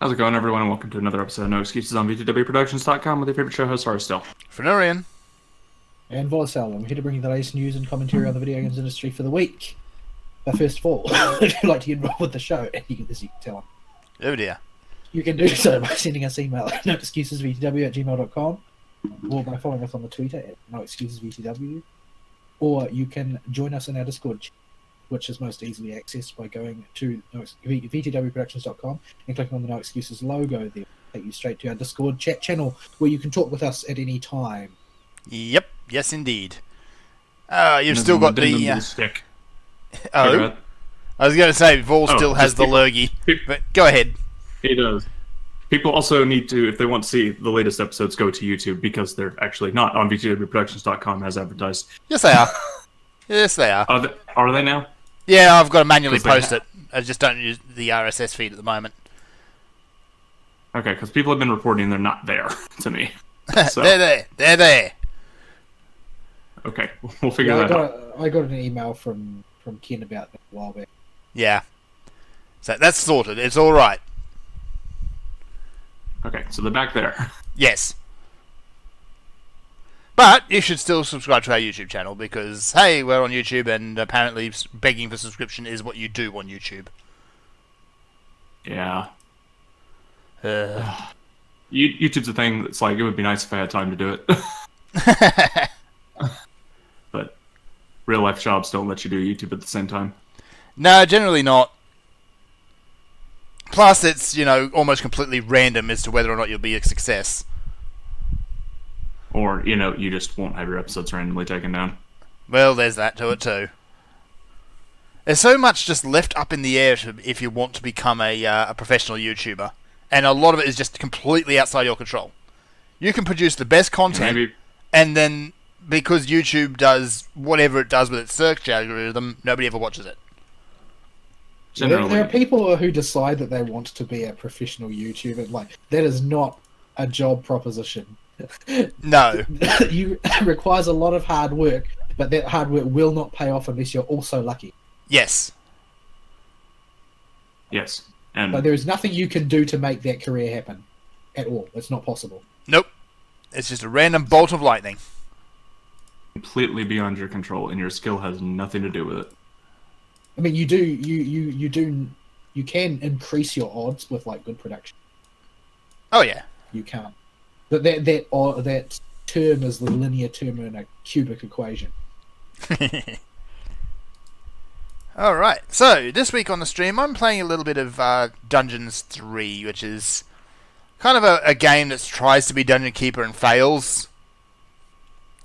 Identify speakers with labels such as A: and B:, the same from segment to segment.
A: How's it going, everyone, and welcome to another episode of No Excuses on VTWProductions.com with your favorite show host, Still.
B: Fern.
C: And Vaul. I'm here to bring you the latest news and commentary on the video games industry for the week. But first of all, if you'd like to get involved with the show, as you can tell,
B: Oh dear.
C: you can do so by sending us email at noexcusesvtw@gmail.com or by following us on the Twitter at noexcusesvtw, or you can join us in our Discord, which is most easily accessed by going to vtwproductions.com and clicking on the No Excuses logo there. Take you straight to our Discord chat channel where you can talk with us at any time.
B: Yep. Yes, indeed. You've still got the
A: stick.
B: Oh, I was going to say Vaul still has the lurgy, but go ahead.
A: He does. People also need to, if they want to see the latest episodes, go to YouTube because they're actually not on vtwproductions.com as advertised.
B: Yes, they are. Yes, they are.
A: Are they now?
B: Yeah, I've got to manually post it. I just don't use the RSS feed at the moment.
A: Okay, because people have been reporting they're not there to me. So.
B: They're there. They're there.
A: Okay, we'll figure that out.
C: I got an email from Ken about that a while back.
B: Yeah. So that's sorted. It's all right.
A: Okay, so they're back there.
B: Yes. But you should still subscribe to our YouTube channel because, hey, we're on YouTube and apparently begging for subscription is what you do on YouTube.
A: Yeah. YouTube's a thing that's like, it would be nice if I had time to do it. But real life jobs don't let you do YouTube at the same time.
B: No, generally not. Plus, it's, almost completely random as to whether or not you'll be a success.
A: Or, you just won't have your episodes randomly taken down.
B: Well, there's that to it too. There's so much just left up in the air if you want to become a professional YouTuber. And a lot of it is just completely outside your control. You can produce the best content, and then because YouTube does whatever it does with its search algorithm, nobody ever watches it.
C: There are people who decide that they want to be a professional YouTuber. Like, that is not a job proposition.
B: No.
C: It requires a lot of hard work, but that hard work will not pay off unless you're also lucky.
B: Yes.
A: Yes. And
C: but there is nothing you can do to make that career happen at all. It's not possible.
B: Nope. It's just a random bolt of lightning.
A: Completely beyond your control, and your skill has nothing to do with it.
C: I mean, you can increase your odds with like good production.
B: Oh yeah.
C: You can't. But that term is the linear term in a cubic equation.
B: Alright, so this week on the stream I'm playing a little bit of Dungeons 3, which is kind of a game that tries to be Dungeon Keeper and fails.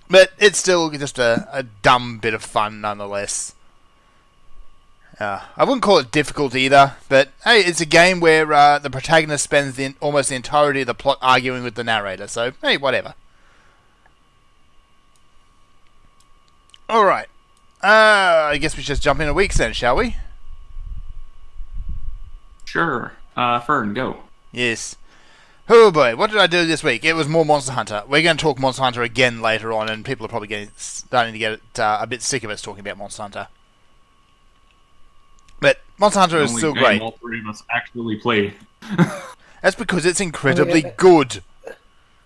B: But it's still just a dumb bit of fun nonetheless. I wouldn't call it difficult either, but hey, it's a game where the protagonist spends almost the entirety of the plot arguing with the narrator, so hey, whatever. Alright. I guess we should just jump into weeks then, shall we?
A: Sure. Fern, go.
B: Yes. Oh boy, what did I do this week? It was more Monster Hunter. We're going to talk Monster Hunter again later on, and people are probably starting to get a bit sick of us talking about Monster Hunter. But Monster Hunter is still great.
A: All three of us actually play.
B: That's because it's incredibly good.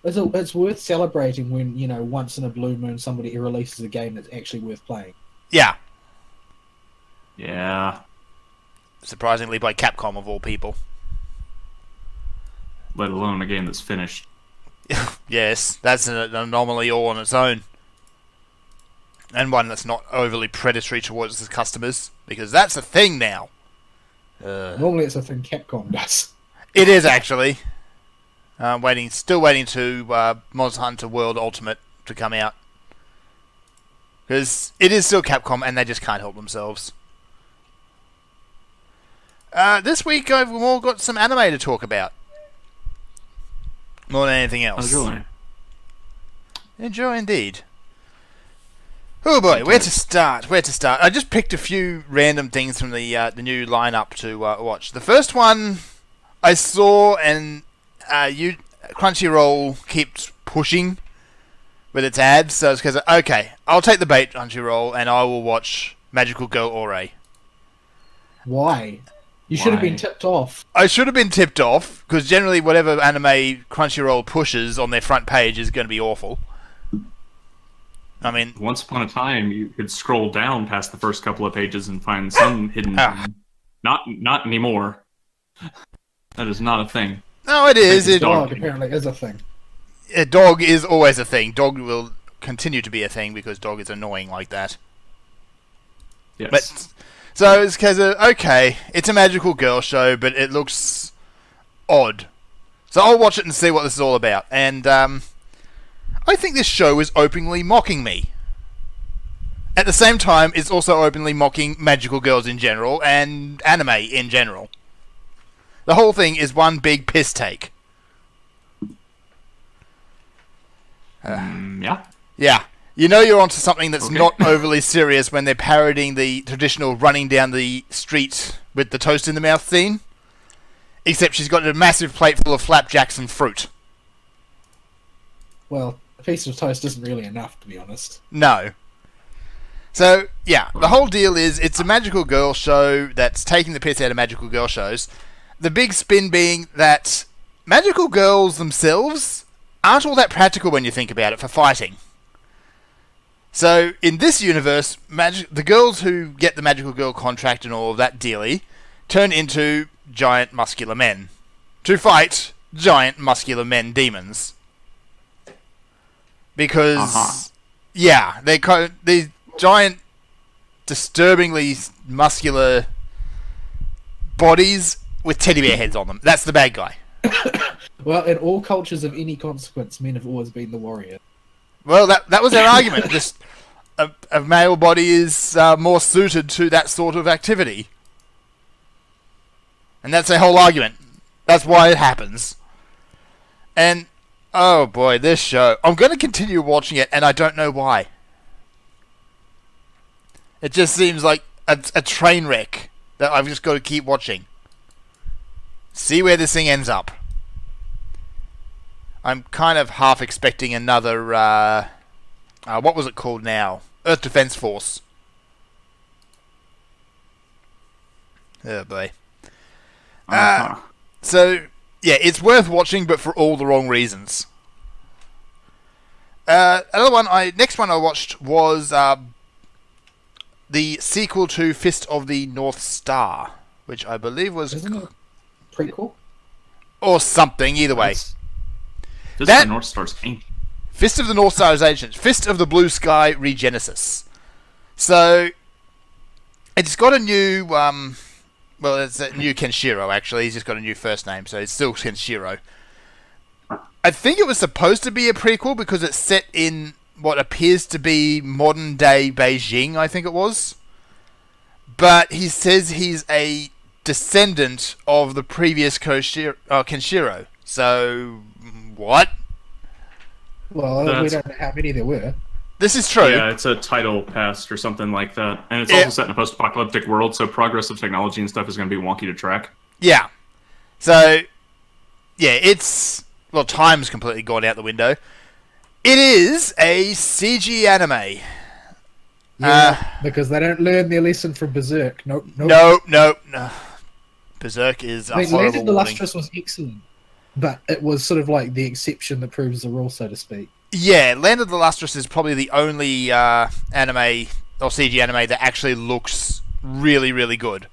C: It's worth celebrating when, once in a blue moon somebody releases a game that's actually worth playing.
B: Yeah.
A: Yeah.
B: Surprisingly by Capcom of all people.
A: Let alone a game that's finished.
B: Yes, that's an anomaly all on its own. And one that's not overly predatory towards the customers, because that's a thing now.
C: Normally it's a thing Capcom does.
B: It is actually. Still waiting to Monster Hunter World Ultimate to come out. Because it is still Capcom and they just can't help themselves. This week I've more got some anime to talk about. More than anything else.
A: Enjoy.
B: Enjoy indeed. Oh boy, where to start? I just picked a few random things from the new lineup to watch. The first one I saw, and Crunchyroll keeps pushing with its ads, so it's because, okay, I'll take the bait, Crunchyroll, and I will watch Magical Girl Ore.
C: Why? You should have
A: Why?
C: been tipped off.
B: I should have been tipped off, because generally whatever anime Crunchyroll pushes on their front page is going to be awful. I mean,
A: Once upon a time, you could scroll down past the first couple of pages and find some hidden.
B: Ah.
A: Not anymore. That is not a thing.
B: no, it is.
A: It's
C: Dog
A: Dog.
C: apparently is a thing.
B: A dog is always a thing. Dog will continue to be a thing because dog is annoying like that.
A: Yes.
B: But so it's because okay, it's a magical girl show, but it looks odd. So I'll watch it and see what this is all about. And I think this show is openly mocking me. At the same time, it's also openly mocking magical girls in general and anime in general. The whole thing is one big piss take.
A: Yeah.
B: Yeah. You know you're onto something that's
A: Okay.
B: not overly serious when they're parodying the traditional running down the street with the toast in the mouth scene. Except she's got a massive plate full of flapjacks and fruit.
C: Well, a piece of toast isn't really enough, to be honest.
B: No. So, yeah, the whole deal is it's a magical girl show that's taking the piss out of magical girl shows. The big spin being that magical girls themselves aren't all that practical when you think about it for fighting. So, in this universe, the girls who get the magical girl contract and all of that dealy turn into giant muscular men to fight giant muscular men demons. Because, yeah, these giant, disturbingly muscular bodies with teddy bear heads on them. That's the bad guy.
C: Well, in all cultures of any consequence, men have always been the warrior.
B: Well, that was their argument. Just a male body is more suited to that sort of activity. And that's their whole argument. That's why it happens. And, oh boy, this show. I'm going to continue watching it, and I don't know why. It just seems like a train wreck that I've just got to keep watching. See where this thing ends up. I'm kind of half expecting another, what was it called now? Earth Defense Force. Oh boy. So, yeah, it's worth watching, but for all the wrong reasons. Next one I watched was the sequel to Fist of the North Star, which I believe was...
C: Isn't it a prequel?
B: Or something, either way.
A: This
B: That-
A: is the North Star's ancient.
B: Fist of the North Star is ancient. Fist of the Blue Sky Regenesis. So, it's got a new... well, it's a new Kenshiro, actually. He's just got a new first name, so it's still Kenshiro. I think it was supposed to be a prequel because it's set in what appears to be modern-day Beijing, I think it was. But he says he's a descendant of the previous Kenshiro. So, what?
C: Well, we
A: That's-
C: don't know how many there were.
B: This is true.
A: Yeah, it's a title past or something like that. And it's
B: Yeah.
A: also set in a post-apocalyptic world, so progress of technology and stuff is going to be wonky to track.
B: Yeah. So, yeah, it's... Well, time's completely gone out the window. It is a CG anime.
C: Yeah, because they don't learn their lesson from Berserk. Nope.
B: No. Berserk is a
C: I mean, Land
B: horrible
C: of the
B: warning.
C: Lustrous was excellent, but it was sort of like the exception that proves the rule, so to speak.
B: Yeah, Land of the Lustrous is probably the only anime, or CG anime, that actually looks really, really good.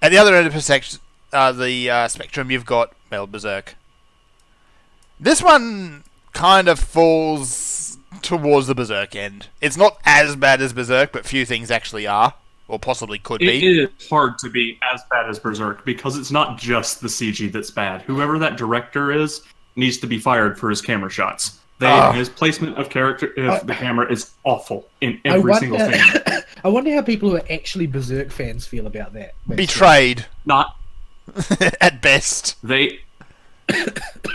B: At the other end of the spectrum, you've got, well, Berserk. This one kind of falls towards the Berserk end. It's not as bad as Berserk, but few things actually are, or possibly could
A: It
B: be.
A: is hard to be as bad as Berserk because it's not just the CG that's bad. Whoever that director is needs to be fired for his camera shots. His placement of the camera is awful in every single thing.
C: I wonder how people who are actually Berserk fans feel about that.
B: Betrayed,
A: Not
B: at best.
A: they.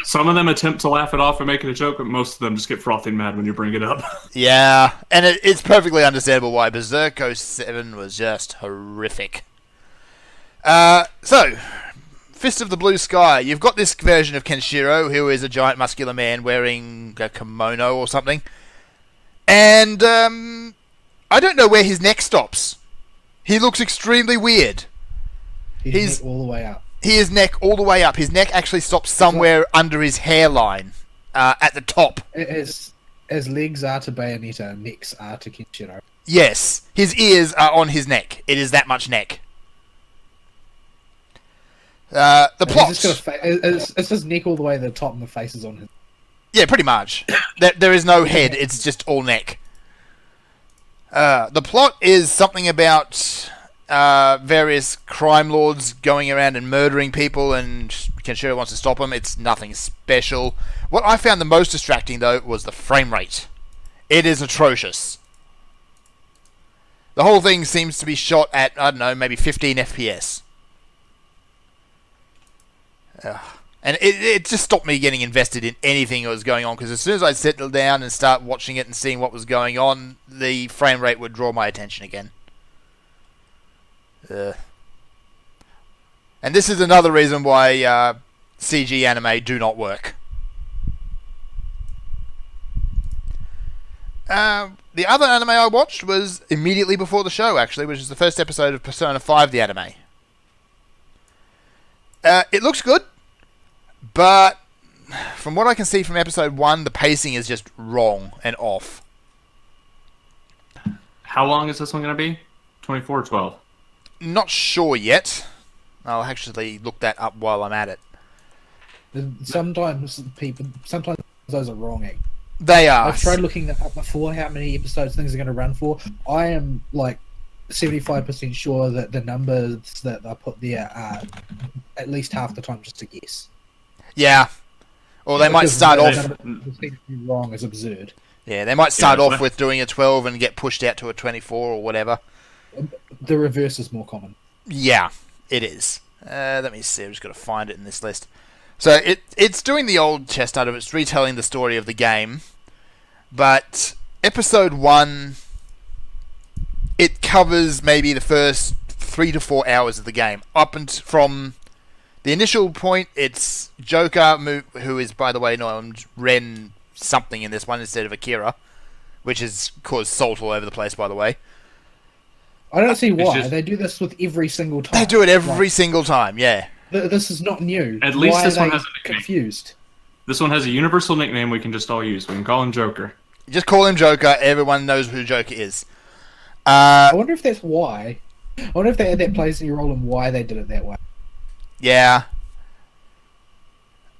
A: Some of them attempt to laugh it off and make it a joke, but most of them just get frothy mad when you bring it up.
B: Yeah, and it's perfectly understandable why Berserk 07 was just horrific. So, Fist of the Blue Sky. You've got this version of Kenshiro, who is a giant muscular man wearing a kimono or something. And, I don't know where his neck stops. He looks extremely weird.
C: His neck all the way up.
B: His neck all the way up. His neck actually stops somewhere under his hairline, at the top.
C: As legs are to Bayonetta, necks are to Kenshiro.
B: Yes, his ears are on his neck. It is that much neck. The plot.
C: It's just neck all the way to the top, and the face is on his.
B: Yeah, pretty much. There is no head. It's just all neck. The plot is something about various crime lords going around and murdering people, and Kenshiro wants to stop them. It's nothing special. What I found the most distracting, though, was the frame rate. It is atrocious. The whole thing seems to be shot at, I don't know, maybe 15 FPS. And it just stopped me getting invested in anything that was going on, because as soon as I'd settle down and start watching it and seeing what was going on, the frame rate would draw my attention again. And this is another reason why CG anime do not work. The other anime I watched was immediately before the show, actually, which is the first episode of Persona 5, the anime. It looks good, but from what I can see from episode 1, the pacing is just wrong and off.
A: How long is this one going to be? 24 or 12?
B: Not sure yet. I'll actually look that up while I'm at it.
C: Sometimes those are wrong.
B: They are.
C: I've tried looking that up before, how many episodes things are going to run for. I am like 75% sure that the numbers that I put there are at least half the time just a guess.
B: Yeah. Or they might start off...
C: wrong is absurd.
B: Yeah, they might start off with doing a 12 and get pushed out to a 24 or whatever.
C: The reverse is more common.
B: Yeah, it is. Let me see, I'm just going to find it in this list. So it's doing the old chestnut of it's retelling the story of the game, but episode 1, it covers maybe the first 3 to 4 hours of the game. Up and from the initial point, it's Joker, who is, by the way, named Ren something in this one instead of Akira, which has caused salt all over the place, by the way.
C: I don't see why. They do this with every single time.
B: They do it every single time, yeah.
C: This is not new.
A: At least this one has a nickname.
C: Confused.
A: This one has a universal nickname we can just all use. We can call him Joker.
B: Just call him Joker. Everyone knows who Joker is.
C: I wonder if that's why. I wonder if they had that plays any role in why they did it that way.
B: Yeah.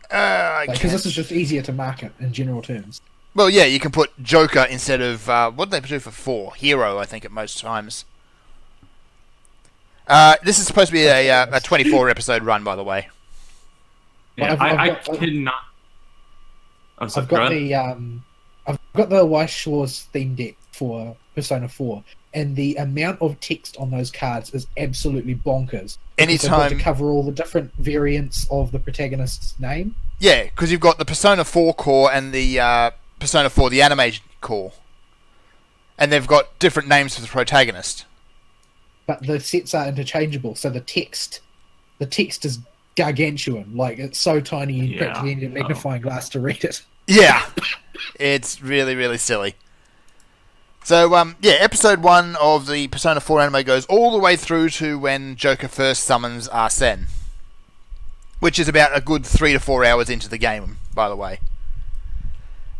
C: Because this is just easier to market in general terms.
B: Well, yeah, you can put Joker instead of... what did they do for 4? Hero, I think, at most times. This is supposed to be a 24-episode run, by the way.
A: Yeah, I cannot...
C: I've got the Weiss Schwarz theme deck for Persona 4, and the amount of text on those cards is absolutely bonkers.
B: Anytime...
C: to cover all the different variants of the protagonist's name.
B: Yeah, because you've got the Persona 4 core and the Persona 4, the anime core. And they've got different names for the protagonist.
C: But the sets are interchangeable, so the text is gargantuan. Like, it's so tiny you practically need a magnifying glass to read it.
B: Yeah, it's really, really silly. So, episode 1 of the Persona 4 anime goes all the way through to when Joker first summons Arsene, which is about a good 3 to 4 hours into the game, by the way.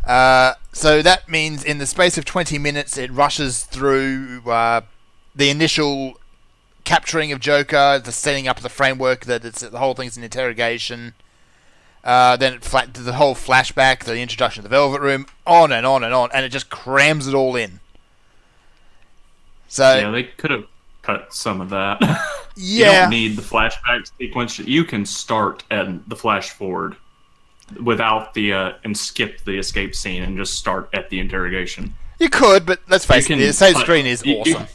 B: So that means in the space of 20 minutes, it rushes through the initial capturing of Joker, the setting up of the framework, that the whole thing's an interrogation. Then the whole flashback, the introduction of the Velvet Room, on and on and on, and it just crams it all in. So
A: yeah, they could have cut some of that.
B: Yeah,
A: you don't need the flashback sequence. You can start at the flash forward without the and skip the escape scene and just start at the interrogation.
B: You could, but let's face it, the save screen is awesome.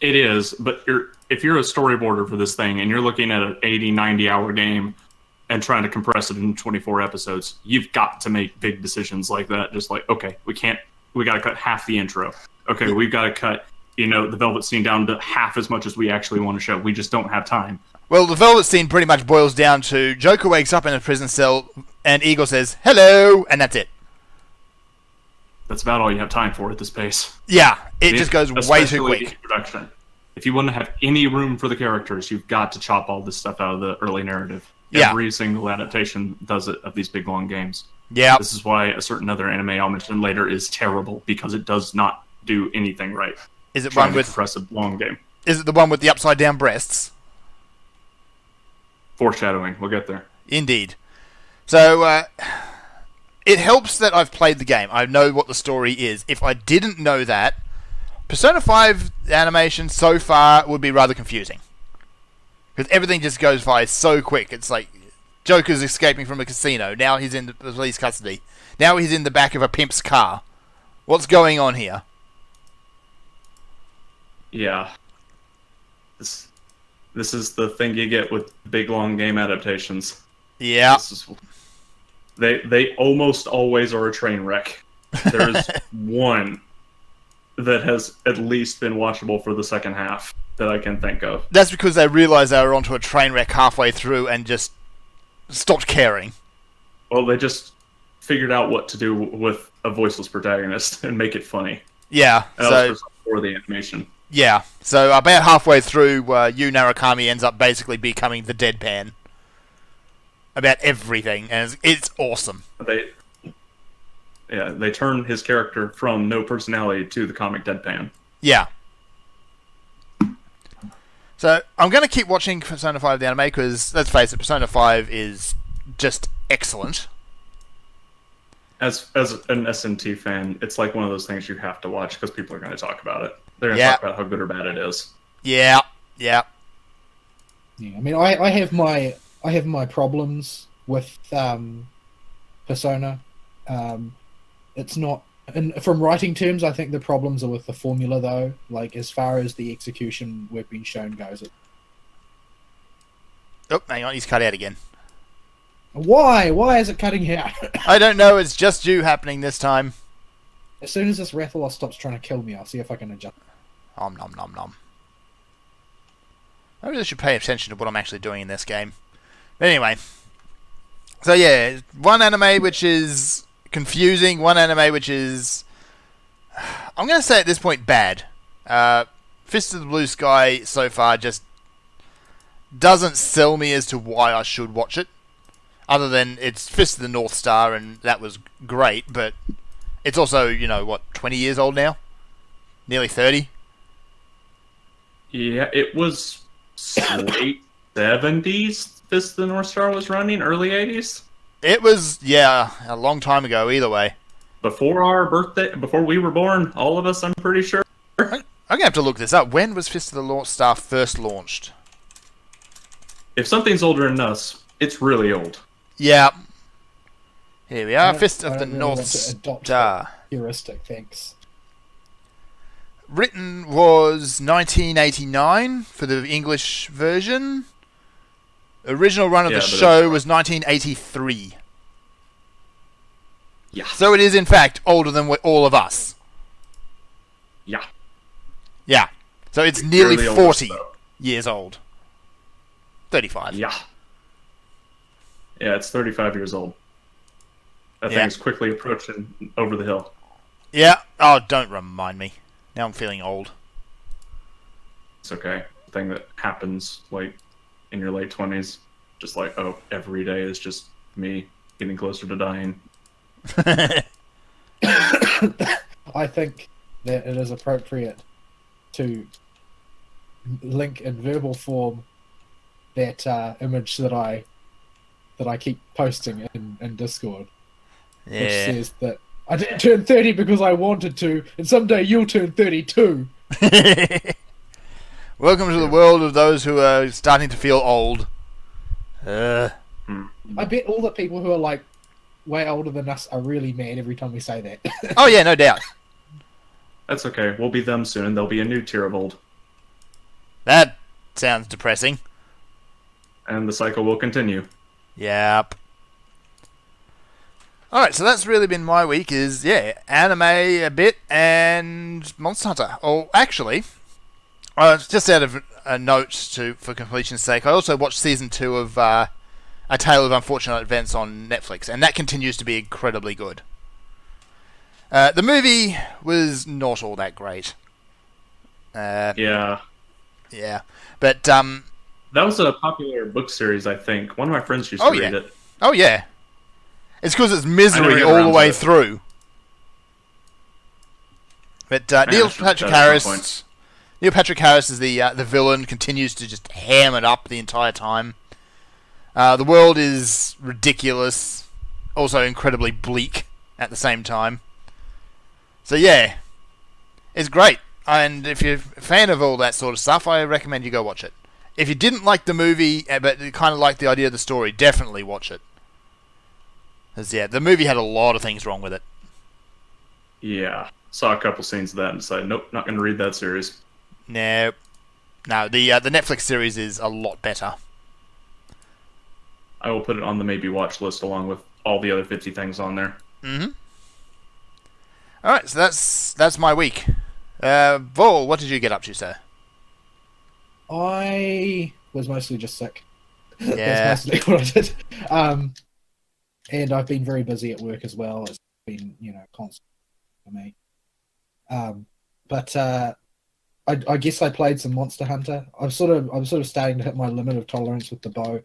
A: It is, but if you're a storyboarder for this thing and you're looking at an 80, 90-hour game and trying to compress it into 24 episodes, you've got to make big decisions like that. Just like, okay, we got to cut half the intro. Okay, we've got to cut, the Velvet scene down to half as much as we actually want to show. We just don't have time.
B: Well, the Velvet scene pretty much boils down to Joker wakes up in a prison cell and Eagle says, "Hello," and that's it.
A: That's about all you have time for at this pace.
B: Yeah, it just goes way too quick.
A: Introduction. If you want to have any room for the characters, you've got to chop all this stuff out of the early narrative.
B: Yeah.
A: Every single adaptation does it of these big long games.
B: Yeah.
A: This is why a certain other anime I'll mention later is terrible, because it does not do anything right.
B: Is it
A: Trying
B: one
A: to
B: with?
A: compress a long game?
B: Is it the one with the upside down breasts?
A: Foreshadowing. We'll get there.
B: Indeed. So it helps that I've played the game. I know what the story is. If I didn't know that, Persona 5 animation so far would be rather confusing. Because everything just goes by so quick. It's like Joker's escaping from a casino. Now he's in the police custody. Now he's in the back of a pimp's car. What's going on here?
A: Yeah. This is the thing you get with big long game adaptations.
B: Yeah.
A: They almost always are a train wreck. There's one that has at least been watchable for the second half that I can think of.
B: That's because they realised they were onto a train wreck halfway through and just stopped caring.
A: Well, they just figured out what to do with a voiceless protagonist and make it funny.
B: Yeah.
A: And that was for the animation.
B: Yeah. So about halfway through, Yu Narukami ends up basically becoming the deadpan about everything, and it's awesome.
A: They turn his character from no personality to the comic deadpan.
B: Yeah. So I'm going to keep watching Persona 5 the anime because, let's face it, Persona 5 is just excellent.
A: As an SMT fan, it's like one of those things you have to watch because people are going to talk about it. They're going to talk about how good or bad it is.
B: Yeah. Yeah.
C: Yeah. I mean, I have my problems with Persona. It's not, and from writing terms, I think the problems are with the formula, though. Like, as far as the execution we've been shown goes.
B: Oh, hang on, he's cut out again.
C: Why? Why is it cutting out?
B: I don't know, it's just you happening this time.
C: As soon as this Rathalos stops trying to kill me, I'll see if I can adjust.
B: Nom nom nom nom. I really should pay attention to what I'm actually doing in this game. But anyway. So yeah, one anime which is confusing, one anime which is, I'm going to say at this point, bad. Fist of the Blue Sky so far just doesn't sell me as to why I should watch it. Other than it's Fist of the North Star, and that was great, but it's also, 20 years old now? Nearly 30?
A: Yeah, it was late 70s Fist of the North Star was running, early 80s?
B: It was, yeah, a long time ago, either way.
A: Before our birthday, before we were born, all of us, I'm pretty sure.
B: I'm going to have to look this up. When was Fist of the North Star first launched?
A: If something's older than us, it's really old.
B: Yeah. Here we are, Fist of the North Star.
C: Heuristic, thanks.
B: Written was 1989 for the English version. Original run of the show was 1983.
A: Yeah.
B: So it is, in fact, older than all of us.
A: Yeah.
B: Yeah. So it's nearly
A: Really
B: 40 years old. 35.
A: Yeah. Yeah, it's 35 years old. That thing is quickly approaching over the hill.
B: Yeah. Oh, don't remind me. Now I'm feeling old.
A: It's okay. The thing that happens, like, in your late 20s, just like, oh, every day is just me getting closer to dying.
C: I think that it is appropriate to link in verbal form that image that I keep posting in Discord, which says that I didn't turn 30 because I wanted to, and someday you'll turn 32.
B: Welcome to the world of those who are starting to feel old.
C: I bet all the people who are like way older than us are really mad every time we say that.
B: Oh yeah, no doubt.
A: That's okay. We'll be them soon, and there'll be a new tier of old.
B: That sounds depressing.
A: And the cycle will continue.
B: Yep. Alright, so that's really been my week, is, anime a bit and Monster Hunter. Oh, actually, just out of a note for completion's sake, I also watched Season 2 of A Tale of Unfortunate Events on Netflix, and that continues to be incredibly good. The movie was not all that great.
A: Yeah.
B: Yeah, but
A: That was a popular book series, I think. One of my friends used to read it.
B: Oh yeah, it's because it's
A: I never
B: misery
A: get
B: all
A: around
B: the
A: to
B: way
A: it.
B: through. But
A: Man,
B: Neil
A: I should
B: Patrick
A: get that at some
B: Harris. Neil Patrick Harris is the villain. Continues to just ham it up the entire time. The world is ridiculous, also incredibly bleak at the same time. So yeah, it's great. And if you're a fan of all that sort of stuff, I recommend you go watch it. If you didn't like the movie, but you kind of like the idea of the story, definitely watch it. Because yeah, the movie had a lot of things wrong with it.
A: Yeah. Saw a couple scenes of that and decided, nope, not going to read that series.
B: No, the Netflix series is a lot better.
A: I will put it on the maybe watch list along with all the other 50 things on there.
B: Mm-hmm. All right, so that's my week. Vaul, what did you get up to, sir?
C: I was mostly just sick.
B: Yeah.
C: That's mostly what I did. And I've been very busy at work as well. It's been, constant for me. But I guess I played some Monster Hunter. I'm sort of starting to hit my limit of tolerance with the bow.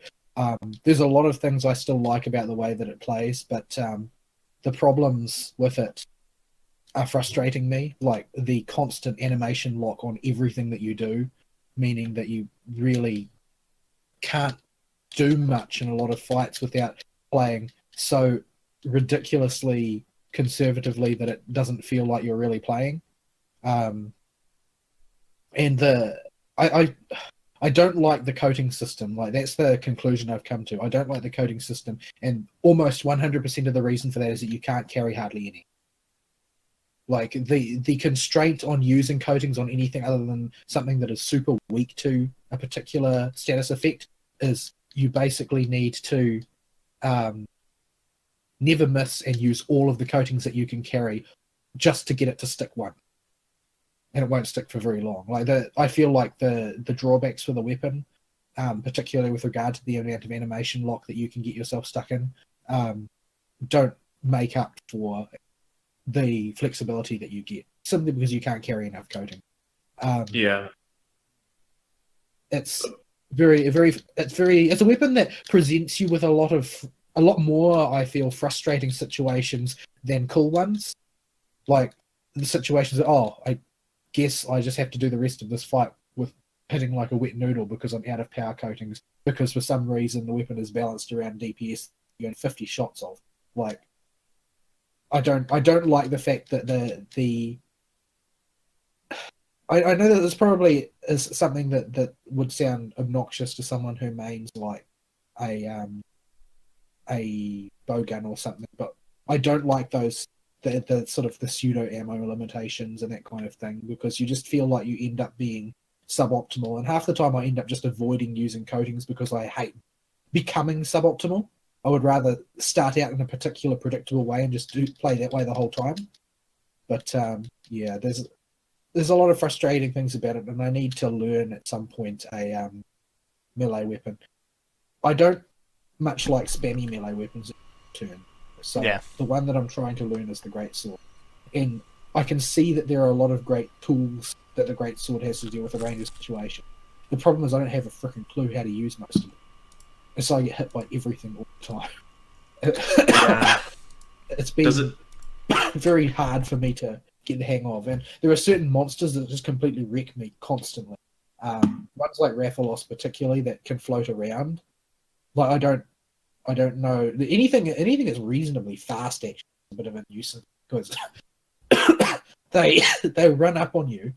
C: There's a lot of things I still like about the way that it plays, but the problems with it are frustrating me. Like the constant animation lock on everything that you do, meaning that you really can't do much in a lot of fights without playing so ridiculously conservatively that it doesn't feel like you're really playing. And I don't like the coding system. Like, that's the conclusion I've come to. I don't like the coding system, and almost 100% of the reason for that is that you can't carry hardly any. Like, the constraint on using coatings on anything other than something that is super weak to a particular status effect is you basically need to never miss and use all of the coatings that you can carry just to get it to stick one. And it won't stick for very long. Like I feel like the drawbacks for the weapon, particularly with regard to the amount of animation lock that you can get yourself stuck in, don't make up for the flexibility that you get, simply because you can't carry enough coating.
A: Yeah.
C: It's a weapon that presents you with a lot more, I feel, frustrating situations than cool ones. Like the situations that, I guess I just have to do the rest of this fight with hitting like a wet noodle because I'm out of power coatings, because for some reason the weapon is balanced around DPS you get 50 shots of. Like, I don't like the fact that I know that this probably is something that would sound obnoxious to someone who mains like a bowgun or something, but I don't like those the sort of the pseudo ammo limitations and that kind of thing, because you just feel like you end up being suboptimal, and half the time I end up just avoiding using coatings because I hate becoming suboptimal. I would rather start out in a particular predictable way and just play that way the whole time. But yeah, there's a lot of frustrating things about it, and I need to learn at some point a melee weapon. I don't much like spammy melee weapons in turn. So
B: yeah.
C: The one that I'm trying to learn is the Greatsword. And I can see that there are a lot of great tools that the Greatsword has to deal with a range of situations. The problem is I don't have a freaking clue how to use most of it. And so I get hit by everything all the time.
A: Yeah.
C: It's been very hard for me to get the hang of. And there are certain monsters that just completely wreck me constantly. Ones like Rathalos particularly that can float around. Like, I don't know. Anything that's reasonably fast actually is a bit of a nuisance, because they run up on you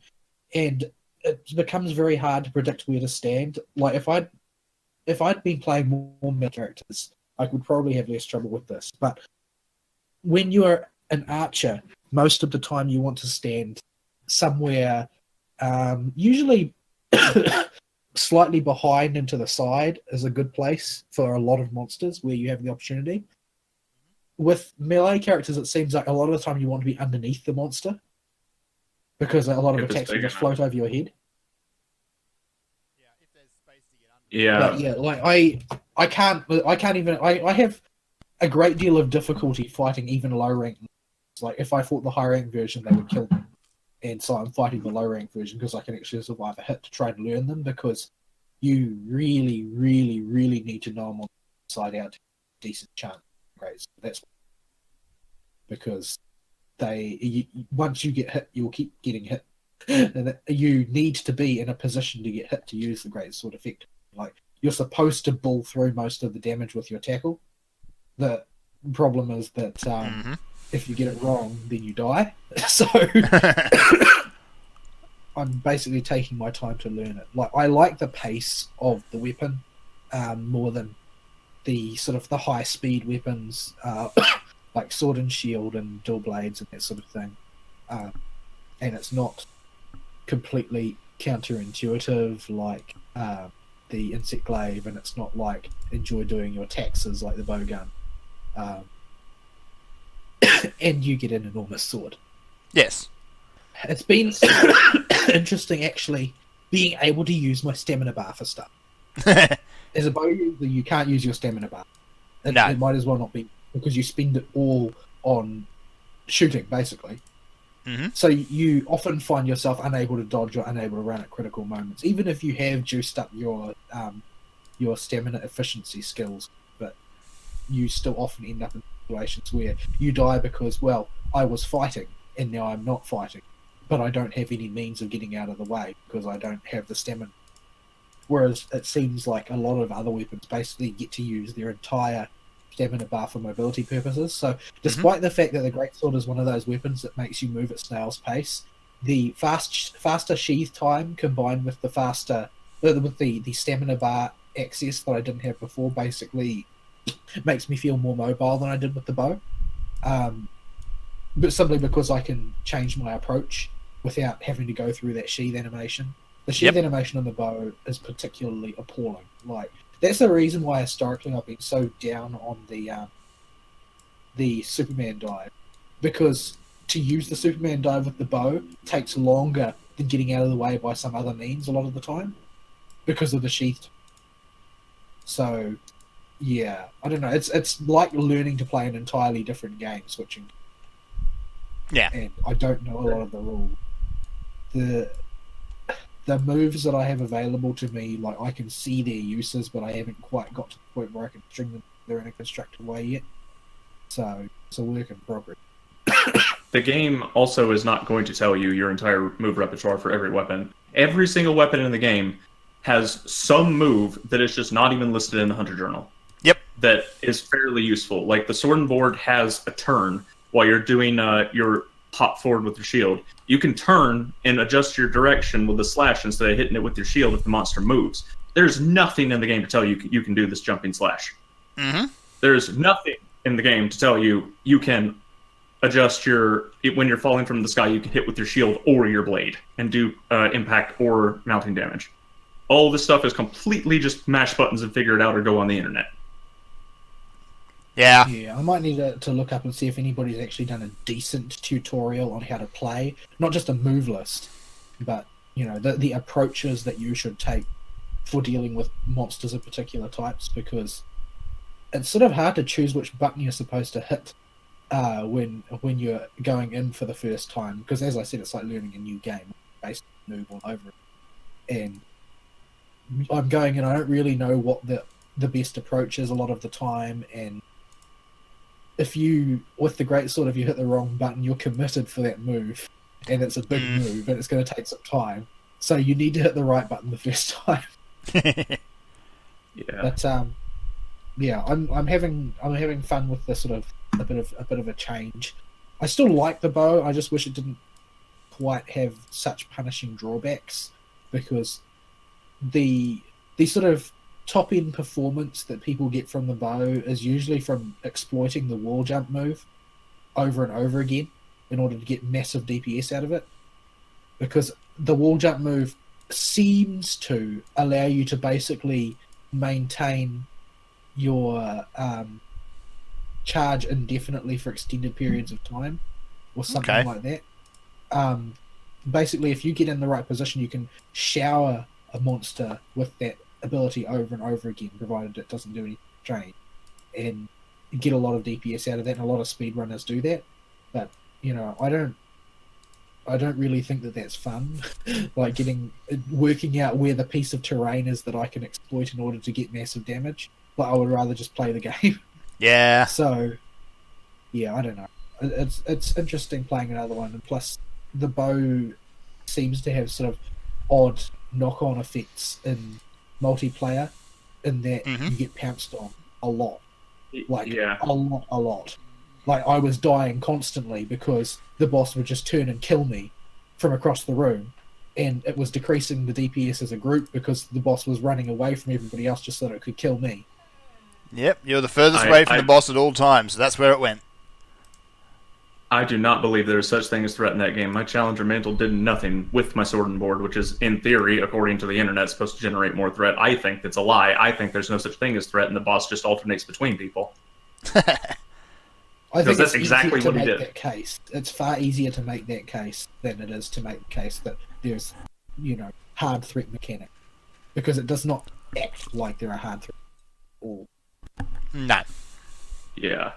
C: and it becomes very hard to predict where to stand. Like, if I'd been playing more male characters, I would probably have less trouble with this. But when you're an archer, most of the time you want to stand somewhere, usually slightly behind and to the side is a good place for a lot of monsters where you have the opportunity. With melee characters, it seems like a lot of the time you want to be underneath the monster, because a lot of attacks will just float over your head.
B: Yeah, if there's space to get under.
A: Yeah.
C: But yeah, like I can't even. I have a great deal of difficulty fighting even low rank. Like, if I fought the high rank version, they would kill me. and so I'm fighting the low rank version because I can actually survive a hit to try and learn them, because you really, really, really need to know them on the side out to get a decent chance. Great, so that's because once you get hit, you'll keep getting hit. And you need to be in a position to get hit to use the great sword effect. Like, you're supposed to bull through most of the damage with your tackle. The problem is that if you get it wrong, then you die. So I'm basically taking my time to learn it. Like, I like the pace of the weapon more than the sort of the high speed weapons like sword and shield and dual blades and that sort of thing. And it's not completely counterintuitive like the insect glaive, and it's not like enjoy doing your taxes like the bowgun. And you get an enormous sword.
B: Yes.
C: It's been interesting, actually, being able to use my stamina bar for stuff. As a bow user, you can't use your stamina bar.
B: No.
C: It might as well not be, because you spend it all on shooting, basically.
B: Mm-hmm.
C: So you often find yourself unable to dodge or unable to run at critical moments, even if you have juiced up your stamina efficiency skills. But you still often end up in situations where you die because, well, I was fighting and now I'm not fighting, but I don't have any means of getting out of the way because I don't have the stamina. Whereas it seems like a lot of other weapons basically get to use their entire stamina bar for mobility purposes. So despite the fact that the greatsword is one of those weapons that makes you move at snail's pace, the faster sheath time combined with the the stamina bar access that I didn't have before basically makes me feel more mobile than I did with the bow. But simply because I can change my approach without having to go through that sheath animation. The sheath animation on the bow is particularly appalling. Like, that's the reason why historically I've been so down on the Superman dive, because to use the Superman dive with the bow takes longer than getting out of the way by some other means a lot of the time because of the sheath. So yeah, I don't know. It's like learning to play an entirely different game, switching.
B: Yeah,
C: and I don't know a lot of the rules. The moves that I have available to me, like, I can see their uses, but I haven't quite got to the point where I can string them together in a constructive way yet. So it's a work in progress.
A: The game also is not going to tell you your entire move repertoire for every weapon. Every single weapon in the game has some move that is just not even listed in the Hunter Journal.
B: Yep.
A: That is fairly useful. Like, the sword and board has a turn while you're doing your hop forward with your shield. You can turn and adjust your direction with the slash instead of hitting it with your shield if the monster moves. There's nothing in the game to tell you you can do this jumping slash.
B: Mm-hmm.
A: There's nothing in the game to tell you you can adjust when you're falling from the sky, you can hit with your shield or your blade and do impact or mounting damage. All this stuff is completely just mash buttons and figure it out or go on the internet.
B: Yeah.
C: Yeah, I might need to look up and see if anybody's actually done a decent tutorial on how to play. Not just a move list, but, you know, the approaches that you should take for dealing with monsters of particular types, because it's sort of hard to choose which button you're supposed to hit when you're going in for the first time. Because, as I said, it's like learning a new game. Based move all over it. And I'm going and I don't really know what the best approach is a lot of the time, and if you, with the greatsword, if you hit the wrong button, you're committed for that move, and it's a big move, and it's going to take some time. So you need to hit the right button the first time.
A: Yeah.
C: But yeah, I'm having fun with the sort of a bit of a change. I still like the bow. I just wish it didn't quite have such punishing drawbacks, because the sort of top end performance that people get from the bow is usually from exploiting the wall jump move over and over again in order to get massive DPS out of it, because the wall jump move seems to allow you to basically maintain your charge indefinitely for extended periods of time or something like that. Basically, if you get in the right position, you can shower a monster with that ability over and over again, provided it doesn't do any training, and you get a lot of DPS out of that, and a lot of speedrunners do that. But, you know, I don't really think that that's fun. Like working out where the piece of terrain is that I can exploit in order to get massive damage. But I would rather just play the game.
B: Yeah.
C: So, yeah, I don't know. It's interesting playing another one, and plus the bow seems to have sort of odd knock-on effects in multiplayer, in that you get pounced on a lot, like a lot. Like I was dying constantly because the boss would just turn and kill me from across the room, and it was decreasing the DPS as a group because the boss was running away from everybody else just so that it could kill me.
B: Yep, you're the furthest away from the boss at all times, so that's where it went.
A: I do not believe there is such thing as threat in that game. My Challenger Mantle did nothing with my Sword and Board, which is, in theory, according to the internet, supposed to generate more threat. I think that's a lie. I think there's no such thing as threat, and the boss just alternates between people.
C: I think
A: that's exactly what he did.
C: That case. It's far easier to make that case than it is to make the case that there's, hard threat mechanic, because it does not act like there are hard threats at all.
B: No.
A: Yeah.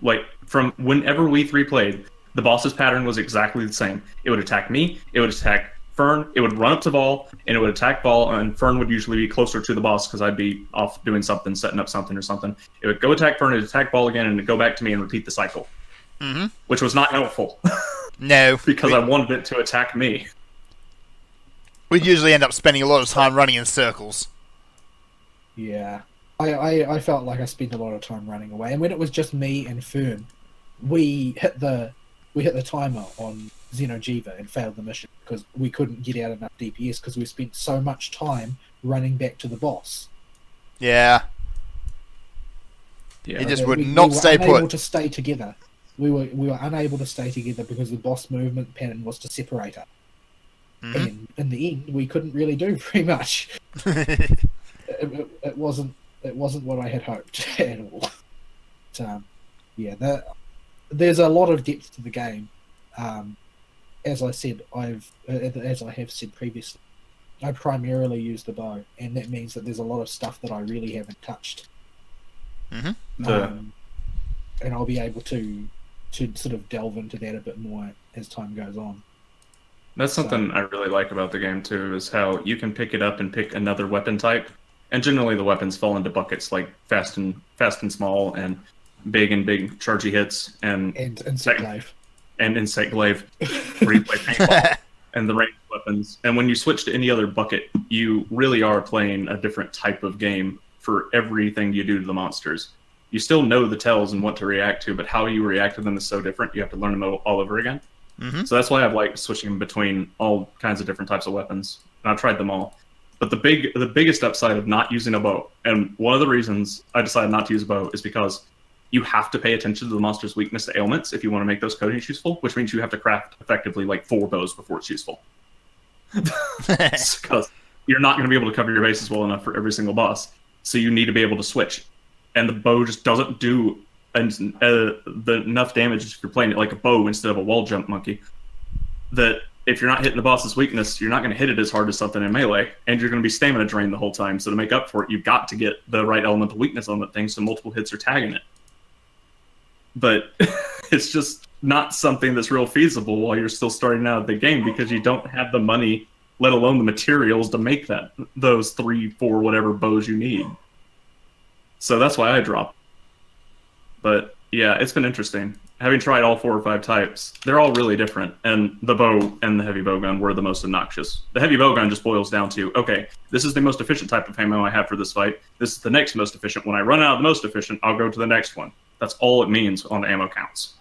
A: Like, from whenever we three played, the boss's pattern was exactly the same. It would attack me, it would attack Fern, it would run up to Vaul, and it would attack Vaul, and Fern would usually be closer to the boss because I'd be off doing something, setting up something or something. It would go attack Fern, it would attack Vaul again, and it'd go back to me and repeat the cycle. Which was not helpful.
B: No.
A: Because I wanted it to attack me.
B: We'd usually end up spending a lot of time running in circles.
C: Yeah. I felt like I spent a lot of time running away, and when it was just me and Fern, we hit the timer on Xeno'jiiva and failed the mission because we couldn't get out enough DPS because we spent so much time running back to the boss.
B: Yeah.
C: Yeah.
B: It just would not stay put.
C: We were unable to stay together. We were unable to stay together because the boss movement pattern was to separate us. And in the end, we couldn't really do very much. It wasn't what I had hoped at all. But, there's a lot of depth to the game. As I said, as I have said previously, I primarily use the bow, and that means that there's a lot of stuff that I really haven't touched. And I'll be able to sort of delve into that a bit more as time goes on.
A: That's something I really like about the game too, is how you can pick it up and pick another weapon type, and generally the weapons fall into buckets like fast and small, and big chargy hits, and
C: insect glaive.
A: And insect glaive, where you play paintball, and the ranged weapons. And when you switch to any other bucket, you really are playing a different type of game for everything you do to the monsters. You still know the tells and what to react to, but how you react to them is so different. You have to learn them all over again. So that's why I've liked switching between all kinds of different types of weapons. And I've tried them all. But the biggest upside of not using a bow, and one of the reasons I decided not to use a bow, is because you have to pay attention to the monster's weakness to ailments if you want to make those coatings useful, which means you have to craft effectively like 4 bows before it's useful. Because you're not going to be able to cover your bases well enough for every single boss. So you need to be able to switch. And the bow just doesn't do enough damage if you're playing it like a bow instead of a wall jump monkey, that if you're not hitting the boss's weakness, you're not going to hit it as hard as something in melee, and you're going to be stamina drained the whole time. So to make up for it, you've got to get the right elemental weakness on that thing so multiple hits are tagging it. But it's just not something that's real feasible while you're still starting out the game, because you don't have the money, let alone the materials, to make those 3, 4, whatever bows you need. So that's why I dropped. But yeah, it's been interesting. Having tried all 4 or 5 types, they're all really different, and the bow and the heavy bowgun were the most obnoxious. The heavy bowgun just boils down to, okay, this is the most efficient type of ammo I have for this fight. This is the next most efficient. When I run out of the most efficient, I'll go to the next one. That's all it means on the ammo counts.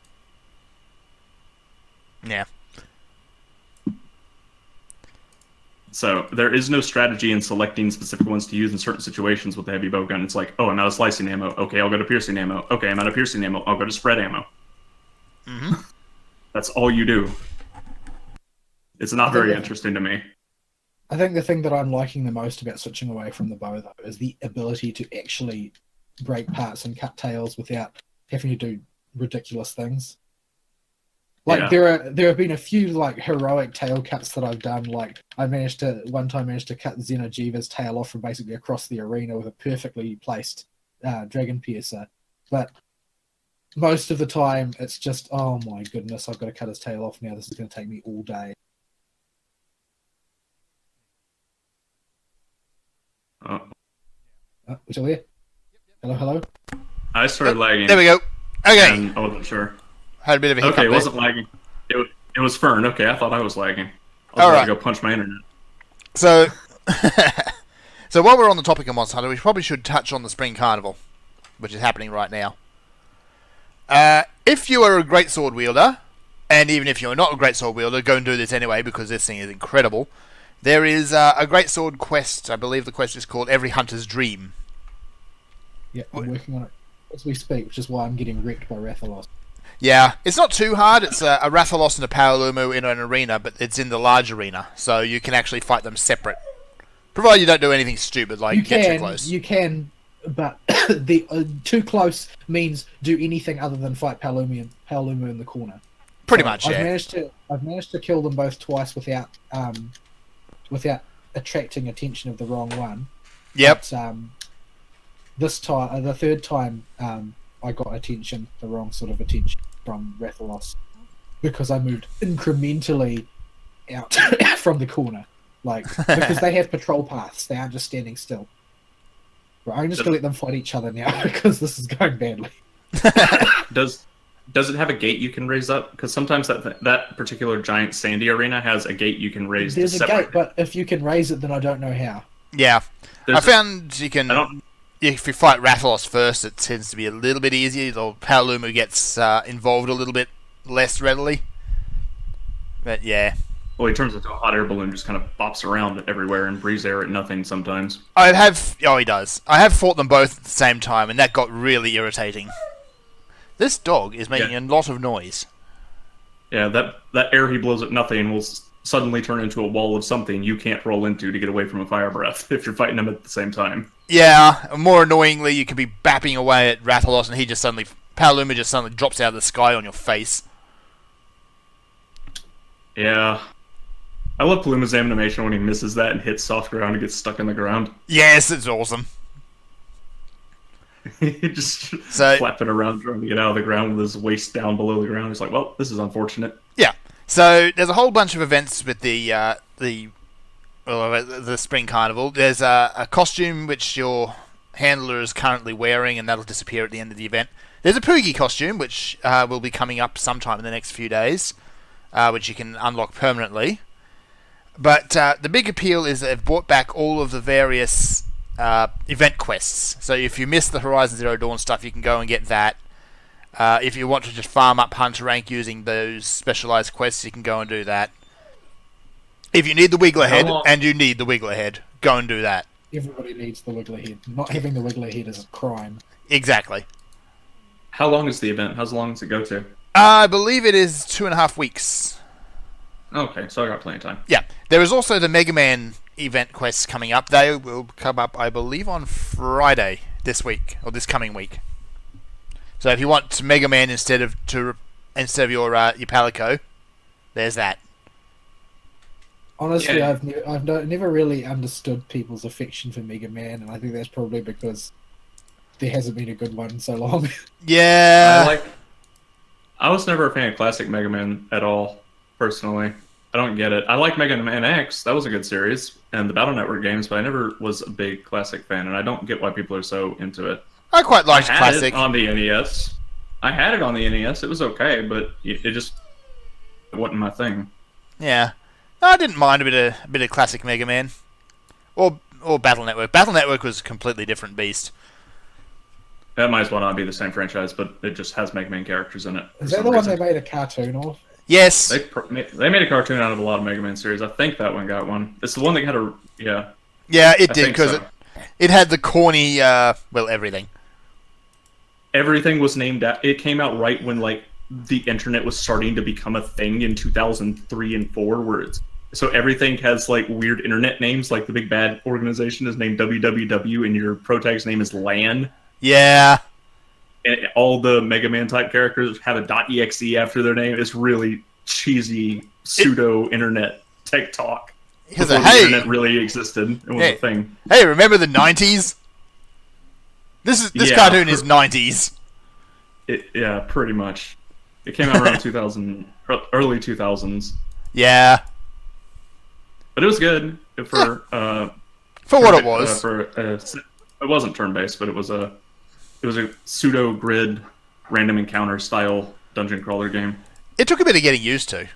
B: Yeah.
A: So there is no strategy in selecting specific ones to use in certain situations with the heavy bowgun. It's like, oh, I'm out of slicing ammo. Okay, I'll go to piercing ammo. Okay, I'm out of piercing ammo. I'll go to spread ammo. That's all you do. It's not very interesting to me.
C: I think the thing that I'm liking the most about switching away from the bow, though, is the ability to actually break parts and cut tails without having to do ridiculous things. Like, there have been a few like heroic tail cuts that I've done. Like, one time managed to cut Xeno'jiiva's tail off from basically across the arena with a perfectly placed dragon piercer. But most of the time, it's just, oh my goodness, I've got to cut his tail off now. This is going to take me all day.
A: Oh.
C: We're still there? Hello, hello?
A: I started lagging.
B: There we go. Okay.
A: And I wasn't sure.
B: Had a bit of a hiccup.
A: Okay, it
B: there.
A: wasn't lagging. It was Fern. Okay, I thought I was lagging. I was
B: All
A: about
B: right.
A: to go punch my internet.
B: So, so while we're on the topic of Monster Hunter, we probably should touch on the Spring Carnival, which is happening right now. If you are a great sword wielder, and even if you're not a great sword wielder, go and do this anyway because this thing is incredible. There is a great sword quest. I believe the quest is called Every Hunter's Dream.
C: Yeah, I'm working on it as we speak, which is why I'm getting wrecked by Rathalos.
B: Yeah, it's not too hard. It's a Rathalos and a Paolumu in an arena, but it's in the large arena, so you can actually fight them separate. Provided you don't do anything stupid like get too close.
C: You can, but the too close means do anything other than fight Paolumu in the corner.
B: Pretty
C: So
B: much, yeah.
C: I've managed to kill them both twice without attracting attention of the wrong one.
B: Yep.
C: But, this time, the third time, I got attention, the wrong sort of attention from Rathalos, because I moved incrementally out from the corner, because they have patrol paths. They aren't just standing still. Right, I'm just gonna let them fight each other now because this is going badly.
A: Does it have a gate you can raise up? Because sometimes that particular giant sandy arena has a gate you can raise.
C: There's
A: to
C: a
A: separate.
C: gate, but if you can raise it, then I don't know how.
B: Yeah. I found you can...
A: I don't.
B: If you fight Rathalos first, it tends to be a little bit easier. The Paolumu gets involved a little bit less readily. But yeah.
A: Well, he turns into a hot air balloon, just kind of bops around everywhere and breathes air at nothing sometimes.
B: Oh, he does. I have fought them both at the same time, and that got really irritating. This dog is making a lot of noise.
A: Yeah, that air he blows at nothing will suddenly turn into a wall of something you can't roll into to get away from a fire breath if you're fighting them at the same time.
B: Yeah, more annoyingly, you can be bapping away at Rathalos, and Paolumu just suddenly drops out of the sky on your face.
A: Yeah. I love Paluma's animation when he misses that and hits soft ground and gets stuck in the ground.
B: Yes, it's awesome.
A: He just flapping around trying to get out of the ground with his waist down below the ground. He's like, well, this is unfortunate.
B: Yeah. So there's a whole bunch of events with the Spring Carnival. There's a costume which your handler is currently wearing, and that'll disappear at the end of the event. There's a Poogie costume which will be coming up sometime in the next few days, which you can unlock permanently. But the big appeal is that they've brought back all of the various event quests. So if you miss the Horizon Zero Dawn stuff, you can go and get that. If you want to just farm up Hunter rank using those specialized quests, you can go and do that. If you need the Wiggler head, and you need the Wiggler head, go and do that.
C: Everybody needs the Wiggler head. Not having the Wiggler head is a crime.
B: Exactly.
A: How long is the event? How long does it go to?
B: I believe it is 2.5 weeks.
A: Okay, so I got plenty of time.
B: Yeah. There is also the Mega Man event quests coming up. They will come up, I believe, on Friday this week, or this coming week. So if you want Mega Man instead of your Palico, there's that.
C: Honestly, I've never really understood people's affection for Mega Man, and I think that's probably because there hasn't been a good one in so long.
B: Yeah.
A: I was never a fan of classic Mega Man at all, personally. I don't get it. I like Mega Man X. That was a good series, and the Battle Network games, but I never was a big classic fan, and I don't get why people are so into it.
B: I quite liked
A: I had
B: classic.
A: it on the NES. I had it on the NES. It was okay, but it just wasn't my thing.
B: Yeah. No, I didn't mind a bit of classic Mega Man. Or Battle Network. Battle Network was a completely different beast.
A: That might as well not be the same franchise, but it just has Mega Man characters in it.
C: Is that the one they made a cartoon of?
B: Yes.
A: They made a cartoon out of a lot of Mega Man series. I think that one got one. It's the one that had a... Yeah.
B: Yeah, it did, because
A: so.
B: it had the corny, everything.
A: Everything was named... It came out right when, the internet was starting to become a thing in 2003 and 4, so everything has, weird internet names, the Big Bad Organization is named WWW, and your protagonist's name is LAN.
B: Yeah.
A: And all the Mega Man type characters have a .exe after their name. It's really cheesy pseudo-internet tech talk.
B: Because
A: the internet really existed and was a thing.
B: Hey, remember the 90s? This cartoon is 90s.
A: Yeah, pretty much. It came out around 2000, early 2000s.
B: Yeah.
A: But it was good for
B: what it was.
A: It wasn't turn-based, but it was a pseudo grid random encounter style dungeon crawler game.
B: It took a bit of getting used to,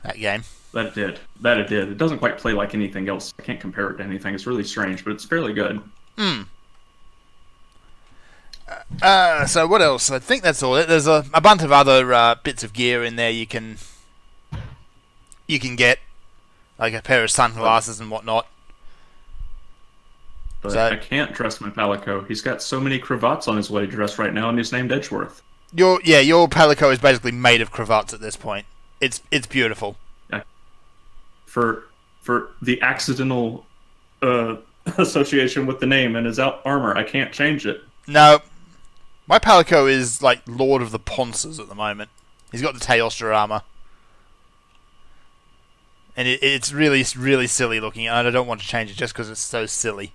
B: that game.
A: That it did. It doesn't quite play like anything else. I can't compare it to anything. It's really strange, but it's fairly good.
B: So what else? I think that's all. There's a bunch of other bits of gear in there you can get, like a pair of sunglasses and whatnot.
A: But
B: So-
A: I can't trust my Palico. He's got so many cravats on his wedding dress right now, and he's named Edgeworth.
B: Your Palico is basically made of cravats at this point. It's beautiful.
A: For the accidental association with the name and his armor, I can't change it.
B: No, my Palico is like Lord of the Ponces at the moment. He's got the Teostra armor, and it's really silly looking, and I don't want to change it just because it's so silly.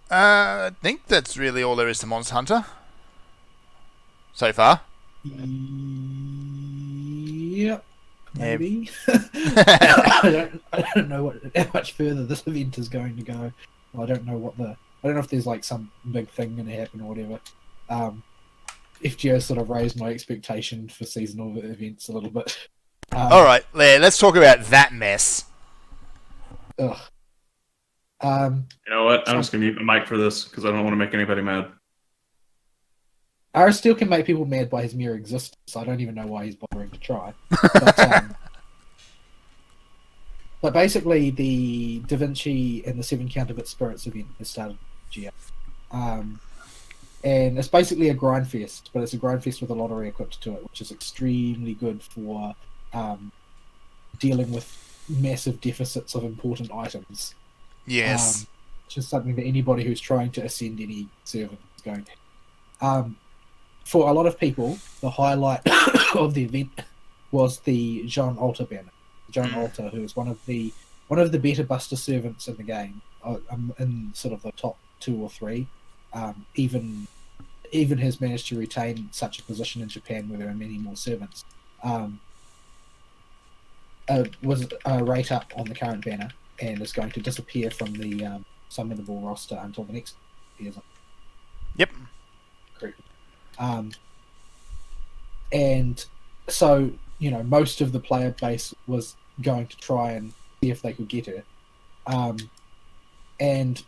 B: I think that's really all there is to Monster Hunter so far.
C: Yep. Maybe. I don't know how much further this event is going to go. I don't know if there's like some big thing going to happen or whatever. FGO sort of raised my expectation for seasonal events a little bit.
B: All right, let's talk about that mess.
C: Ugh.
A: You know what? I'm just going to mute my mic for this because I don't want to make anybody mad.
C: Aristotle can make people mad by his mere existence. I don't even know why he's bothering to try. But basically, the Da Vinci and the 7 Counterfeit Spirits event has started this year. And it's basically a grind fest, but it's a grind fest with a lottery equipped to it, which is extremely good for dealing with massive deficits of important items.
B: Yes.
C: Which is something that anybody who's trying to ascend any servant is going to. For a lot of people, the highlight of the event was the John Alter banner. John Alter, who is one of the better Buster servants in the game, in sort of the top 2 or 3, even has managed to retain such a position in Japan where there are many more servants. Was a rate up on the current banner and is going to disappear from the summonable roster until the next year.
B: Yep.
C: Correct. And so, most of the player base was going to try and see if they could get her. And,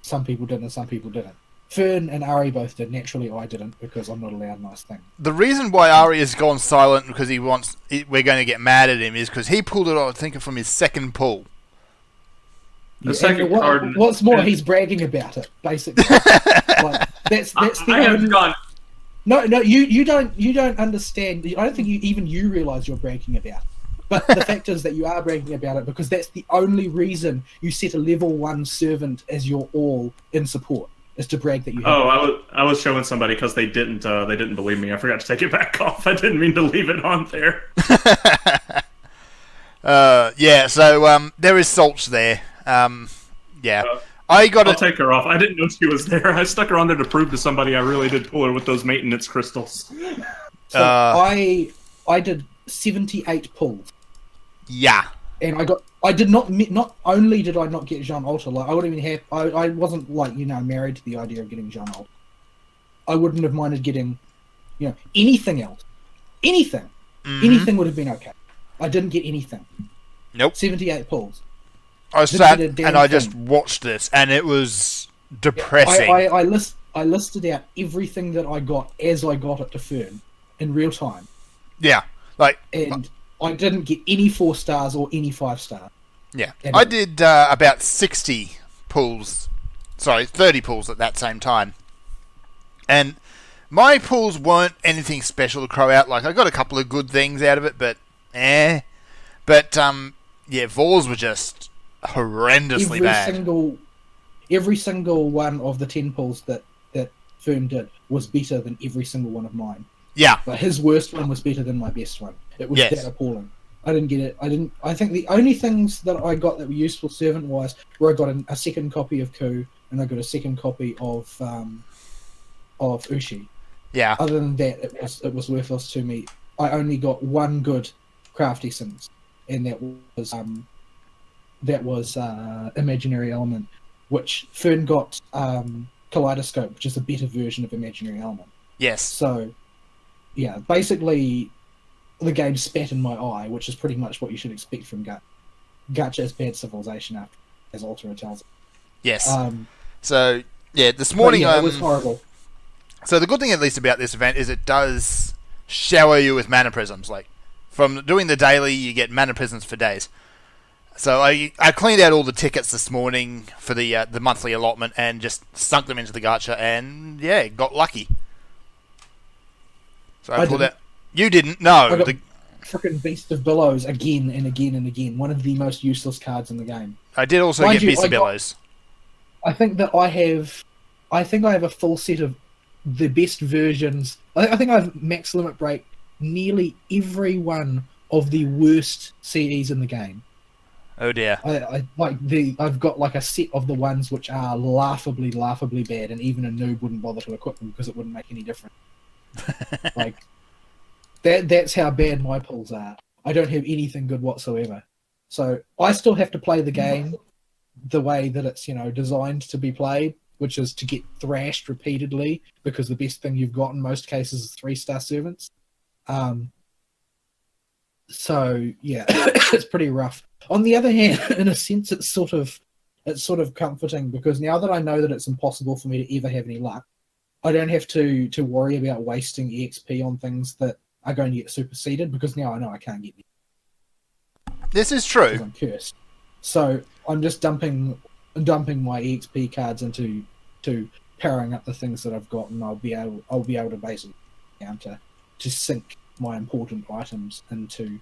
C: some people did and some people didn't. Fern and Ari both did. Naturally, I didn't because I'm not allowed nice things.
B: The reason why Ari has gone silent because we're going to get mad at him is because he pulled it off, I think, from his second pull.
C: What's more, he's bragging about it, basically. That's the only... No, you don't understand. I don't think you realise you're bragging about it. But the fact is that you are bragging about it because that's the only reason you set a level 1 servant as your all in support, is to brag that you have.
A: Oh, I was showing somebody because they didn't believe me. I forgot to take it back off. I didn't mean to leave it on there.
B: So there is Salch there. I'll
A: take her off. I didn't know she was there. I stuck her on there to prove to somebody I really did pull her with those maintenance crystals.
C: So I did 78 pulls.
B: Yeah.
C: And I did not only did I not get Jean Alter, like I wouldn't even have, I wasn't married to the idea of getting Jean Alter. I wouldn't have minded getting, anything else. Anything. Mm-hmm. Anything would have been okay. I didn't get anything.
B: Nope.
C: 78 pulls.
B: I sat and I just watched this, and it was depressing.
C: I listed out everything that I got as I got it to Fern in real time.
B: Yeah,
C: and I didn't get any 4 stars or any 5 stars.
B: Yeah, I did about 30 pulls at that same time, and my pulls weren't anything special to crow out. Like I got a couple of good things out of it, but Vauls were just horrendously bad.
C: Every single one of the 10 pulls that Fern did was better than every single one of mine.
B: Yeah.
C: But his worst one was better than my best one. It was that appalling. I didn't get it. I think the only things that I got that were useful servant-wise were I got a second copy of Ku, and I got a second copy of Ushi.
B: Yeah.
C: Other than that, it was worthless to me. I only got one good craft essence, and that was Imaginary Element, which Fern got Kaleidoscope, which is a better version of Imaginary Element.
B: Yes.
C: So, yeah, basically, the game spat in my eye, which is pretty much what you should expect from Gatcha. Gatcha is bad civilization after, as Ultra tells it.
B: Yes. So, yeah, this morning...
C: it was horrible.
B: So the good thing, at least, about this event is it does shower you with mana prisms. Like, from doing the daily, you get mana prisms for days. So I cleaned out all the tickets this morning for the monthly allotment and just sunk them into the gacha, and yeah, got lucky. So I pulled out. You didn't? No.
C: I got frickin' Beast of Billows again and again and again. One of the most useless cards in the game.
B: I did also get Beast of Billows.
C: I think that I have a full set of the best versions. I think I have max limit break nearly every one of the worst CEs in the game.
B: Oh dear.
C: I've got like a set of the ones which are laughably bad, and even a noob wouldn't bother to equip them because it wouldn't make any difference. Like that's how bad my pulls are. I don't have anything good whatsoever. So I still have to play the game the way that it's, designed to be played, which is to get thrashed repeatedly, because the best thing you've got in most cases is 3-star servants. So yeah, it's pretty rough. On the other hand, in a sense, it's sort of comforting, because now that I know that it's impossible for me to ever have any luck, I don't have to worry about wasting EXP on things that are going to get superseded, because now I know I can't get any.
B: This is true.
C: I'm cursed. So I'm just dumping my EXP cards into powering up the things that I've got, and I'll be able to basically down to sink my important items into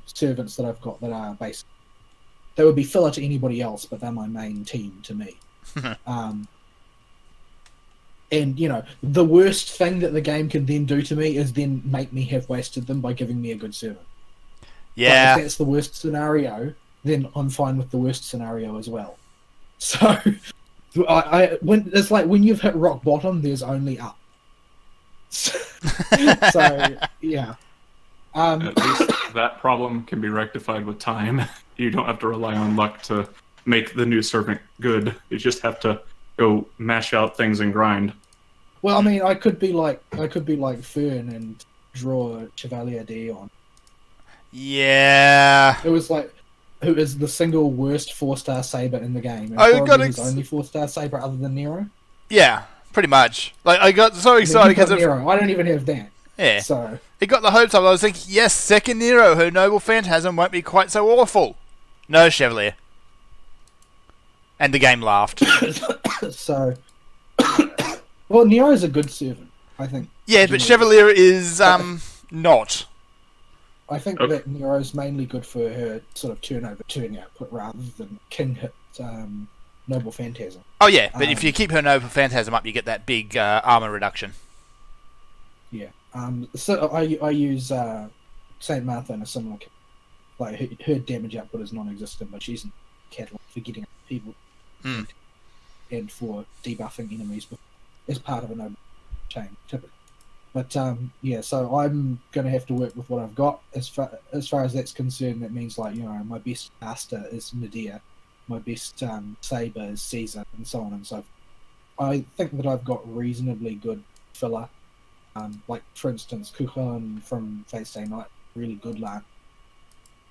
C: servants that I've got that are basic. They would be filler to anybody else, but they're my main team to me. And the worst thing that the game can then do to me is then make me have wasted them by giving me a good servant.
B: Yeah.
C: But if that's the worst scenario, then I'm fine with the worst scenario as well. So when it's like when you've hit rock bottom, there's only up. So yeah.
A: At least that problem can be rectified with time. You don't have to rely on luck to make the new servant good. You just have to go mash out things and grind.
C: Well, I mean, I could be like Fern and draw Chevalier Dion.
B: Yeah.
C: It was like, who is the single worst 4-star saber in the game? And
B: probably
C: his only 4-star saber other than Nero.
B: Yeah, pretty much. Like, I got so excited because
C: Nero. I don't even have that.
B: Yeah.
C: So
B: it got the hopes up. I was thinking, yes, second Nero, her noble phantasm won't be quite so awful. No, Chevalier. And the game laughed.
C: So, well, Nero's a good servant, I think.
B: Yeah, but Chevalier is not.
C: I think that Nero's mainly good for her sort of turnover, turn output, rather than king hit noble phantasm.
B: Oh yeah, but if you keep her noble phantasm up, you get that big armor reduction.
C: Yeah. So I use Saint Martha in a similar. Like her damage output is non-existent, but she's in catalog for getting people and for debuffing enemies as part of a noble chain, typically. But yeah, so I'm going to have to work with what I've got. As far as that's concerned, that means like my best caster is Medea, my best saber is Caesar, and so on and so forth. I think that I've got reasonably good filler. Like for instance, Kuchan from Fate Stay Night, really good lance.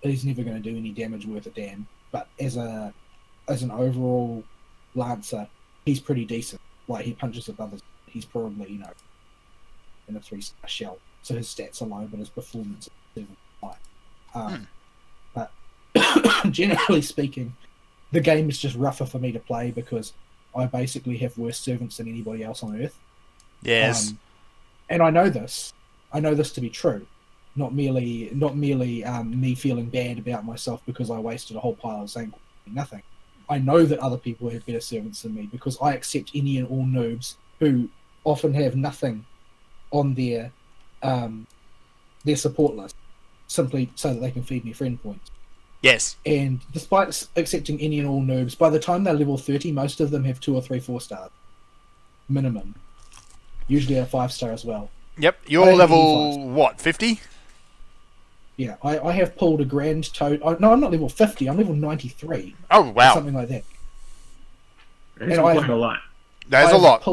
C: He's never going to do any damage worth a damn. But as an overall lancer, he's pretty decent. Like he punches above his. He's probably in a 3-star shell, so his stats are low, but his performance is high. But generally speaking, the game is just rougher for me to play because I basically have worse servants than anybody else on Earth.
B: Yes.
C: And I know this. I know this to be true. Not merely me feeling bad about myself because I wasted a whole pile of Zank. Nothing. I know that other people have better servants than me because I accept any and all noobs who often have nothing on their support list simply so that they can feed me friend points.
B: Yes.
C: And despite accepting any and all noobs, by the time they're level 30, most of them have 2 or 3 4-stars. Minimum. Usually a 5-star as well.
B: Yep. You're level, what, 50?
C: Yeah, I have pulled a grand total... No, I'm not level 50, I'm level 93.
B: Oh, wow.
C: Something like that.
A: He's playing a lot.
B: That's a lot.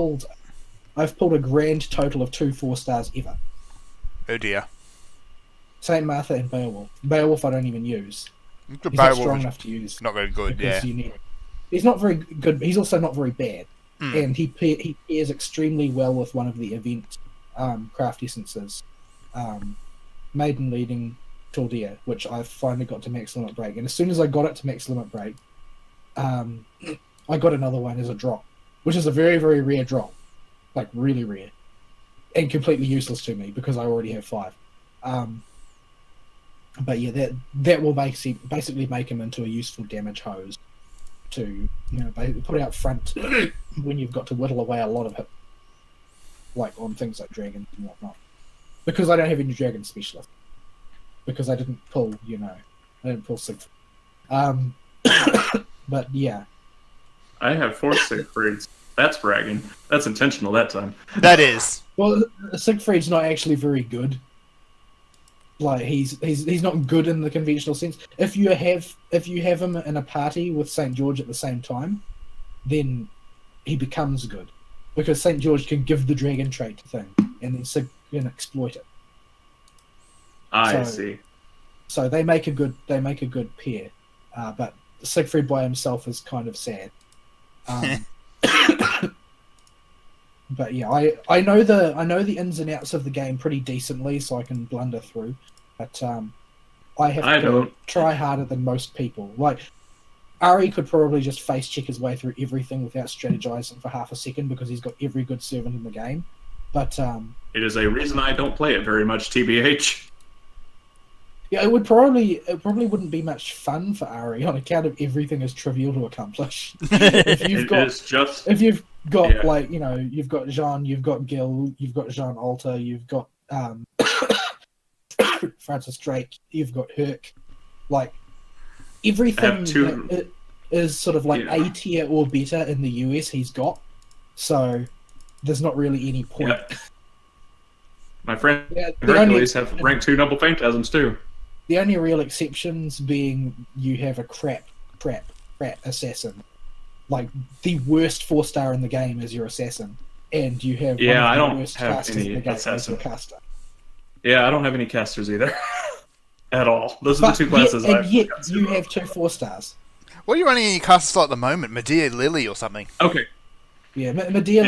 C: I've pulled a grand total of 2 4-stars ever.
B: Oh, dear.
C: Saint Martha and Beowulf. Beowulf I don't even use. He's not strong enough to use.
B: Not very good, yeah.
C: You need it. He's not very good. He's also not very bad. And he pairs extremely well with one of the event craft essences. Maiden Leading Taldea, which I finally got to max limit break. And as soon as I got it to max limit break, I got another one as a drop, which is a very, very rare drop. Like, really rare. And completely useless to me because I already have 5. But yeah, that will basically make him into a useful damage hose to, put it out front when you've got to whittle away a lot of hit, like on things like dragons and whatnot. Because I don't have any dragon specialist. Because I didn't pull, I didn't pull Siegfried. But yeah.
A: I have 4 Siegfrieds. That's bragging. That's intentional that time.
B: That is.
C: Well, Siegfried's not actually very good. Like he's not good in the conventional sense. If you have him in a party with St. George at the same time, then he becomes good. Because St. George can give the dragon trait thing and then Sig can exploit it.
A: I see.
C: So they make a good pair. But Siegfried by himself is kind of sad. But yeah, I know the ins and outs of the game pretty decently, so I can blunder through. But I have to try harder than most people. Like Ari could probably just face check his way through everything without strategizing for half a second because he's got every good servant in the game. But
A: it is a reason I don't play it very much, TBH.
C: Yeah, it probably wouldn't be much fun for Ari on account of everything is trivial to accomplish. If you've got you've got Jean, you've got Gil, you've got Jean Alter, you've got Francis Drake, you've got Herc, like everything that is sort of like A tier or better in the US he's got. So there's not really any point.
A: Yeah. My friend Hercules have rank 2 Noble Phantasms too.
C: The only real exceptions being you have a crap assassin. Like, the worst 4-star in the game is your assassin. And you have one of the worst casters in the game as your caster.
A: Yeah, I don't have any casters either. At all. Those are the 2 classes I have.
C: And yet, you have 2 4-stars.
B: What are you running any casters at the moment? Medea Lily or something?
A: Okay.
C: Yeah, Medea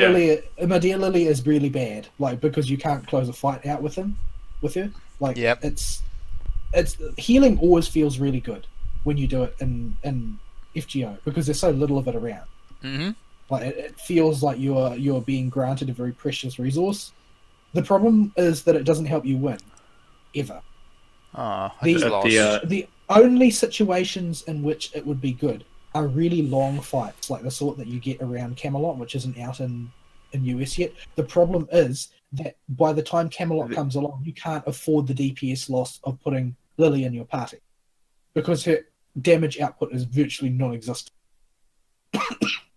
C: Lily is really bad. Like, because you can't close a fight out with her. Like, it's healing always feels really good when you do it in FGO because there's so little of it around.
B: Mm-hmm.
C: Like it feels like you're being granted a very precious resource. The problem is that it doesn't help you win ever. The only situations in which it would be good are really long fights, like the sort that you get around Camelot, which isn't out in US yet. The problem is that by the time Camelot comes along, you can't afford the DPS loss of putting Lily in your party because her damage output is virtually non-existent.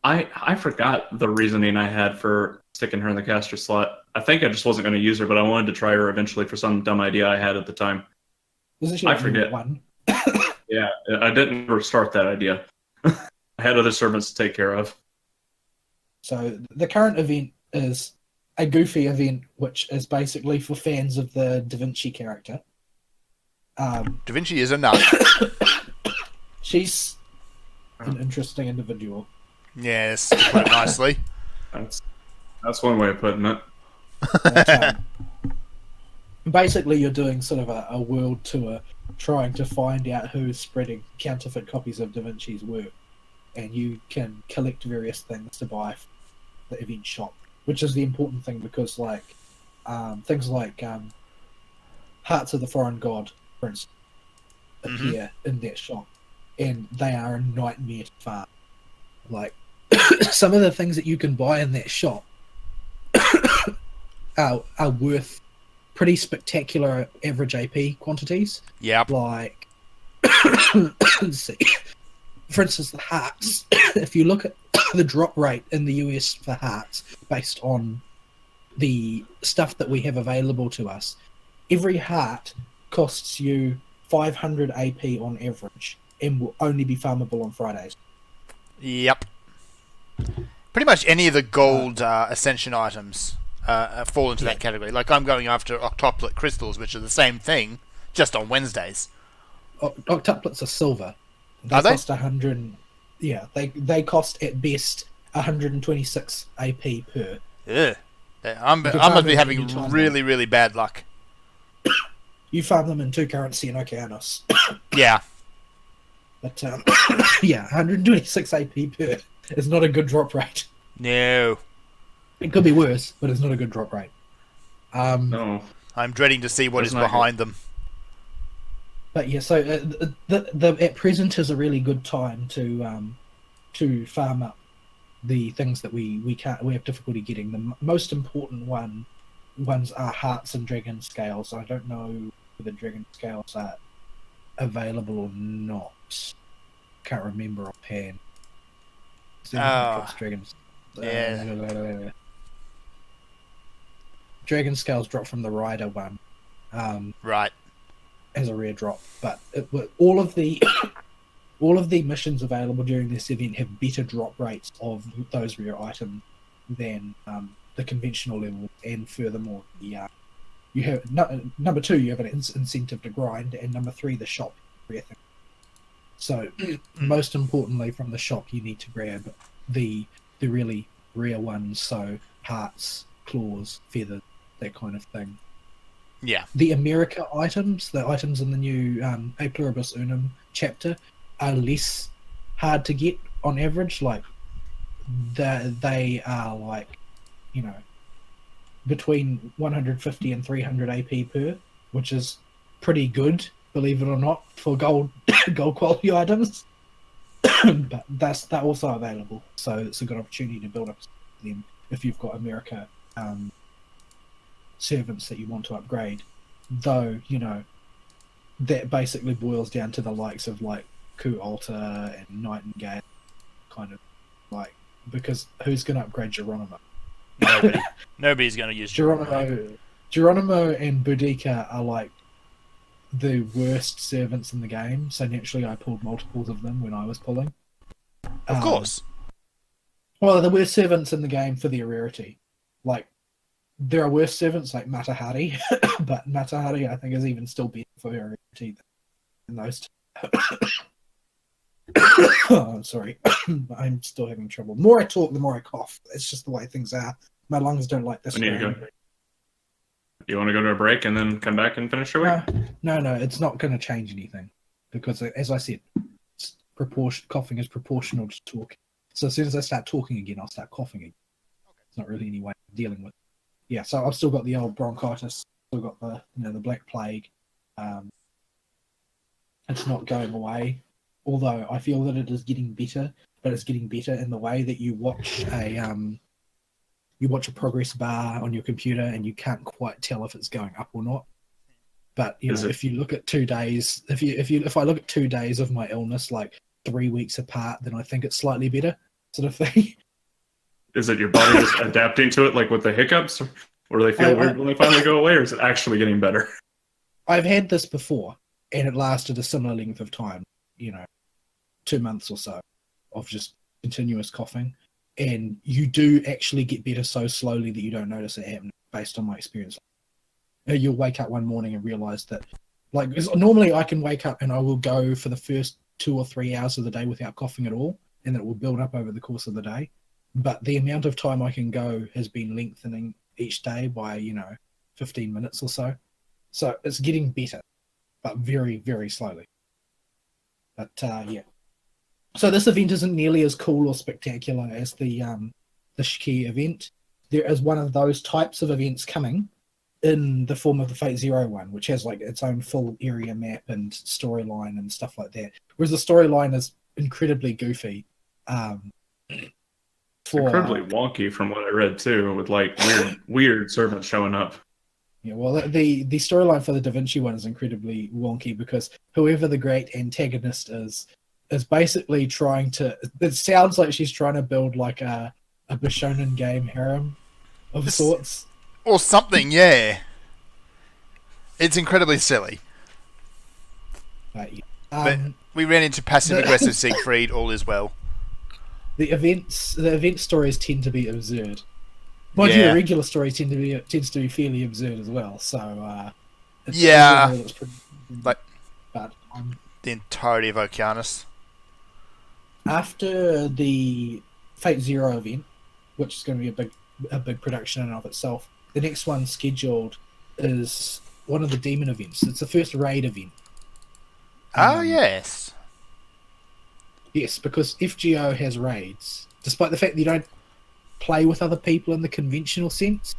A: I forgot the reasoning I had for sticking her in the caster slot. I think I just wasn't going to use her, but I wanted to try her eventually for some dumb idea I had at the time. I forget. Yeah, I didn't ever start that idea. I had other servants to take care of. So
C: the current event is a goofy event, which is basically for fans of the Da Vinci character.
B: Da Vinci is a nut.
C: She's an interesting individual.
B: Yes, to put it nicely.
A: That's one way of putting it.
C: But, basically, you're doing sort of a world tour, trying to find out who's spreading counterfeit copies of Da Vinci's work, and you can collect various things to buy from the event shop, which is the important thing because, like, things like Hearts of the Foreign God, for instance, appear in that shop, and they are a nightmare to farm. Like, some of the things that you can buy in that shop are worth pretty spectacular average AP quantities.
B: Yep.
C: Like let's see. For instance, the hearts. If you look at the drop rate in the US for hearts, based on the stuff that we have available to us, every heart costs you 500 AP on average, and will only be farmable on Fridays.
B: Yep. Pretty much any of the gold ascension items fall into that category. Like I'm going after octuplet crystals, which are the same thing, just on Wednesdays.
C: Octuplets are silver.
B: Are they?
C: Cost 100. Yeah, they cost at best 126 AP per.
B: Yeah, I must be having really bad luck.
C: You farm them in 2 currency and Okeanos.
B: Yeah.
C: But yeah, 126 AP per is not a good drop rate.
B: No.
C: It could be worse, but it's not a good drop rate.
A: No.
B: I'm dreading to see what is behind them.
C: But yeah, so at present is a really good time to farm up the things that we have difficulty getting. The most important ones are hearts and dragon scales. I don't know whether dragon scales are available or not. Can't remember offhand. Dragons.
B: Yeah.
C: Dragon scales drop from the rider one.
B: Right.
C: As a rare drop, but all of the missions available during this event have better drop rates of those rare items than the conventional level, and furthermore, you have number 2, you have an incentive to grind, and number 3, the shop rare thing. So, most importantly, from the shop, you need to grab the really rare ones. So, hearts, claws, feathers, that kind of thing.
B: Yeah.
C: The America items, the items in the new A Pluribus Unum chapter, are less hard to get on average. Like, they are like, between 150 and 300 AP per, which is pretty good, believe it or not, for gold quality items. But they're also available, so it's a good opportunity to build up them if you've got America servants that you want to upgrade. Though, that basically boils down to the likes of like Ku Alta and Nightingale, kind of like, because who's going to upgrade Geronimo?
B: Nobody. Nobody's going to use Geronimo.
C: Geronimo and Boudica are like the worst servants in the game, so naturally I pulled multiples of them when I was pulling.
B: Of course.
C: Well, the worst servants in the game for their rarity. Like, there are worse servants like Matahari, but Matahari I think is even still better for her rarity than those two. Oh, I'm sorry. I'm still having trouble. The more I talk, the more I cough. It's just the way things are. My lungs don't like this.
A: We need to go. You want to go to a break and then come back and finish your week?
C: No, it's not going to change anything. Because, as I said, coughing is proportional to talking. So as soon as I start talking again, I'll start coughing again. It's not really any way of dealing with it. Yeah, so I've still got the old bronchitis, still got the the Black Plague. It's not going away, although I feel that it is getting better. But it's getting better in the way that you watch a progress bar on your computer and you can't quite tell if it's going up or not. But if you look at 2 days, if I look at 2 days of my illness like 3 weeks apart, then I think it's slightly better, sort of thing.
A: Is it your body just adapting to it, like with the hiccups, or do they feel weird when they finally go away, or is it actually getting better?
C: I've had this before, and it lasted a similar length of time, 2 months or so of just continuous coughing. And you do actually get better so slowly that you don't notice it happening, based on my experience. You'll wake up one morning and realize that, like, normally I can wake up and I will go for the first 2 or 3 hours of the day without coughing at all, and it will build up over the course of the day. But the amount of time I can go has been lengthening each day by, 15 minutes or so. So it's getting better, but very, very slowly. But, yeah. So this event isn't nearly as cool or spectacular as the Shiki event. There is one of those types of events coming in the form of the Fate Zero one, which has like its own full area map and storyline and stuff like that. Whereas the storyline is incredibly goofy.
A: Incredibly wonky from what I read too, with like weird servants showing up.
C: Yeah, well, the storyline for the Da Vinci one is incredibly wonky because whoever the great antagonist is basically trying to. It sounds like she's trying to build like a Bishonen game harem of sorts,
B: or something. Yeah, it's incredibly silly.
C: yeah.
B: But we ran into passive aggressive Siegfried. All is well.
C: The event stories tend to be absurd. Mind you, the regular story tends to be fairly absurd as well. So it's pretty,
B: like
C: but
B: the entirety of Okeanis.
C: After the Fate Zero event, which is going to be a big production in and of itself, the next one scheduled is one of the demon events. It's the first raid event.
B: Yes.
C: Yes, because FGO has raids, despite the fact that you don't play with other people in the conventional sense,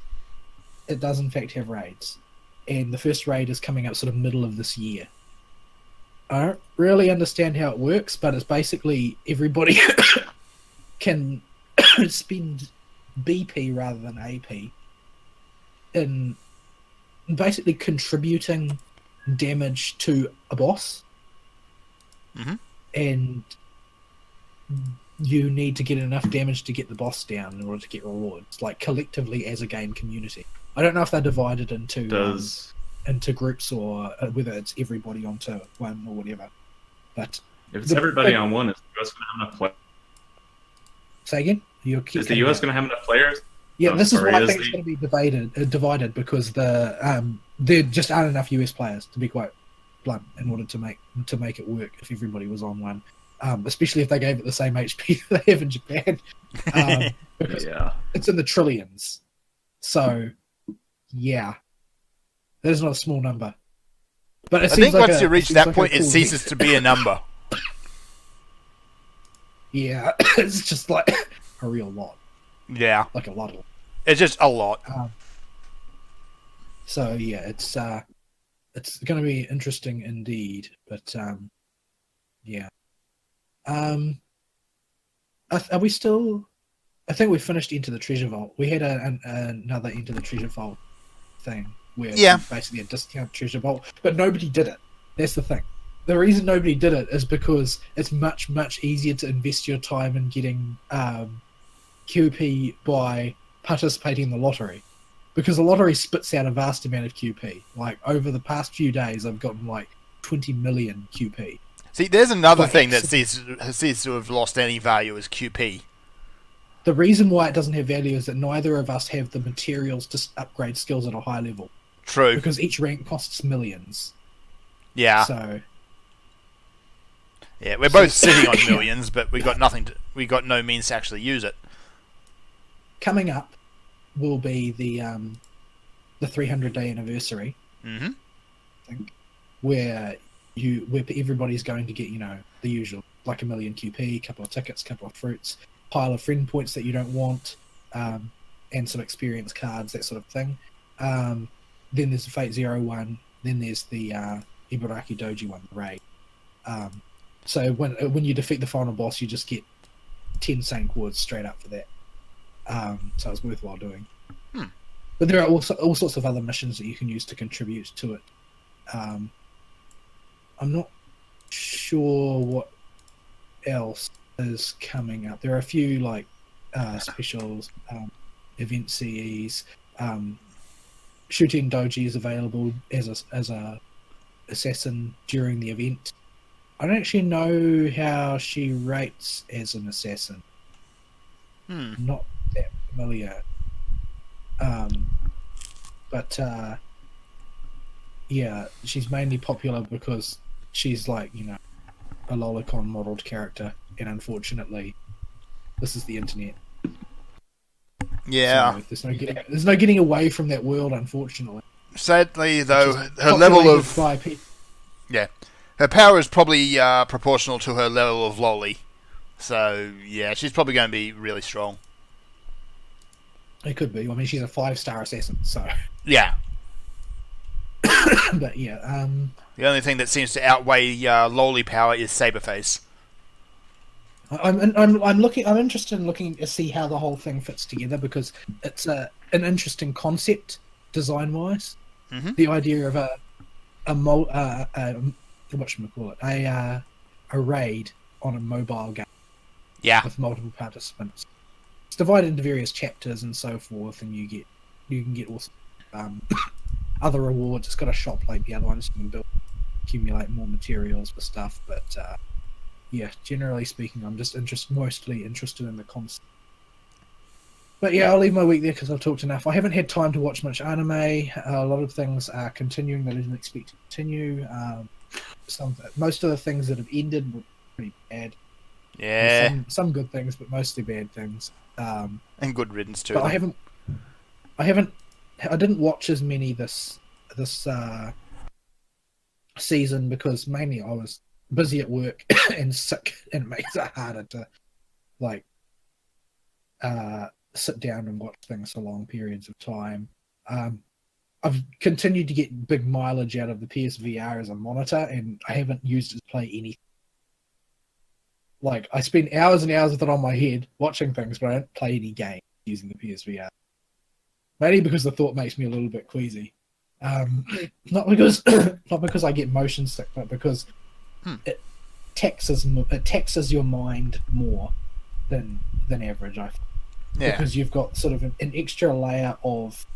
C: it does in fact have raids. And the first raid is coming up sort of middle of this year. I don't really understand how it works, but it's basically everybody can spend BP rather than AP in basically contributing damage to a boss.
B: Mm-hmm.
C: And you need to get enough damage to get the boss down in order to get rewards, like collectively as a game community. I don't know if they're divided into groups or whether it's everybody onto one or whatever. But
A: if it's everybody on one, is the US going to have enough players?
C: Say again?
A: Is the US going to have enough players?
C: Yeah, this is why I think it's going to be divided because there just aren't enough US players, to be quite blunt, in order to make it work if everybody was on one. Especially if they gave it the same HP they have in Japan. Because it's in the trillions. So, yeah. That is not a small number. But
B: I think once you reach that point, it ceases to be a number.
C: Yeah, it's just like a real lot.
B: Yeah.
C: Like a lot.
B: It's just a lot.
C: So, yeah, it's going to be interesting indeed. But, yeah. Are we still? I think we finished Into the Treasure Vault. We had another Into the Treasure Vault thing where basically a discount treasure vault, but nobody did it. That's the thing. The reason nobody did it is because it's much easier to invest your time in getting QP by participating in the lottery, because the lottery spits out a vast amount of QP. Like over the past few days, I've gotten like 20 million QP.
B: See, there's another thing that seems to have lost any value is QP.
C: The reason why it doesn't have value is that neither of us have the materials to upgrade skills at a high level.
B: True.
C: Because each rank costs millions.
B: Yeah.
C: So.
B: Yeah, we're both sitting on millions, but we got no means to actually use it.
C: Coming up will be the 300-day anniversary.
B: Mm-hmm.
C: I think, where everybody's going to get, the usual, like a million QP, couple of tickets, couple of fruits, pile of friend points that you don't want, and some experience cards, that sort of thing. Then there's the Fate Zero one. Then there's the Ibaraki Doji one, the raid. So when you defeat the final boss, you just get 10 Saint Words straight up for that. So it's worthwhile doing. But there are also all sorts of other missions that you can use to contribute to it. I'm not sure what else is coming up. There are a few specials, event CEs. Shooting Doji is available as a assassin during the event. I don't actually know how she rates as an assassin. Not that familiar. But yeah, she's mainly popular because she's like, a lolicon modelled character, and unfortunately, this is the internet.
B: Yeah.
C: So there's no getting away from that world, unfortunately.
B: Sadly, though, her level of her power is probably proportional to her level of lolly. So yeah, she's probably going to be really strong.
C: It could be. I mean, she's a 5-star assassin, so
B: yeah.
C: But yeah,
B: the only thing that seems to outweigh lolly power is Saberface.
C: I'm interested in looking to see how the whole thing fits together, because it's an interesting concept design wise. the idea of whatchamacallit, a raid on a mobile game with multiple participants. It's divided into various chapters and so forth, and you can get also other rewards. It's got a shop like the other ones. You can accumulate more materials for stuff, but yeah, generally speaking, I'm just mostly interested in the concept. But yeah, I'll leave my week there because I've talked enough. I haven't had time to watch much anime. A lot of things are continuing that I didn't expect to continue. Most of the things that have ended were pretty bad.
B: Yeah.
C: Some good things, but mostly bad things.
B: And good riddance too.
C: But I didn't watch as many this season because mainly I was busy at work and sick, and it makes it harder to sit down and watch things for long periods of time. I've continued to get big mileage out of the PSVR as a monitor, and I haven't used it to play anything. I spend hours and hours with it on my head watching things, but I don't play any games using the PSVR. Mainly because the thought makes me a little bit queasy. Not because I get motion sick, but because it taxes your mind more than average. I think.
B: Yeah.
C: Because you've got sort of an extra layer of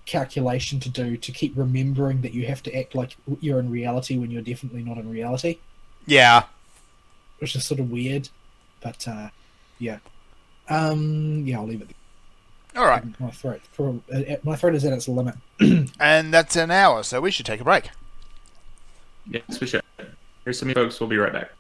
C: calculation to do to keep remembering that you have to act like you're in reality when you're definitely not in reality.
B: Yeah.
C: Which is sort of weird, but yeah. I'll leave it there.
B: All right.
C: My throat is at its limit.
B: And that's an hour, so we should take a break.
A: Yes, we should. Here's some folks. We'll be right back.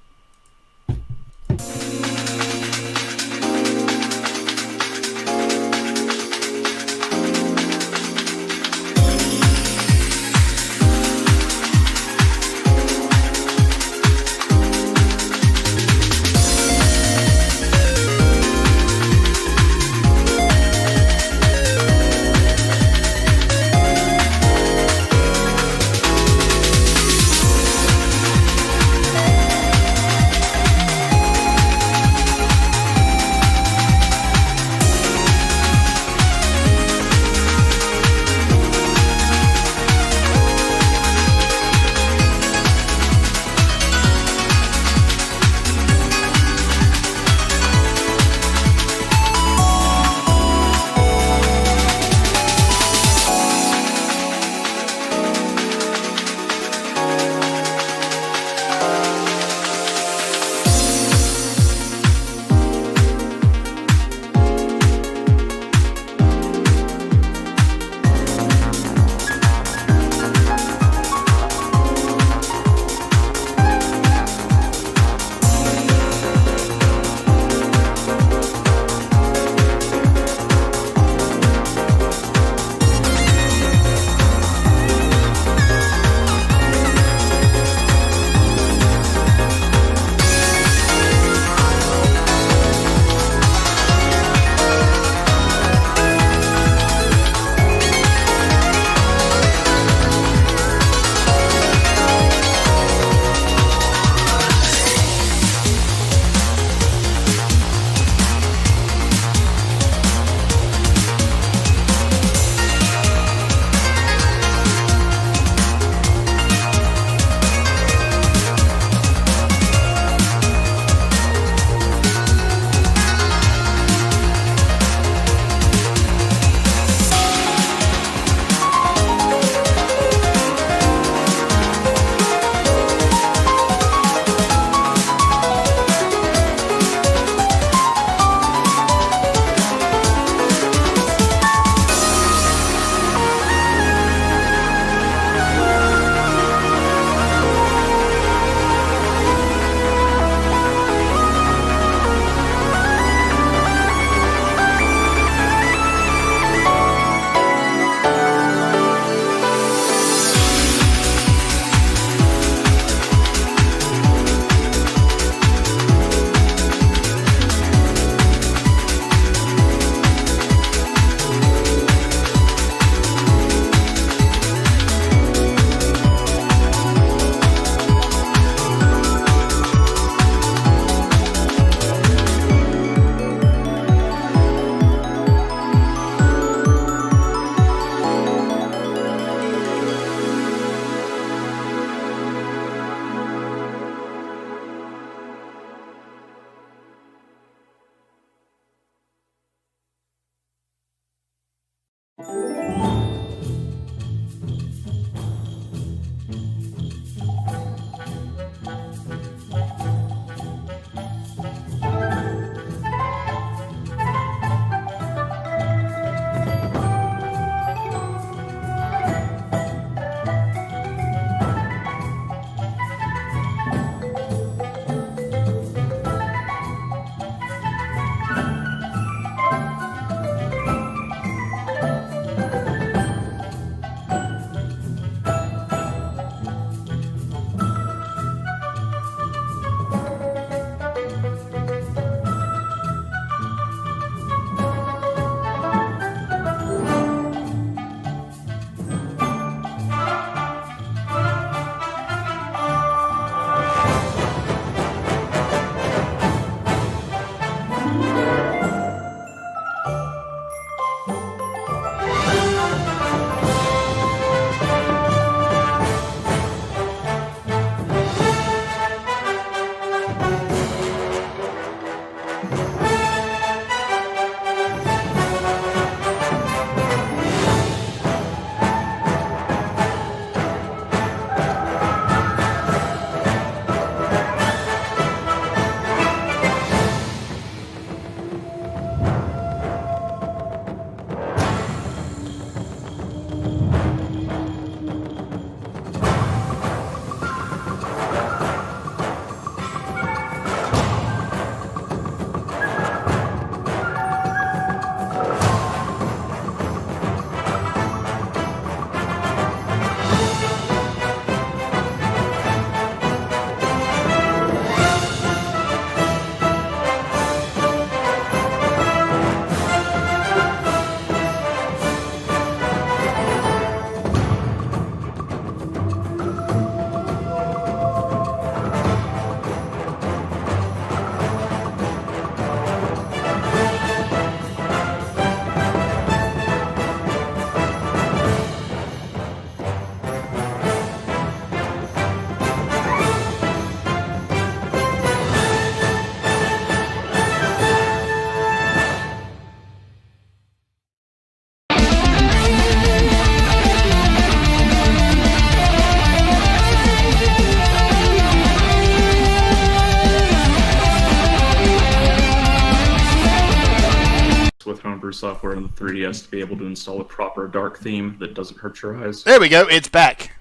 A: software on the 3DS to be able to install a proper dark theme that doesn't hurt your eyes.
B: There we go, it's back.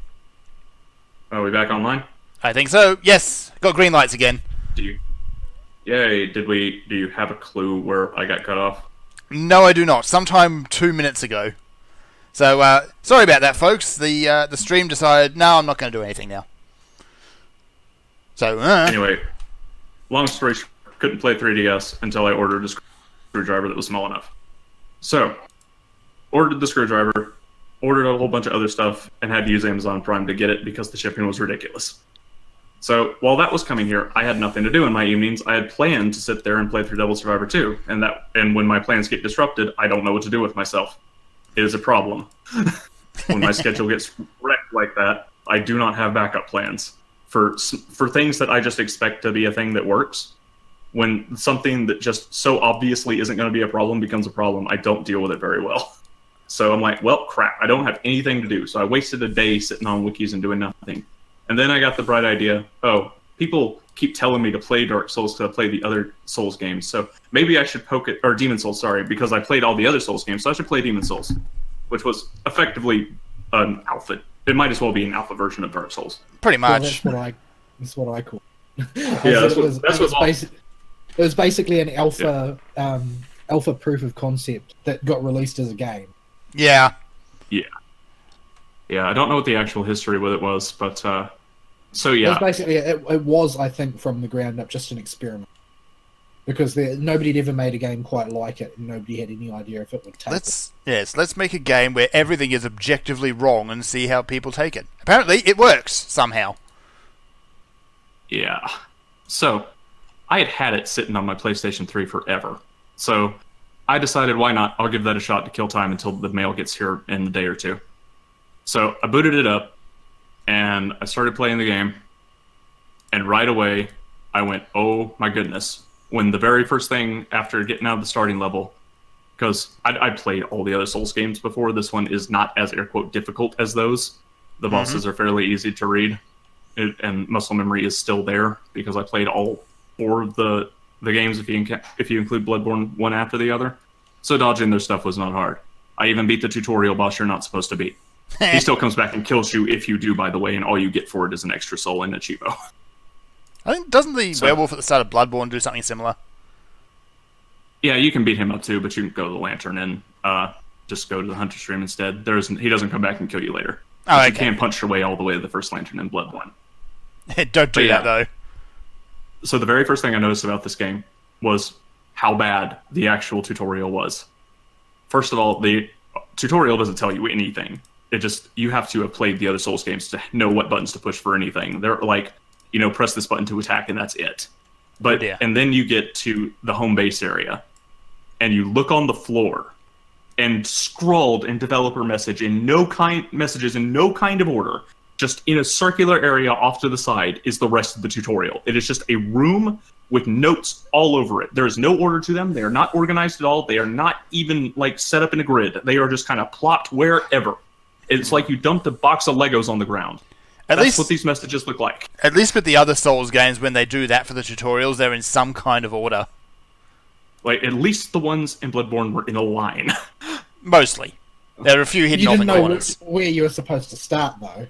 A: Are we back online?
B: I think so, yes. Got green lights again.
A: Yay, do you have a clue where I got cut off?
B: No, I do not. Sometime 2 minutes ago. So, sorry about that, folks. The stream decided, no, I'm not going to do anything now. So,
A: Anyway, long story short, couldn't play 3DS until I ordered a screwdriver that was small enough. So, ordered the screwdriver, ordered a whole bunch of other stuff, and had to use Amazon Prime to get it because the shipping was ridiculous. So, while that was coming here, I had nothing to do in my evenings. I had planned to sit there and play through Devil Survivor 2, and when my plans get disrupted, I don't know what to do with myself. It is a problem. When my schedule gets wrecked like that, I do not have backup plans. For things that I just expect to be a thing that works, when something that just so obviously isn't going to be a problem becomes a problem, I don't deal with it very well. So I'm like, well, crap, I don't have anything to do. So I wasted a day sitting on wikis and doing nothing. And then I got the bright idea, oh, people keep telling me to play Dark Souls because I play the other Souls games. So maybe I should poke it, or Demon Souls, sorry, because I played all the other Souls games. So I should play Demon Souls, which was effectively an alpha. It might as well be an alpha version of Dark Souls.
B: Pretty much.
C: Well, that's what I call it.
A: Yeah,
C: it was basically an alpha alpha proof of concept that got released as a game.
B: Yeah.
C: Yeah,
B: I
A: don't know what the actual history with it was, but so yeah.
C: It was basically, it was, I think, from the ground up, just an experiment. Because nobody had ever made a game quite like it, and nobody had any idea if it would take
B: Let's make a game where everything is objectively wrong and see how people take it. Apparently, it works, somehow.
A: Yeah. So, I had it sitting on my PlayStation 3 forever. So, I decided, why not? I'll give that a shot to kill time until the mail gets here in a day or two. So, I booted it up, and I started playing the game, and right away, I went, oh my goodness. When the very first thing after getting out of the starting level, because I played all the other Souls games before. This one is not as air quote difficult as those. The bosses are fairly easy to read, and muscle memory is still there because I played all 4 of the games if you include Bloodborne one after the other. So dodging their stuff was not hard. I even beat the tutorial boss you're not supposed to beat. He still comes back and kills you if you do, by the way, and all you get for it is an extra soul and a Chivo.
B: I think, doesn't the werewolf at the start of Bloodborne do something similar?
A: Yeah, you can beat him up too, but you can go to the Lantern and just go to the Hunter Stream instead. He doesn't come back and kill you later.
B: Oh, okay.
A: You can punch your way all the way to the first Lantern in Bloodborne.
B: Don't do that, though.
A: So the very first thing I noticed about this game was how bad the actual tutorial was. First of all, the tutorial doesn't tell you anything. You have to have played the other Souls games to know what buttons to push for anything. They're like, press this button to attack and that's it. But and then you get to the home base area and you look on the floor, and scrawled in developer messages in no kind of order, just in a circular area off to the side, is the rest of the tutorial. It is just a room with notes all over it. There is no order to them. They are not organized at all. They are not even set up in a grid. They are just kind of plopped wherever. It's like you dumped a box of Legos on the ground. That's what these messages look like.
B: At least with the other Souls games, when they do that for the tutorials, they're in some kind of order.
A: At least the ones in Bloodborne were in a line.
B: Mostly. There are a few hidden off in corners.
C: You didn't know where you were supposed to start, though.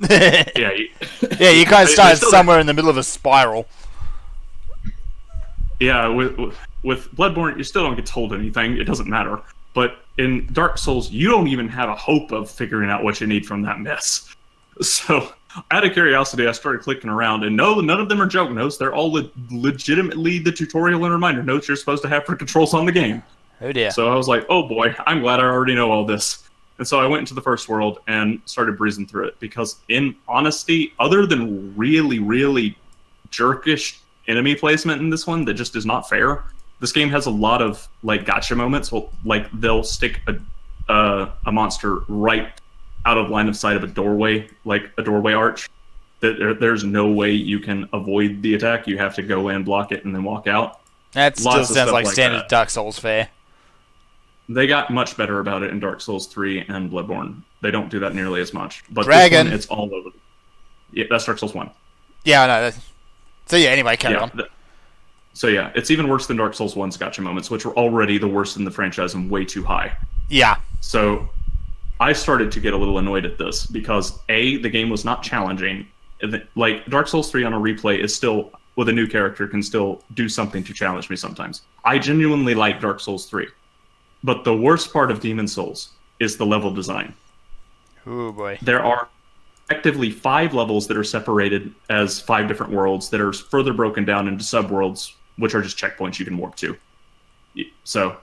B: Yeah, you kind of started somewhere in the middle of a spiral.
A: Yeah, with Bloodborne, you still don't get told anything. It doesn't matter. But in Dark Souls, you don't even have a hope of figuring out what you need from that mess. So, out of curiosity, I started clicking around, and no, none of them are joke notes. They're all legitimately the tutorial and reminder notes you're supposed to have for controls on the game.
B: Oh dear.
A: So I was like, oh boy, I'm glad I already know all this. And so I went into the first world and started breezing through it, because in honesty, other than really, really jerkish enemy placement in this one that just is not fair, this game has a lot of gotcha moments. Well, they'll stick a monster right out of line of sight of a doorway, like a doorway arch. There's no way you can avoid the attack. You have to go in, block it, and then walk out.
B: That still sounds like standard Dark Souls fare.
A: They got much better about it in Dark Souls 3 and Bloodborne. They don't do that nearly as much. But
B: Dragon.
A: This one, it's all over. Yeah, that's Dark Souls 1.
B: Yeah, I know. So yeah, anyway, carry on.
A: So yeah, it's even worse than Dark Souls 1's gotcha moments, which were already the worst in the franchise and way too high.
B: Yeah.
A: So I started to get a little annoyed at this because the game was not challenging. Dark Souls 3 on a replay is still, with a new character, can still do something to challenge me sometimes. I genuinely like Dark Souls 3. But the worst part of Demon Souls is the level design.
B: Oh boy.
A: There are effectively 5 levels that are separated as 5 different worlds that are further broken down into subworlds, which are just checkpoints you can warp to. So,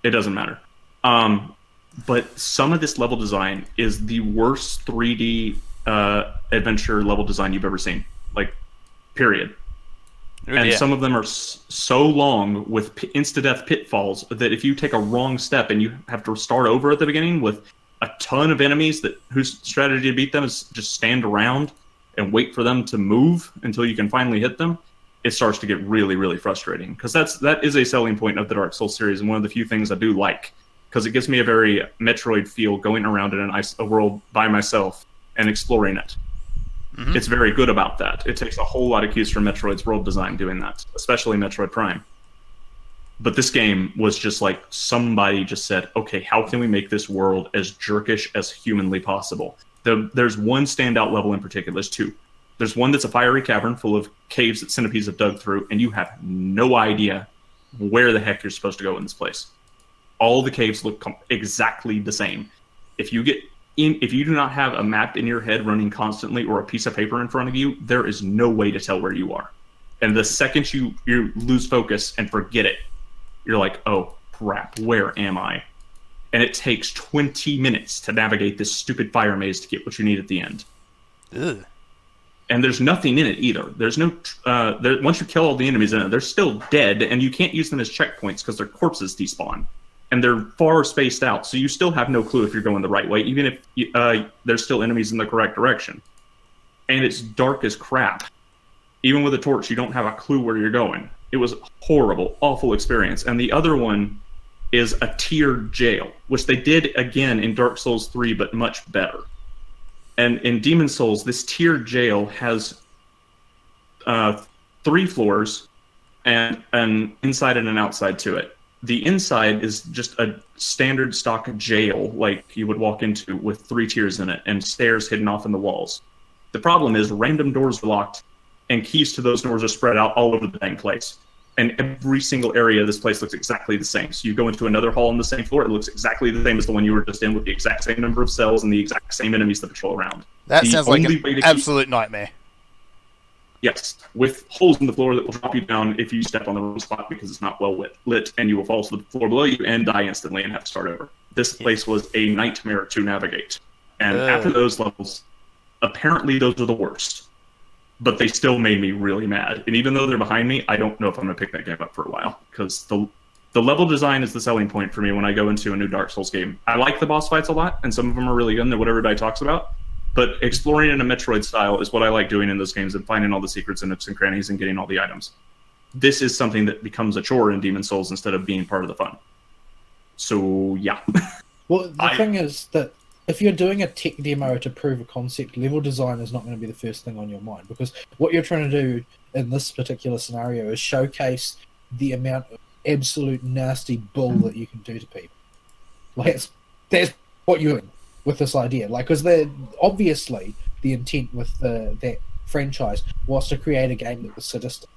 A: it doesn't matter. But some of this level design is the worst 3D adventure level design you've ever seen. Period. And some of them are so long with insta-death pitfalls that if you take a wrong step and you have to start over at the beginning with a ton of enemies whose strategy to beat them is just stand around and wait for them to move until you can finally hit them, it starts to get really, really frustrating. Because that is a selling point of the Dark Souls series, and one of the few things I do like. Because it gives me a very Metroid feel going around in a world by myself and exploring it. Mm-hmm. It's very good about that. It takes a whole lot of cues from Metroid's world design doing that, especially Metroid Prime. But this game was just somebody just said, okay, how can we make this world as jerkish as humanly possible? There's one standout level in particular. There's 2. There's one that's a fiery cavern full of caves that centipedes have dug through, and you have no idea where the heck you're supposed to go in this place. All the caves look exactly the same. If you do not have a map in your head running constantly or a piece of paper in front of you, there is no way to tell where you are. And the second you lose focus and forget it, you're like, oh, crap, where am I? And it takes 20 minutes to navigate this stupid fire maze to get what you need at the end.
B: Ugh.
A: And there's nothing in it either. There's no... once you kill all the enemies in it, they're still dead, and you can't use them as checkpoints because their corpses despawn. And they're far spaced out, so you still have no clue if you're going the right way, even if there's still enemies in the correct direction. And it's dark as crap. Even with a torch, you don't have a clue where you're going. It was a horrible, awful experience. And the other one is a tiered jail, which they did again in Dark Souls 3, but much better. And in Demon Souls, this tiered jail has 3 floors and an inside and an outside to it. The inside is just a standard stock jail, like you would walk into, with 3 tiers in it and stairs hidden off in the walls. The problem is random doors are locked, and keys to those doors are spread out all over the dang place. And every single area of this place looks exactly the same. So you go into another hall on the same floor, it looks exactly the same as the one you were just in, with the exact same number of cells and the exact same enemies that patrol around.
B: That sounds like an absolute nightmare.
A: Yes, with holes in the floor that will drop you down if you step on the wrong spot because it's not well lit, and you will fall to the floor below you and die instantly and have to start over. This place was a nightmare to navigate. And after those levels, apparently those are the worst. But they still made me really mad. And even though they're behind me, I don't know if I'm going to pick that game up for a while. Because the level design is the selling point for me when I go into a new Dark Souls game. I like the boss fights a lot, and some of them are really good, and they're what everybody talks about. But exploring in a Metroid style is what I like doing in those games, and finding all the secrets and nooks and crannies and getting all the items. This is something that becomes a chore in Demon Souls instead of being part of the fun. So, yeah.
C: Well, the thing is that if you're doing a tech demo to prove a concept, level design is not going to be the first thing on your mind, because what you're trying to do in this particular scenario is showcase the amount of absolute nasty bull that you can do to people. Like, that's what you're doing with this idea. Like, because obviously the intent with that franchise was to create a game that was sadistic.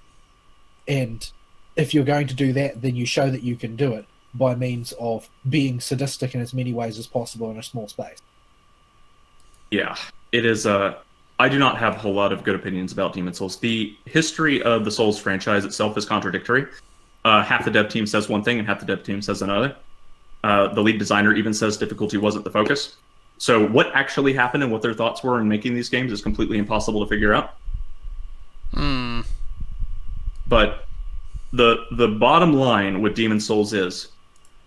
C: And if you're going to do that, then you show that you can do it by means of being sadistic in as many ways as possible in a small space.
A: Yeah, it is. I do not have a whole lot of good opinions about Demon Souls. The history of the Souls franchise itself is contradictory. Half the dev team says one thing and half the dev team says another. The lead designer even says difficulty wasn't the focus. So what actually happened and what their thoughts were in making these games is completely impossible to figure out. But the bottom line with Demon Souls is,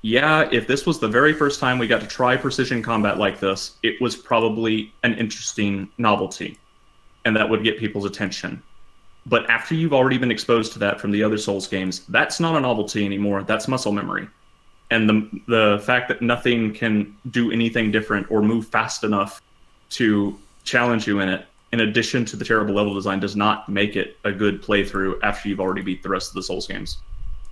A: yeah, if this was the very first time we got to try precision combat like this, it was probably an interesting novelty, and that would get people's attention. But after you've already been exposed to that from the other Souls games, that's not a novelty anymore, that's muscle memory. And the fact that nothing can do anything different or move fast enough to challenge you in it, in addition to the terrible level design, does not make it a good playthrough after you've already beat the rest of the Souls games.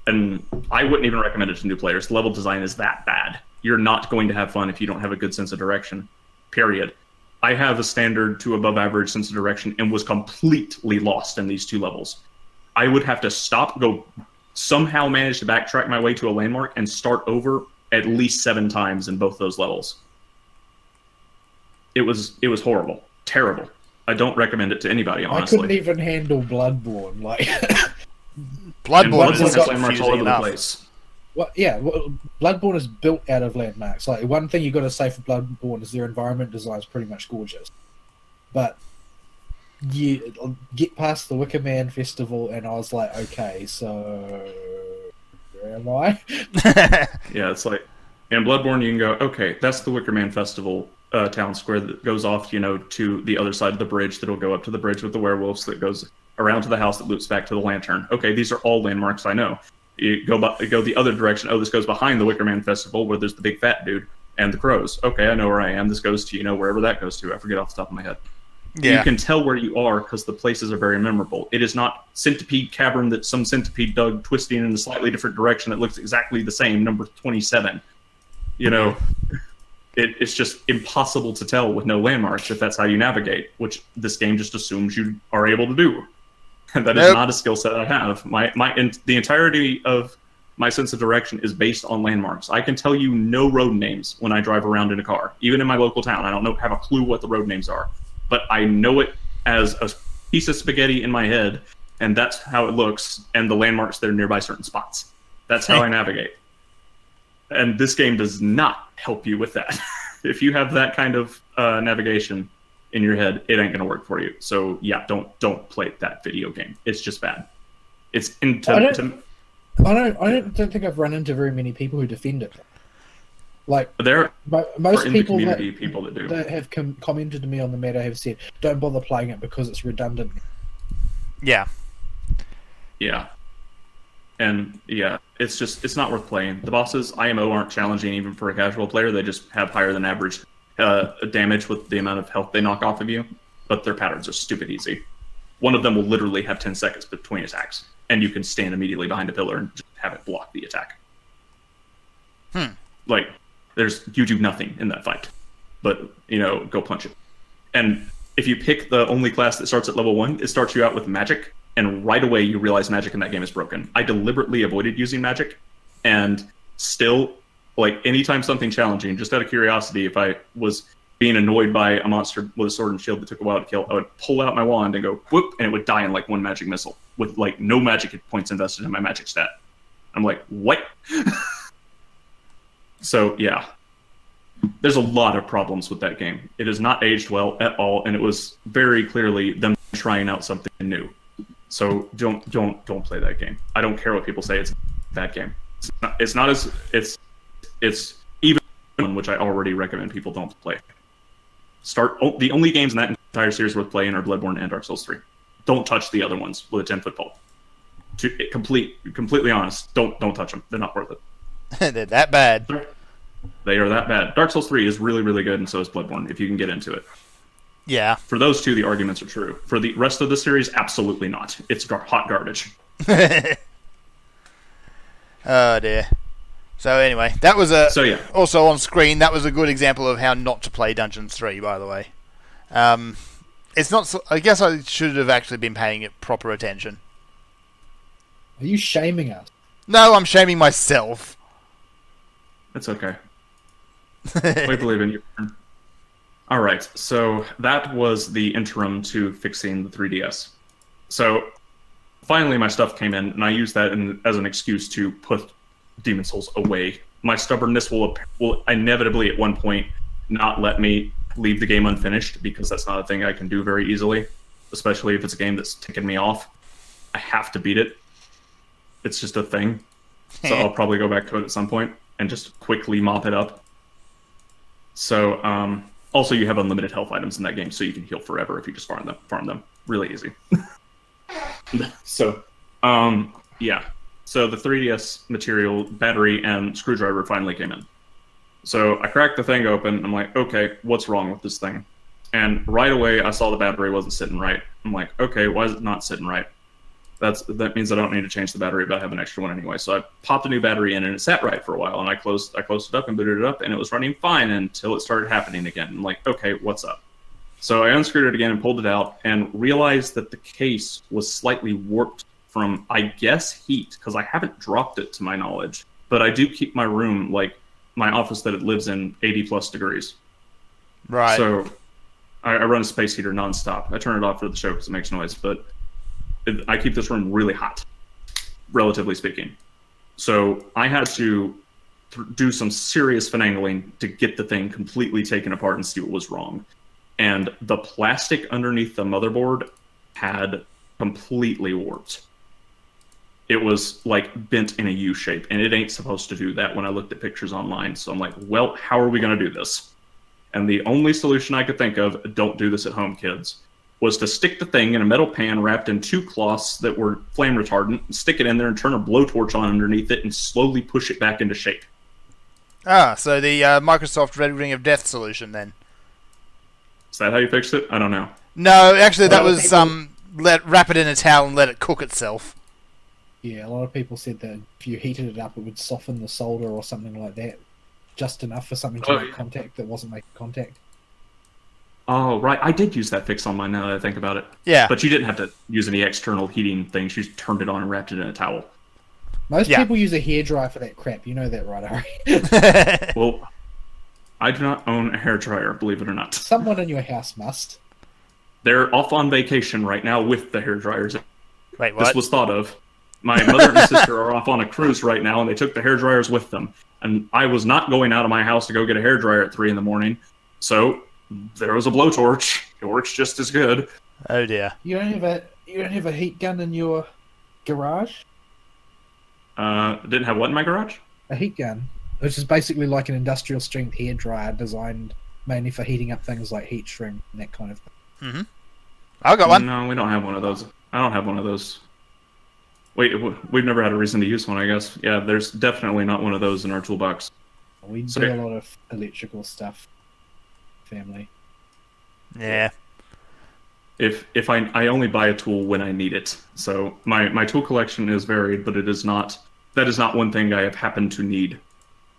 A: And I wouldn't even recommend it to new players. The level design is that bad. You're not going to have fun if you don't have a good sense of direction, period. I have a standard to above average sense of direction and was completely lost in these 2 levels. I would have to stop, go somehow manage to backtrack my way to a landmark and start over at least 7 times in both those levels. It was horrible, terrible. I don't recommend it to anybody, honestly.
C: I couldn't even handle Bloodborne. Like,
B: Bloodborne
A: has landmarks all over the place.
C: Well, yeah, Bloodborne is built out of landmarks. Like, one thing you got to say for Bloodborne is their environment design is pretty much gorgeous. But you get past the Wicker Man Festival, and I was like, okay, so where am I?
A: Yeah, it's like in Bloodborne, you can go, okay, that's the Wicker Man Festival town square that goes off, to the other side of the bridge that'll go up to the bridge with the werewolves that goes around to the house that loops back to the lantern. Okay, these are all landmarks I know. You go the other direction. Oh, this goes behind the Wicker Man Festival where there's the big fat dude and the crows. Okay, I know where I am. This goes to, wherever that goes to. I forget off the top of my head. Yeah. You can tell where you are because the places are very memorable. It is not Centipede Cavern that some centipede dug twisting in a slightly different direction that looks exactly the same, number 27. It's just impossible to tell with no landmarks if that's how you navigate, which this game just assumes you are able to do. And that is not a skill set I have. The entirety of my sense of direction is based on landmarks. I can tell you no road names when I drive around in a car, even in my local town. I don't have a clue what the road names are, but I know it as a piece of spaghetti in my head, and that's how it looks, and the landmarks that are nearby certain spots. That's how I navigate. And this game does not help you with that. If you have that kind of navigation in your head, it ain't gonna work for you. So yeah, don't play that video game. It's just bad. It's
C: I don't think I've run into very many people who defend it. Like,
A: there
C: most
A: are
C: people
A: that do
C: that have commented to me on the matter have said, don't bother playing it because it's redundant.
B: Yeah.
A: Yeah. And yeah, it's not worth playing. The bosses IMO aren't challenging even for a casual player. They just have higher than average damage with the amount of health they knock off of you, but their patterns are stupid easy. One of them will literally have 10 seconds between attacks, and you can stand immediately behind a pillar and just have it block the attack. Like, you do nothing in that fight, but, go punch it. And if you pick the only class that starts at level 1, it starts you out with magic, and right away you realize magic in that game is broken. I deliberately avoided using magic, and still, like, anytime something challenging, just out of curiosity, if I was being annoyed by a monster with a sword and shield that took a while to kill, I would pull out my wand and go whoop, and it would die in like one magic missile with like no magic points invested in my magic stat. I'm like, what? So yeah, there's a lot of problems with that game. It is not aged well at all, and it was very clearly them trying out something new. So don't play that game. I don't care what people say. It's a bad game. It's not as it's even one which I already recommend people don't play. The only games in that entire series worth playing are Bloodborne and Dark Souls 3. Don't touch the other ones with a 10-foot pole. Completely honest, don't touch them. They're not worth it.
B: They're that bad.
A: They are that bad. Dark Souls 3 is really, really good, and so is Bloodborne, if you can get into it.
B: Yeah.
A: For those two, the arguments are true. For the rest of the series, absolutely not. It's hot garbage.
B: Oh, dear. So anyway, that was also on screen. That was a good example of how not to play Dungeons 3, by the way. It's not. I guess I should have actually been paying it proper attention.
C: Are you shaming us?
B: No, I'm shaming myself.
A: It's okay. We believe in you. All right, so that was the interim to fixing the 3DS. So finally, my stuff came in, and I used that as an excuse to put Demon Souls away. My stubbornness will inevitably at one point not let me leave the game unfinished, because that's not a thing I can do very easily, especially if it's a game that's ticking me off. I have to beat it. It's just a thing. So I'll probably go back to it at some point and just quickly mop it up. So also you have unlimited health items in that game, so you can heal forever if you just farm them. Really easy. So yeah. So the 3DS material, battery, and screwdriver finally came in. So I cracked the thing open. I'm like, okay, what's wrong with this thing? And right away, I saw the battery wasn't sitting right. I'm like, okay, why is it not sitting right? That means I don't need to change the battery, but I have an extra one anyway. So I popped a new battery in, and it sat right for a while. And I closed it up and booted it up, and it was running fine until it started happening again. I'm like, okay, what's up? So I unscrewed it again and pulled it out, and realized that the case was slightly warped from, I guess, heat, because I haven't dropped it to my knowledge. But I do keep my room, like my office that it lives in, 80+ degrees.
B: Right.
A: So I run a space heater nonstop. I turn it off for the show because it makes noise, but I keep this room really hot, relatively speaking. So I had to do some serious finagling to get the thing completely taken apart and see what was wrong. And the plastic underneath the motherboard had completely warped. It was like bent in a U shape, and it ain't supposed to do that when I looked at pictures online. So I'm like, well, how are we going to do this? And the only solution I could think of, don't do this at home, kids, was to stick the thing in a metal pan wrapped in 2 cloths that were flame retardant, and stick it in there and turn a blowtorch on underneath it and slowly push it back into shape.
B: Ah, so the Microsoft Red Ring of Death solution, then.
A: Is that how you fixed it? I don't know.
B: No, actually, that was wrap it in a towel and let it cook itself.
C: Yeah, a lot of people said that if you heated it up, it would soften the solder or something like that, just enough for something to make contact that wasn't making contact.
A: Oh, right. I did use that fix on mine now that I think about it.
B: Yeah.
A: But you didn't have to use any external heating things. You just turned it on and wrapped it in a towel.
C: Most people use a hairdryer for that crap. You know that, right, Ari?
A: Well, I do not own a hairdryer, believe it or not.
C: Someone in your house must.
A: They're off on vacation right now with the hairdryers.
B: Wait, what?
A: This was thought of. My mother and sister are off on a cruise right now, and they took the hairdryers with them. And I was not going out of my house to go get a hairdryer at 3 in the morning. So there was a blowtorch. It works just as good.
B: Oh dear.
C: You don't have a heat gun in your garage?
A: Didn't have what in my garage?
C: A heat gun, which is basically like an industrial strength hairdryer designed mainly for heating up things like heat shrink and that kind of thing.
B: Mm-hmm. I got one.
A: No, we don't have one of those. I don't have one of those. we've never had a reason to use one, I guess. Yeah, there's definitely not one of those in our toolbox.
C: We do a lot of electrical stuff. Family.
B: Yeah.
A: If I only buy a tool when I need it. So my tool collection is varied, but that is not one thing I have happened to need.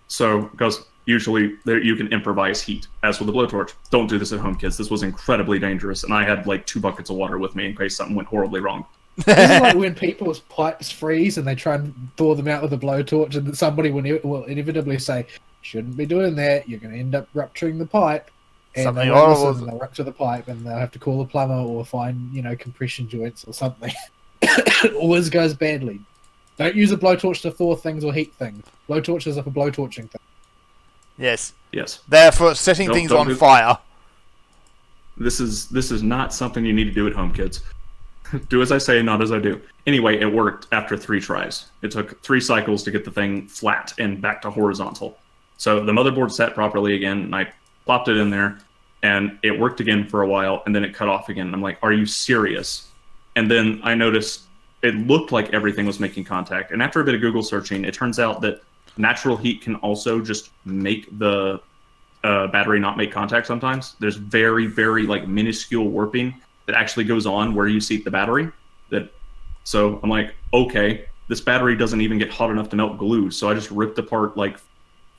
A: So, because usually you can improvise heat, as with the blowtorch. Don't do this at home, kids. This was incredibly dangerous, and I had like 2 buckets of water with me in case something went horribly wrong.
C: This is like when people's pipes freeze and they try and thaw them out with a blowtorch, and somebody will inevitably say, "Shouldn't be doing that. You're going to end up rupturing the pipe." And
B: Something
C: they'll
B: horrible.
C: listen, and they'll rupture the pipe, and they'll have to call a plumber or find compression joints or something. It always goes badly. Don't use a blowtorch to thaw things or heat things. Blowtorches are for blowtorching things.
B: Yes.
A: Yes.
B: They're for setting things on fire.
A: This is not something you need to do at home, kids. Do as I say, not as I do. Anyway, it worked after 3 tries. It took 3 cycles to get the thing flat and back to horizontal. So the motherboard sat properly again, and I plopped it in there, and it worked again for a while, and then it cut off again. And I'm like, are you serious? And then I noticed it looked like everything was making contact. And after a bit of Google searching, it turns out that natural heat can also just make the battery not make contact sometimes. There's very, very like minuscule warping that actually goes on where you seat the battery. So I'm like, okay, this battery doesn't even get hot enough to melt glue. So I just ripped apart like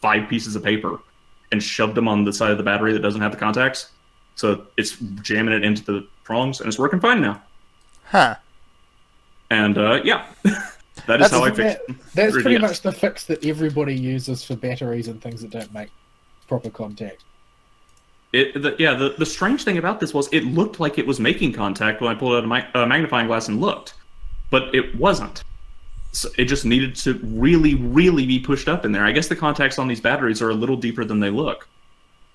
A: 5 pieces of paper and shoved them on the side of the battery that doesn't have the contacts. So it's jamming it into the prongs, and it's working fine now.
B: Huh.
A: And yeah, that's how I fixed it.
C: That's pretty much the fix that everybody uses for batteries and things that don't make proper contact.
A: The strange thing about this was it looked like it was making contact when I pulled out a magnifying glass and looked, but it wasn't. So it just needed to really, really be pushed up in there. I guess the contacts on these batteries are a little deeper than they look.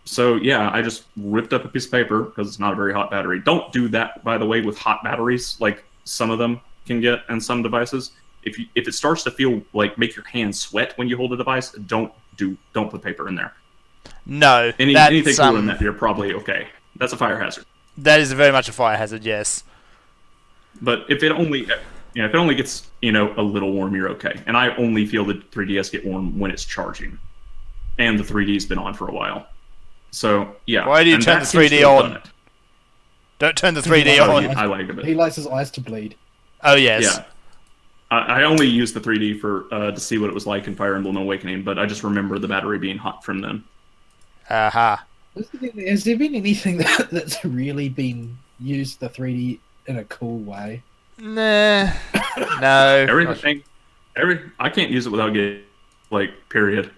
A: So yeah, I just ripped up a piece of paper because it's not a very hot battery. Don't do that, by the way, with hot batteries like some of them can get in some devices. If it starts to feel like make your hands sweat when you hold a device, don't put paper in there.
B: No,
A: anything cooler than that, you're probably okay. That's a fire hazard.
B: That is very much a fire hazard, yes.
A: But if it only gets a little warm, you're okay. And I only feel the 3DS get warm when it's charging, and the 3D's been on for a while. So yeah.
B: Why do you turn the 3D on? Don't turn the 3D on.
A: I like it.
C: He likes his eyes to bleed.
B: Oh yes.
A: Yeah. I only used the 3D to see what it was like in Fire Emblem Awakening, but I just remember the battery being hot from then.
B: Aha.
C: Has there been anything that's really been used the 3D in a cool way?
B: Nah. No.
A: I can't use it without getting period.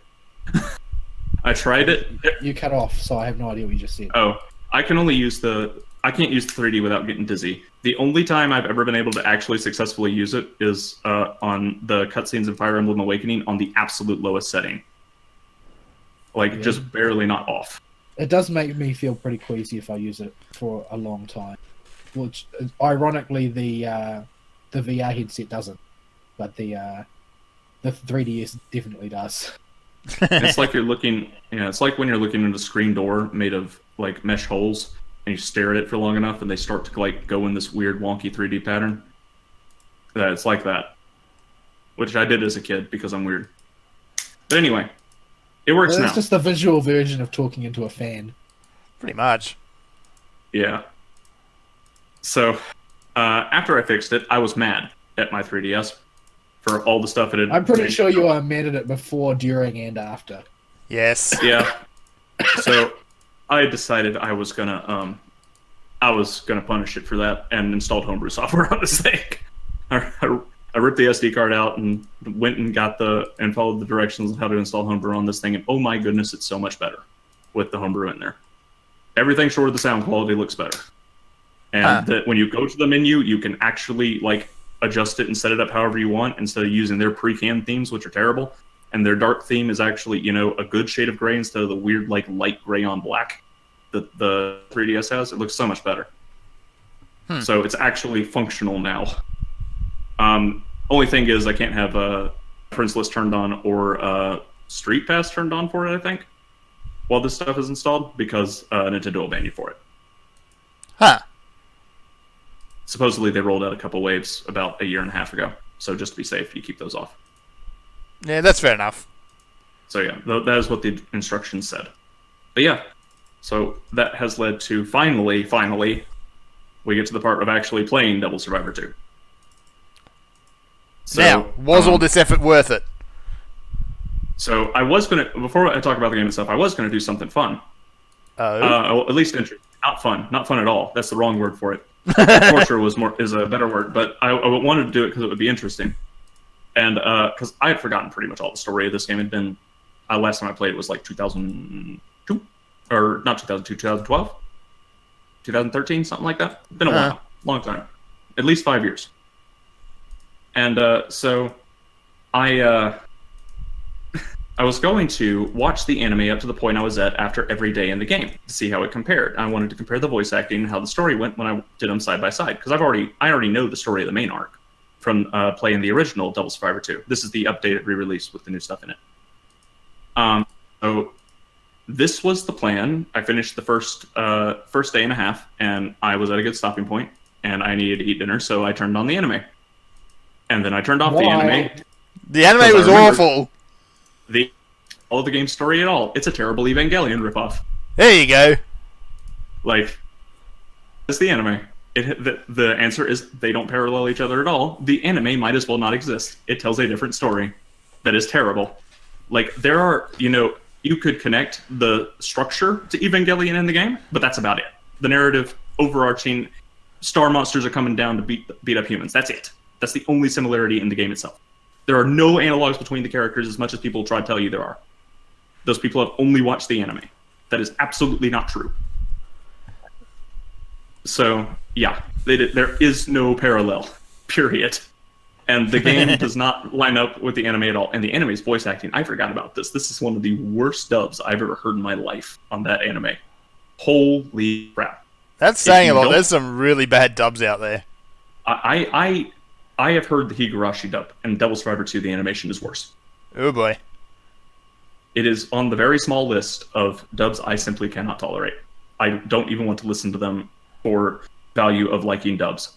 A: I tried it.
C: You cut off, so I have no idea what you just said.
A: Oh, I can't use the 3D without getting dizzy. The only time I've ever been able to actually successfully use it is on the cutscenes in Fire Emblem Awakening on the absolute lowest setting. Just barely not off.
C: It does make me feel pretty queasy if I use it for a long time. Which, ironically, the VR headset doesn't, but the 3DS definitely does.
A: It's like you're looking. It's like when you're looking at a screen door made of mesh holes, and you stare at it for long enough, and they start to go in this weird wonky 3D pattern. It's like that, which I did as a kid because I'm weird. But anyway, it works now.
C: It's just the visual version of talking into a fan.
B: Pretty much.
A: Yeah. So, after I fixed it, I was mad at my 3DS for all the stuff it had.
C: I'm pretty sure you are mad at it before, during, and after.
B: Yes.
A: Yeah. So, I decided I was gonna punish it for that and installed homebrew software on this thing. I ripped the SD card out and went and followed the directions on how to install homebrew on this thing, and oh my goodness, it's so much better with the homebrew in there. Everything short of the sound quality looks better. And that when you go to the menu, you can actually adjust it and set it up however you want instead of using their pre-canned themes, which are terrible. And their dark theme is actually, a good shade of gray instead of the weird light gray on black that the 3DS has. It looks so much better. So it's actually functional now. Only thing is I can't have Friends List turned on or Street Pass turned on for it, I think, while this stuff is installed, because Nintendo will ban you for it.
B: Huh.
A: Supposedly they rolled out a couple waves about a year and a half ago. So just to be safe, you keep those off.
B: Yeah, that's fair enough.
A: So yeah, that is what the instructions said. But yeah, so that has led to finally, we get to the part of actually playing Devil Survivor 2. So,
B: now, was all this effort worth it?
A: So I was gonna, before I talk about the game itself, I was gonna do something fun.
B: Oh,
A: At least interesting. Not fun at all. That's the wrong word for it. Torture is a better word, but I wanted to do it because it would be interesting, and because I had forgotten pretty much all the story of this game. It had been last time I played it was like 2002, or not 2002, 2012, 2013, something like that. It's been a while, long time, at least 5 years. And so I was going to watch the anime up to the point I was at after every day in the game to see how it compared. I wanted to compare the voice acting and how the story went when I did them side by side, because I already know the story of the main arc from playing the original Devil Survivor 2. This is the updated re-release with the new stuff in it. So this was the plan. I finished the first day and a half, and I was at a good stopping point, and I needed to eat dinner, so I turned on the anime. And then I turned off the anime.
B: The anime was awful.
A: All the game's story at all. It's a terrible Evangelion ripoff.
B: There you go.
A: Like, it's the anime. The answer is they don't parallel each other at all. The anime might as well not exist. It tells a different story that is terrible. Like, there are, you could connect the structure to Evangelion in the game, but that's about it. The narrative, overarching, star monsters are coming down to beat up humans. That's it. That's the only similarity in the game itself. There are no analogs between the characters as much as people try to tell you there are. Those people have only watched the anime. That is absolutely not true. So, yeah, there is no parallel, period. And the game does not line up with the anime at all. And the anime's voice acting, I forgot about this. This is one of the worst dubs I've ever heard in my life on that anime. Holy crap.
B: That's saying a lot. There's some really bad dubs out there.
A: I have heard the Higurashi dub, and Devil Survivor 2, the animation is worse.
B: Oh boy.
A: It is on the very small list of dubs I simply cannot tolerate. I don't even want to listen to them for value of liking dubs.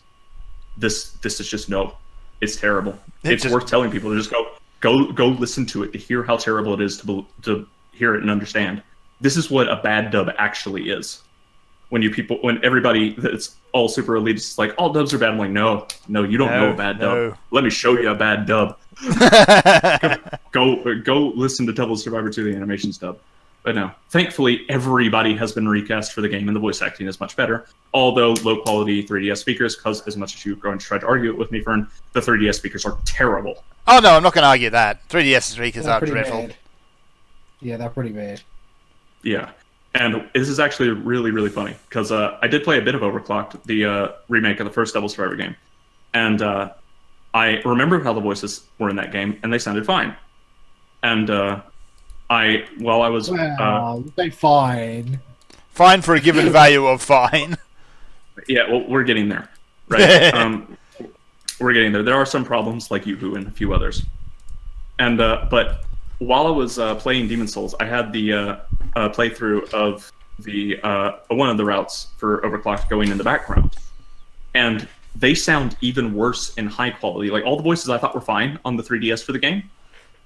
A: This is just no. It's terrible. It's worth telling people to just go listen to it to hear how terrible it is to hear it and understand. This is what a bad dub actually is. When everybody that's all super elite is like, all dubs are bad. I'm like, no, you don't know a bad dub. Let me show you a bad dub. go listen to Devil Survivor 2, the animation's dub. But no, thankfully everybody has been recast for the game, and the voice acting is much better. Although low quality 3DS speakers, because as much as you're going to try to argue it with me, Fern, the 3DS speakers are terrible.
B: Oh no, I'm not going to argue that. 3DS speakers are dreadful.
C: Bad. Yeah, they're pretty bad.
A: Yeah. And this is actually really, really funny, because I did play a bit of Overclocked, the remake of the first Devil Survivor game. And I remember how the voices were in that game, and they sounded fine. And while I was...
C: Wow, they fine.
B: Fine for a given value of fine.
A: Yeah, well, we're getting there. Right? We're getting there. There are some problems, like Yoo-Hoo and a few others. And but while I was playing Demon's Souls, I had the playthrough of the one of the routes for Overclocked going in the background, and they sound even worse in high quality. Like, all the voices I thought were fine on the 3DS for the game,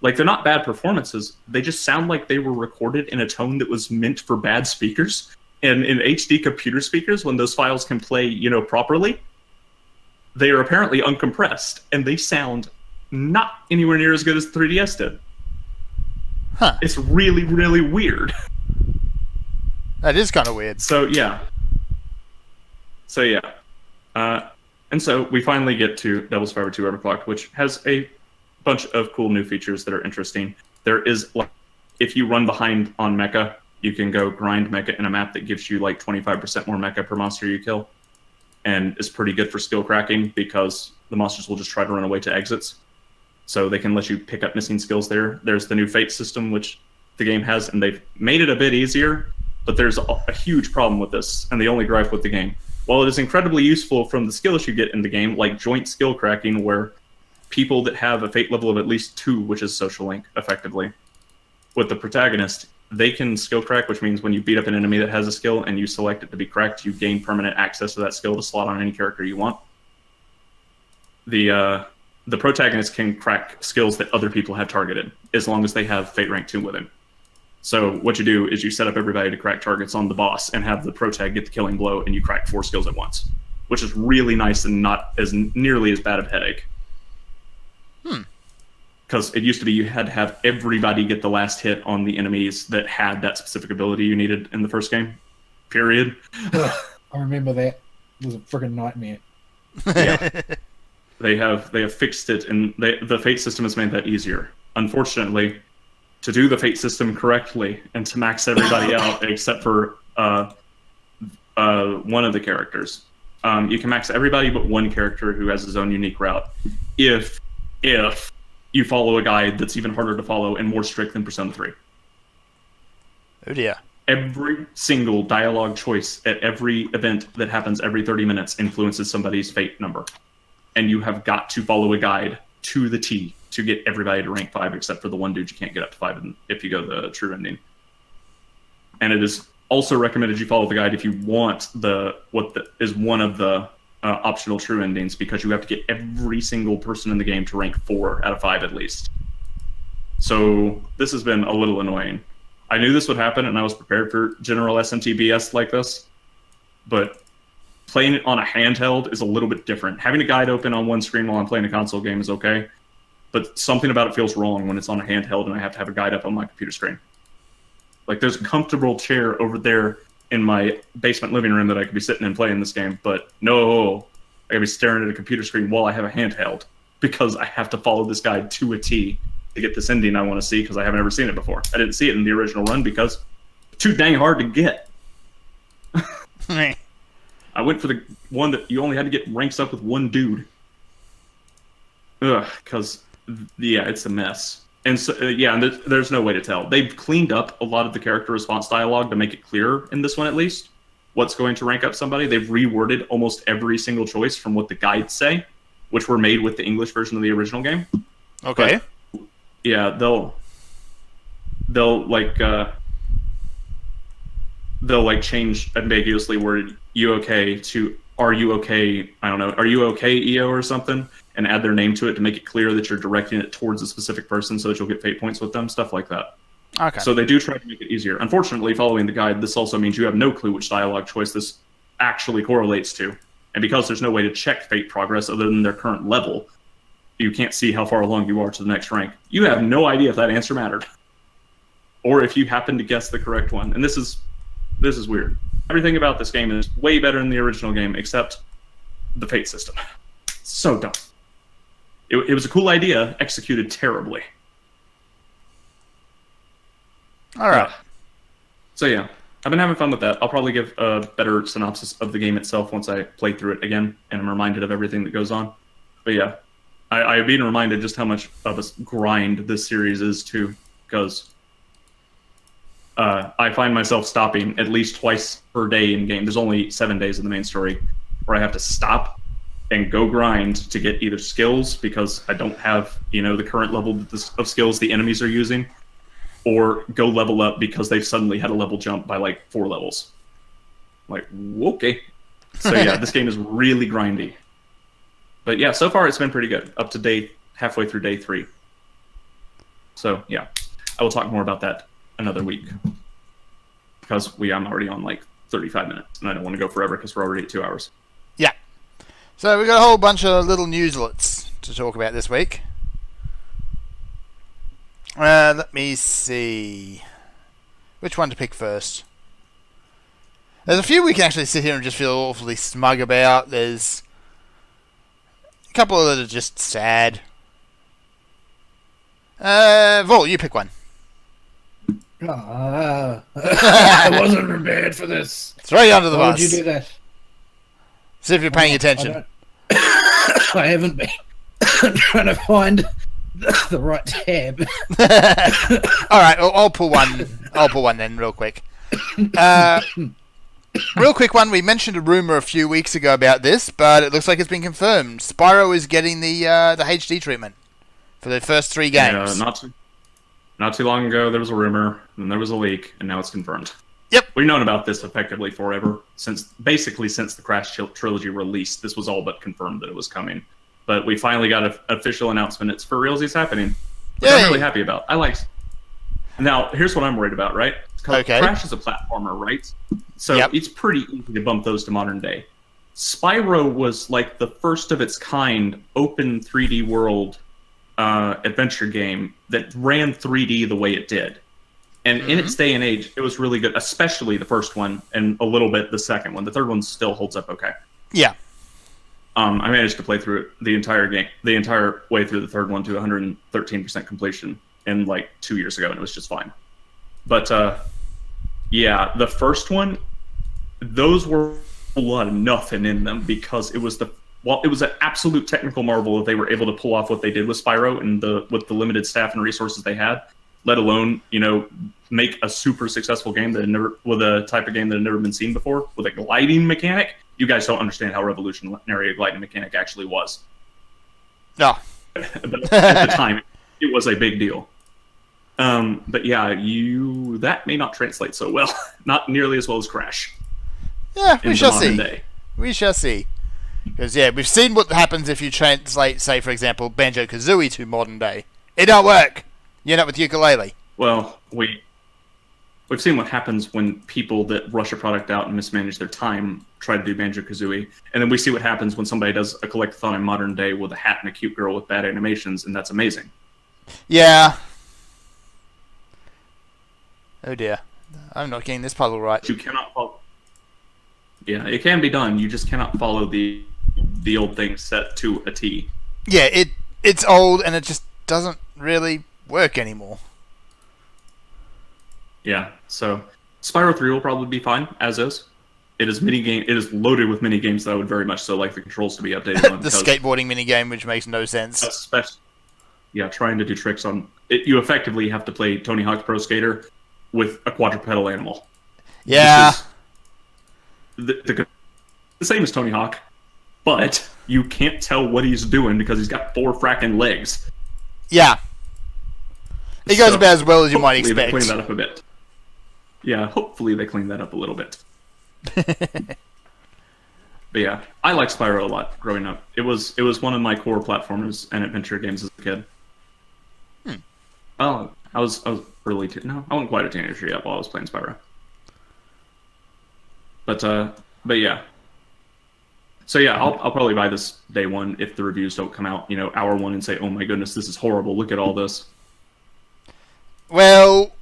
A: like, they're not bad performances. They just sound like they were recorded in a tone that was meant for bad speakers. And in HD computer speakers, when those files can play, properly, they are apparently uncompressed, and they sound not anywhere near as good as the 3DS did.
B: Huh.
A: It's really, really weird.
B: That is kind of weird.
A: So, yeah. And so we finally get to Devil Survivor 2 Overclocked, which has a bunch of cool new features that are interesting. There is, like, if you run behind on mecha, you can go grind mecha in a map that gives you like 25% more mecha per monster you kill. And it's pretty good for skill cracking, because the monsters will just try to run away to exits. So they can let you pick up missing skills there. There's the new fate system, which the game has, and they've made it a bit easier, but there's a huge problem with this, and the only gripe with the game. While it is incredibly useful from the skills you get in the game, like joint skill cracking, where people that have a fate level of at least 2, which is social link, effectively, with the protagonist, they can skill crack, which means when you beat up an enemy that has a skill and you select it to be cracked, you gain permanent access to that skill to slot on any character you want. the protagonist can crack skills that other people have targeted, as long as they have Fate rank 2 with him. So what you do is you set up everybody to crack targets on the boss and have the protag get the killing blow, and you crack 4 skills at once, which is really nice and not as nearly as bad of a headache. Because it used to be you had to have everybody get the last hit on the enemies that had that specific ability you needed in the first game. Period.
C: I remember that. It was a freaking nightmare.
A: Yeah. They have fixed it, and the Fate system has made that easier. Unfortunately, to do the Fate system correctly and to max everybody out except for one of the characters, you can max everybody but one character who has his own unique route. If you follow a guide that's even harder to follow and more strict than Persona 3.
B: Oh dear.
A: Every single dialogue choice at every event that happens every 30 minutes influences somebody's Fate number. And you have got to follow a guide to the T to get everybody to rank 5, except for the one dude you can't get up to 5 if you go the true ending. And it is also recommended you follow the guide if you want is one of the optional true endings, because you have to get every single person in the game to rank 4 out of 5 at least. So this has been a little annoying. I knew this would happen, and I was prepared for general SMTBS like this, but playing it on a handheld is a little bit different. Having a guide open on one screen while I'm playing a console game is okay, but something about it feels wrong when it's on a handheld and I have to have a guide up on my computer screen. Like, there's a comfortable chair over there in my basement living room that I could be sitting and playing this game, but no, I gotta be staring at a computer screen while I have a handheld, because I have to follow this guide to a T to get this ending I want to see, because I haven't ever seen it before. I didn't see it in the original run because it's too dang hard to get. I went for the one that you only had to get ranks up with one dude. Because, yeah, it's a mess. And so, and there's no way to tell. They've cleaned up a lot of the character response dialogue to make it clearer, in this one at least, what's going to rank up somebody. They've reworded almost every single choice from what the guides say, which were made with the English version of the original game.
B: Okay.
A: But, yeah, they'll change ambiguously worded "you okay" to "are you okay?" I don't know, "are you okay, EO?" or something, and add their name to it to make it clear that you're directing it towards a specific person so that you'll get fate points with them, stuff like that.
B: Okay.
A: So they do try to make it easier. Unfortunately, following the guide, this also means you have no clue which dialogue choice this actually correlates to. And because there's no way to check fate progress other than their current level, you can't see how far along you are to the next rank. You have no idea if that answer mattered, or if you happen to guess the correct one. And this is weird. Everything about this game is way better than the original game, except the fate system. So dumb. It was a cool idea, executed terribly.
B: All right.
A: So yeah, I've been having fun with that. I'll probably give a better synopsis of the game itself once I play through it again and I'm reminded of everything that goes on. But yeah, I've been reminded just how much of a grind this series is too, because I find myself stopping at least twice per day in game. There's only 7 days in the main story where I have to stop and go grind to get either skills, because I don't have, the current level of skills the enemies are using, or go level up because they've suddenly had a level jump by like 4 levels. Like, okay. So yeah, this game is really grindy. But yeah, so far it's been pretty good. Up to halfway through day 3. So yeah, I will talk more about that another week, because I'm already on like 35 minutes and I don't want to go forever because we're already at 2 hours.
B: Yeah. So we've got a whole bunch of little newslets to talk about this week. Let me see. Which one to pick first? There's a few we can actually sit here and just feel awfully smug about. There's a couple that are just sad. Vaul, you pick one.
C: I wasn't prepared for this.
B: Throw you under the
C: Why
B: bus.
C: would you do that?
B: See if you're paying attention.
C: I haven't been. I'm trying to find the right tab.
B: All right, I'll pull one. I'll pull one then, real quick. Real quick one. We mentioned a rumor a few weeks ago about this, but it looks like it's been confirmed. Spyro is getting the HD treatment for the first 3 games.
A: Yeah, not too long ago there was a rumor, and there was a leak, and now it's confirmed.
B: Yep.
A: We've known about this effectively forever, since the Crash trilogy released. This was all but confirmed that it was coming. but we finally got an official announcement. It's for realsies happening, which
B: Yay!
A: I'm really happy about. I like. Now, here's what I'm worried about, right?
B: Okay.
A: Crash is a platformer, right? So
B: Yep.
A: it's pretty easy to bump those to modern day. Spyro was like the first of its kind open 3D world adventure game that ran 3D the way it did. And in its day and age, it was really good, especially the first one and a little bit the second one. The third one still holds up okay.
B: Yeah.
A: I managed to play through it the entire way through the third one to 113% completion in like 2 years ago, and it was just fine. But yeah, the first one, those were a lot of nothing in them because it was it was an absolute technical marvel that they were able to pull off what they did with Spyro and with the limited staff and resources they had, let alone, you know, make a super successful game with a type of game that had never been seen before, with a gliding mechanic. You guys don't understand how revolutionary a gliding mechanic actually was.
B: No.
A: But at the time, it was a big deal. But yeah, that may not translate so well. Not nearly as well as Crash.
B: Yeah, we shall see.
A: Day.
B: We shall see. Because, yeah, we've seen what happens if you translate, say, for example, Banjo-Kazooie to modern day. It don't work. You end up with ukulele.
A: Well, we've seen what happens when people that rush a product out and mismanage their time try to do Banjo-Kazooie. And then we see what happens when somebody does a collectathon in modern day with a hat and a cute girl with bad animations, and that's amazing.
B: Yeah. Oh dear. I'm not getting this puzzle right.
A: You cannot follow... Yeah, it can be done. You just cannot follow the old thing set to a T.
B: Yeah, it's old and it just doesn't really work anymore.
A: Yeah, so Spyro 3 will probably be fine, as is. It is loaded with mini games that I would very much so like the controls to be updated on.
B: The skateboarding mini game, which makes no sense.
A: Especially, yeah, trying to do tricks on it. You effectively have to play Tony Hawk's Pro Skater with a quadrupedal animal.
B: Yeah.
A: The same as Tony Hawk, but you can't tell what he's doing because he's got 4 fracking legs.
B: Yeah. It goes about as well as you might expect.
A: They clean that up a bit. Yeah, hopefully they clean that up a little bit. But yeah, I liked Spyro a lot growing up. It was one of my core platformers and adventure games as a kid. Oh, I was early no, I wasn't quite a teenager yet while I was playing Spyro. But yeah. So yeah, I'll probably buy this day one if the reviews don't come out, you know, hour one and say, "Oh my goodness, this is horrible. Look at all this."
B: Well,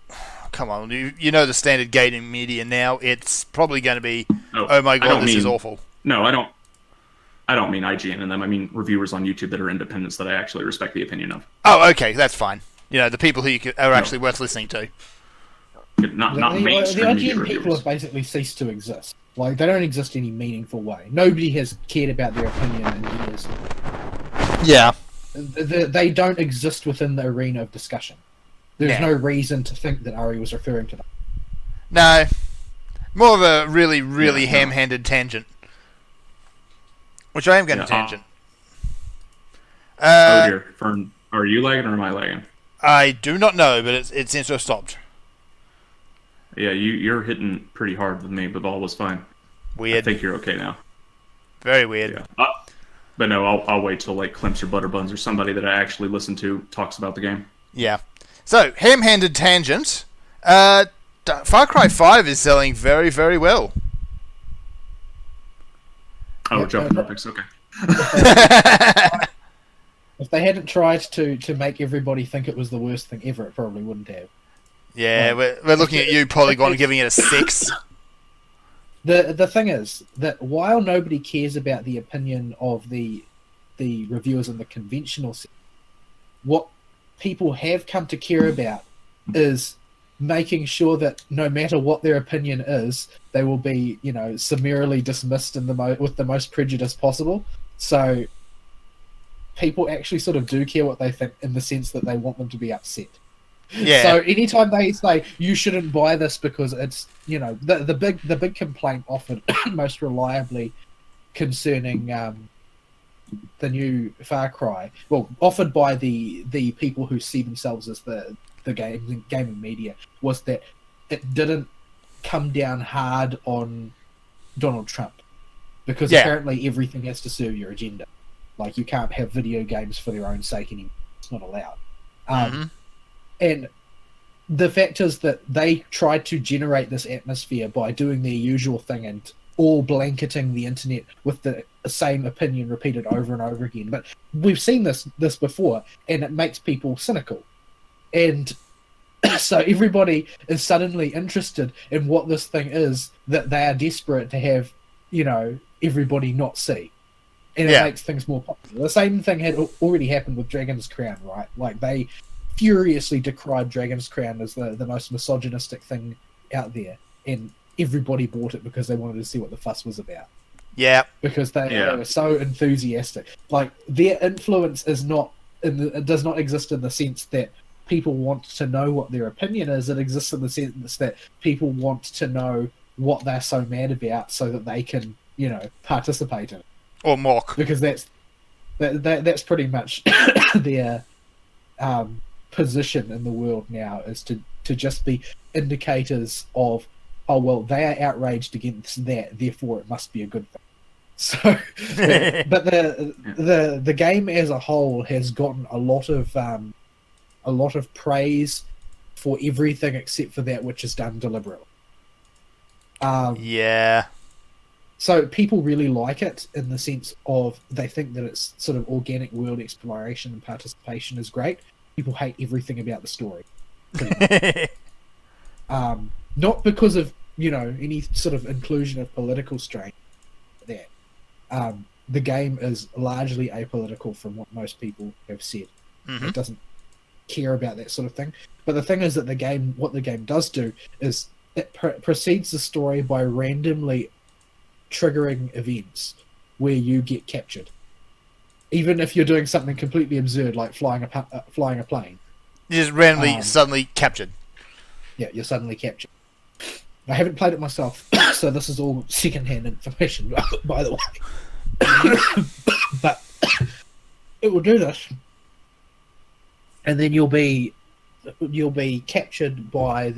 B: come on, you know the standard gaming media now. It's probably going to be, oh my god, this is awful.
A: No, I don't mean IGN and them. I mean reviewers on YouTube that are independents that I actually respect the opinion of.
B: Oh, okay, that's fine. You know, the people who are actually worth listening to.
A: Not mainstream media
C: the IGN
A: reviewers.
C: people have basically ceased to exist. Like, they don't exist in any meaningful way. Nobody has cared about their opinion in years.
B: Yeah.
C: They don't exist within the arena of discussion. There's no reason to think that Ari was referring to them.
B: No. More of a really, really ham-handed tangent. Which I am going to tangent.
A: Oh dear, Fern, are you lagging or am I lagging?
B: I do not know, but it seems to have stopped.
A: Yeah, you're hitting pretty hard with me, but Vaul was fine.
B: Weird.
A: I think you're okay now.
B: Very weird.
A: Yeah. But no, I'll wait till like Clemps or Butterbuns or somebody that I actually listen to talks about the game.
B: Yeah. So, ham-handed tangent. Far Cry 5 is selling very, very well.
A: Oh, we're jumping topics. Okay.
C: If they hadn't tried to make everybody think it was the worst thing ever, it probably wouldn't have.
B: Yeah, we're looking at you, Polygon, giving it a 6.
C: The thing is that while nobody cares about the opinion of the reviewers in the conventional sense, what people have come to care about is making sure that no matter what their opinion is, they will be, you know, summarily dismissed with the most prejudice possible. So people actually sort of do care what they think in the sense that they want them to be upset.
B: Yeah.
C: So anytime they say you shouldn't buy this because it's, you know, the big complaint offered most reliably concerning the new Far Cry, well, offered by the people who see themselves as the gaming media, was that it didn't come down hard on Donald Trump because apparently everything has to serve your agenda. Like, you can't have video games for their own sake anymore. It's not allowed. And the fact is that they tried to generate this atmosphere by doing their usual thing and all blanketing the internet with the same opinion repeated over and over again. But we've seen this before, and it makes people cynical. And so everybody is suddenly interested in what this thing is that they are desperate to have, everybody not see. And it makes things more popular. The same thing had already happened with Dragon's Crown, right? Like, they furiously decried Dragon's Crown as the most misogynistic thing out there. And everybody bought it because they wanted to see what the fuss was about.
B: Yeah.
C: Because they were so enthusiastic. Like, their influence is not it does not exist in the sense that people want to know what their opinion is. It exists in the sense that people want to know what they're so mad about so that they can, participate in it.
B: Or mock.
C: Because that's pretty much their position in the world now, is to just be indicators of, oh, well, they are outraged against that, therefore it must be a good thing. So, but the game as a whole has gotten a lot of praise for everything except for that which is done deliberately. So people really like it in the sense of they think that it's sort of organic world exploration and participation is great. People hate everything about the story. Not because of, any sort of inclusion of political strain there. The game is largely apolitical from what most people have said. It doesn't care about that sort of thing. But the thing is that what the game does do is it proceeds the story by randomly triggering events where you get captured. Even if you're doing something completely absurd like flying a plane.
B: You're just randomly suddenly captured.
C: Yeah, you're suddenly captured. I haven't played it myself, so this is all second-hand information, by the way. But it will do this, and then you'll be captured by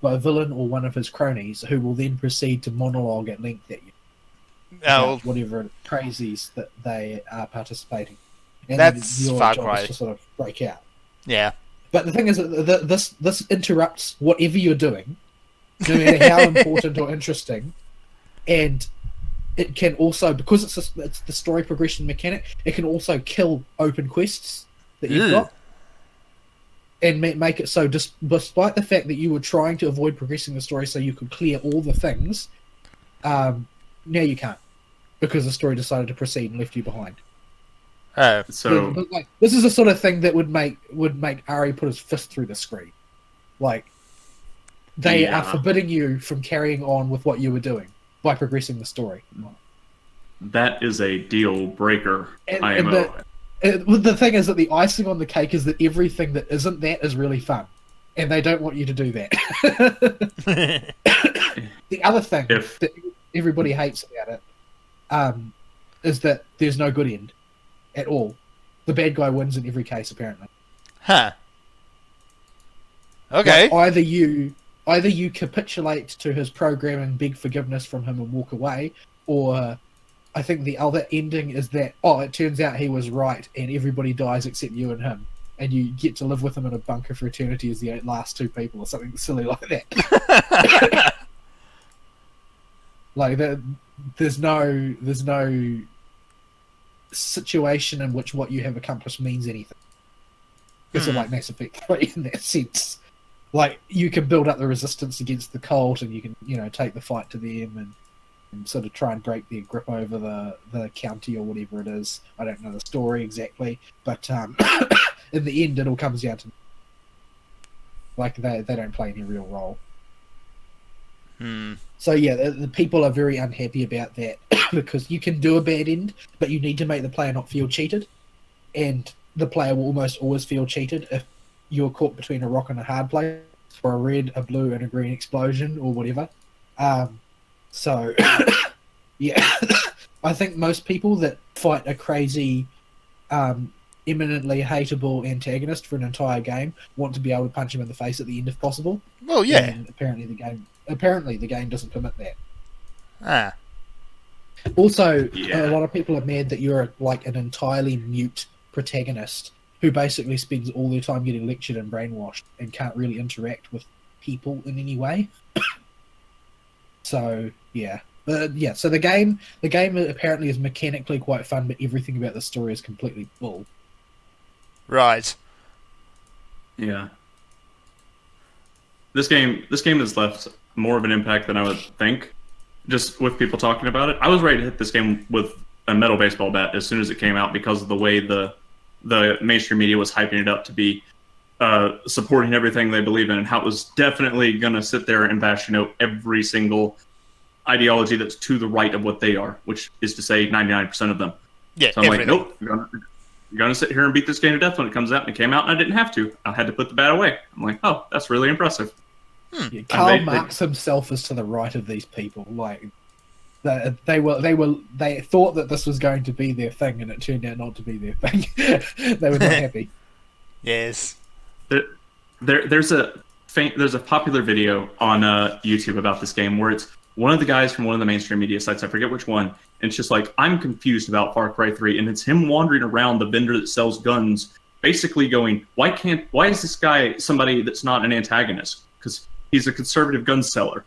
C: by a villain or one of his cronies, who will then proceed to monologue at length at you. Whatever crazies that they are participating. And
B: that's
C: your
B: Far
C: job
B: Cry.
C: is to sort of break out.
B: Yeah.
C: But the thing is that this interrupts whatever you're doing, no matter how important or interesting, and it can also, because it's the story progression mechanic, it can also kill open quests that you've got, and make it so, despite the fact that you were trying to avoid progressing the story so you could clear all the things, now you can't, because the story decided to proceed and left you behind.
A: So
C: Like, this is the sort of thing that would make Ari put his fist through the screen. Like, they are forbidding you from carrying on with what you were doing by progressing the story.
A: That is a deal breaker.
C: The thing is that the icing on the cake is that everything that isn't that is really fun, and they don't want you to do that. The other thing that everybody hates about it is that there's no good end at all. The bad guy wins in every case, apparently.
B: Huh. Okay.
C: Like, either you capitulate to his program and beg forgiveness from him and walk away, or I think the other ending is that, it turns out he was right and everybody dies except you and him, and you get to live with him in a bunker for eternity as the last two people, or something silly like that. Like, there's no situation in which what you have accomplished means anything. It's like Mass Effect 3 in that sense. Like, you can build up the resistance against the cult, and you can, take the fight to them and sort of try and break their grip over the county or whatever it is. I don't know the story exactly, but in the end, it all comes down to, like, they don't play any real role. So yeah, the people are very unhappy about that because you can do a bad end, but you need to make the player not feel cheated, and the player will almost always feel cheated if you're caught between a rock and a hard place, or a red, a blue, and a green explosion, or whatever. So, yeah, I think most people that fight a crazy, eminently hateable antagonist for an entire game want to be able to punch him in the face at the end if possible.
B: Well, yeah.
C: And apparently the game doesn't permit that. Also,
A: Yeah.
C: a lot of people are mad that you're like an entirely mute protagonist who basically spends all their time getting lectured and brainwashed and can't really interact with people in any way. So yeah, yeah. So the game apparently is mechanically quite fun, but everything about the story is completely bull.
B: Right.
A: Yeah. This game has left more of an impact than I would think. Just with people talking about it, I was ready to hit this game with a metal baseball bat as soon as it came out because of the way the mainstream media was hyping it up to be supporting everything they believe in, and how it was definitely gonna sit there and bash, every single ideology that's to the right of what they are, which is to say 99% of them.
B: Yeah.
A: So I'm
B: everything.
A: like, nope, I'm gonna sit here and beat this game to death when it comes out, and it came out, and I didn't have to. I had to put the bat away. I'm like, oh, that's really impressive.
C: Yeah, Karl Marx himself is to the right of these people. Like they thought that this was going to be their thing, and it turned out not to be their thing. They were not happy.
B: Yes.
A: There's a popular video on YouTube about this game where it's one of the guys from one of the mainstream media sites, I forget which one, and it's just like, I'm confused about Far Cry 3, and it's him wandering around the vendor that sells guns, basically going, why is this guy somebody that's not an antagonist? Because he's a conservative gun seller.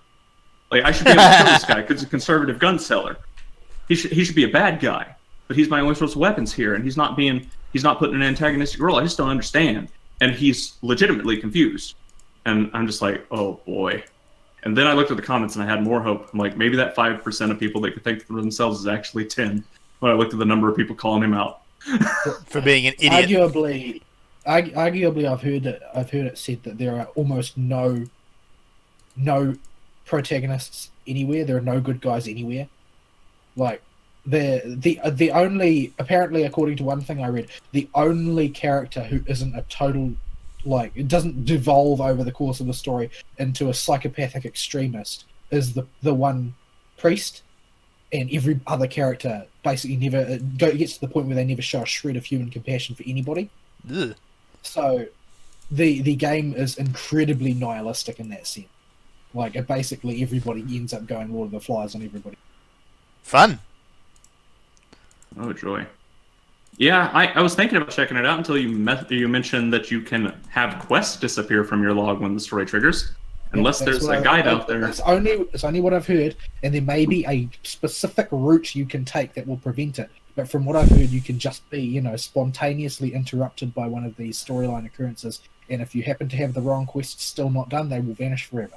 A: Like, I should be able to kill this guy because he's a conservative gun seller. He should be a bad guy, but he's my only source of weapons here, and he's not putting an antagonistic role. I just don't understand. And he's legitimately confused. And I'm just like, oh boy. And then I looked at the comments and I had more hope. I'm like, maybe that 5% of people that could think for themselves is actually 10. When I looked at the number of people calling him out.
B: For being an idiot.
C: Arguably, I've heard it said that there are almost no protagonists anywhere. There are no good guys anywhere. Like the only, apparently, according to one thing I read, the only character who isn't a total, like, it doesn't devolve over the course of the story into a psychopathic extremist is the one priest, and every other character basically never gets to the point where they never show a shred of human compassion for anybody.
B: Ugh.
C: So the game is incredibly nihilistic in that sense. Like, it basically everybody ends up going Lord of the Flies on everybody.
B: Fun.
A: Oh joy. Yeah, I was thinking about checking it out until you mentioned that you can have quests disappear from your log when the story triggers. Unless there's a guide out there.
C: It's only what I've heard, and there may be a specific route you can take that will prevent it. But from what I've heard, you can just be, spontaneously interrupted by one of these storyline occurrences, and if you happen to have the wrong quest still not done, they will vanish forever.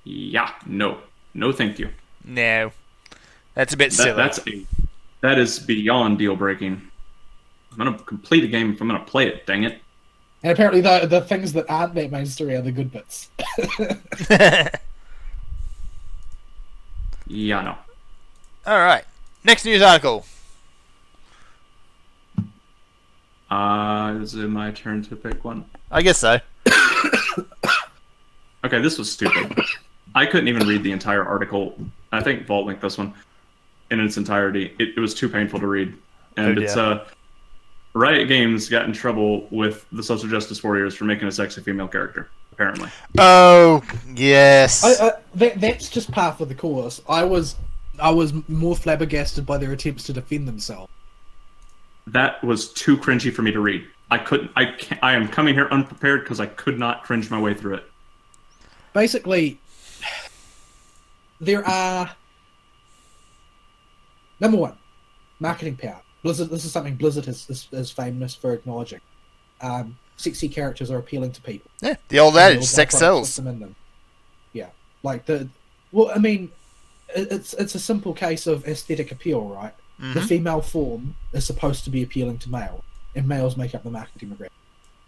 A: Yeah, no, thank you.
B: No, that's a bit silly.
A: That is beyond deal breaking. I'm gonna complete a game if I'm gonna play it. Dang it!
C: And apparently, the things that aren't that main story are the good bits.
A: Yeah, no.
B: All right. Next news article.
A: Is it my turn to pick one?
B: I guess so.
A: Okay, this was stupid. I couldn't even read the entire article. I think Vault linked this one in its entirety. It was too painful to read. And it's Riot Games got in trouble with the social justice warriors for making a sexy female character, apparently.
B: Oh, yes.
C: That's just par for the course. I was more flabbergasted by their attempts to defend themselves.
A: That was too cringy for me to read. I am coming here unprepared because I could not cringe my way through it.
C: Basically, there are... Number one, marketing power. Blizzard. This is something Blizzard is famous for acknowledging. Sexy characters are appealing to people.
B: Yeah, the old adage, sex sells.
C: Them in them. Yeah, I mean, it's a simple case of aesthetic appeal, right? Mm-hmm. The female form is supposed to be appealing to male, and males make up the market demographic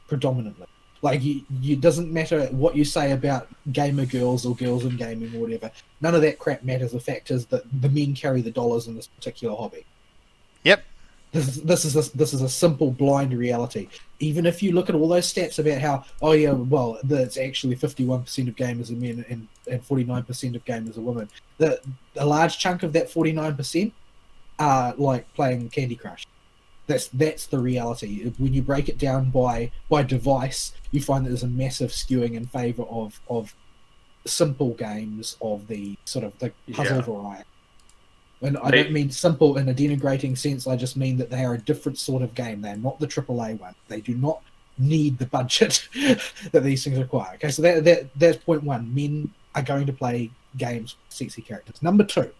C: predominantly. Like, you doesn't matter what you say about gamer girls or girls in gaming or whatever. None of that crap matters. The fact is that the men carry the dollars in this particular hobby.
B: Yep.
C: This is a simple blind reality. Even if you look at all those stats about how, it's actually 51% of gamers are men and 49% of gamers are women. A large chunk of that 49% are like playing Candy Crush. That's the reality. When you break it down by device, you find that there's a massive skewing in favor of simple games of the sort of the puzzle variety. And I don't mean simple in a denigrating sense. I just mean that they are a different sort of game. They're not the AAA one. They do not need the budget that these things require. Okay, so that's point one. Men are going to play games with sexy characters. Number two,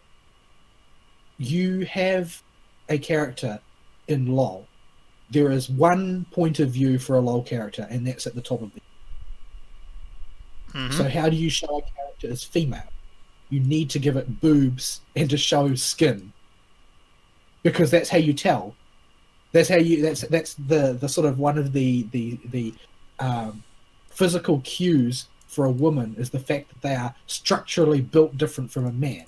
C: you have a character in LoL. There is one point of view for a LoL character, and that's at the top of the... So how do you show a character as female? You need to give it boobs and to show skin, because that's how you tell. That's the sort of one of the physical cues for a woman is the fact that they are structurally built different from a man.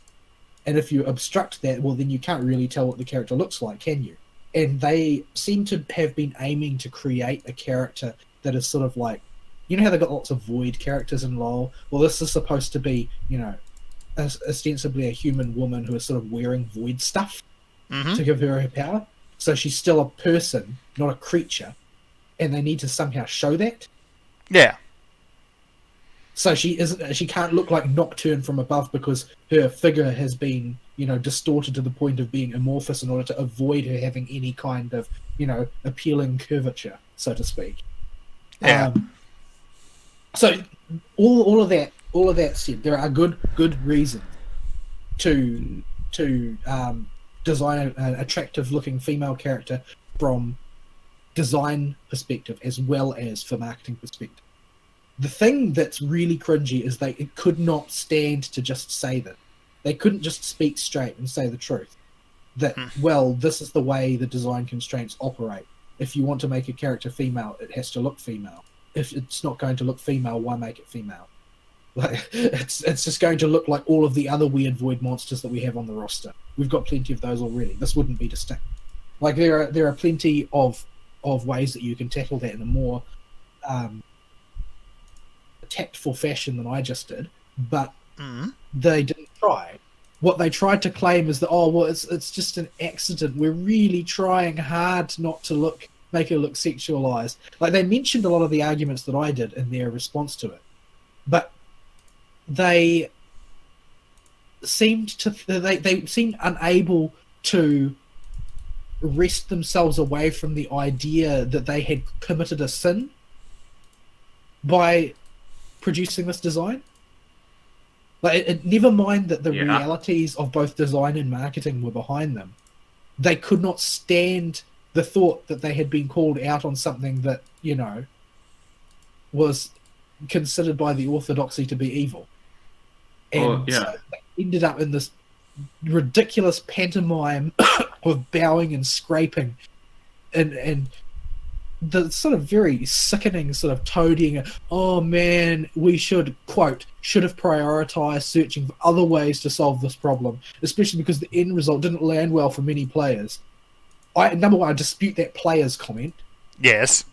C: And if you obstruct that, well, then you can't really tell what the character looks like, can you? And they seem to have been aiming to create a character that is sort of like, you know how they've got lots of void characters in LoL? Well, this is supposed to be, you know, ostensibly a human woman who is sort of wearing void stuff to give her power. So she's still a person, not a creature, and they need to somehow show that.
B: Yeah.
C: So she can't look like Nocturne from above because her figure has been, you know, distorted to the point of being amorphous in order to avoid her having any kind of, you know, appealing curvature, so to speak.
B: Yeah.
C: So all of that said, there are good reasons to design an attractive looking female character from design perspective as well as for marketing perspective. The thing that's really cringy is they could not stand to just say that. They couldn't just speak straight and say the truth. That, well, this is the way the design constraints operate. If you want to make a character female, it has to look female. If it's not going to look female, why make it female? Like, it's just going to look like all of the other weird void monsters that we have on the roster. We've got plenty of those already. This wouldn't be distinct. Like, there are plenty of ways that you can tackle that in a more tactful fashion than I just did, but they didn't try. What they tried to claim is that, oh, well, it's just an accident. We're really trying hard not to make her look sexualized. Like, they mentioned a lot of the arguments that I did in their response to it, but they seemed unable to wrest themselves away from the idea that they had committed a sin by producing this design. Like, never mind that the realities of both design and marketing were behind them. They could not stand the thought that they had been called out on something that, you know, was considered by the orthodoxy to be evil. And so they ended up in this ridiculous pantomime of bowing and scraping and the sort of very sickening sort of toadying, oh man, we should have prioritized searching for other ways to solve this problem, especially because the end result didn't land well for many players. Number one, I dispute that player's comment.
B: Yes.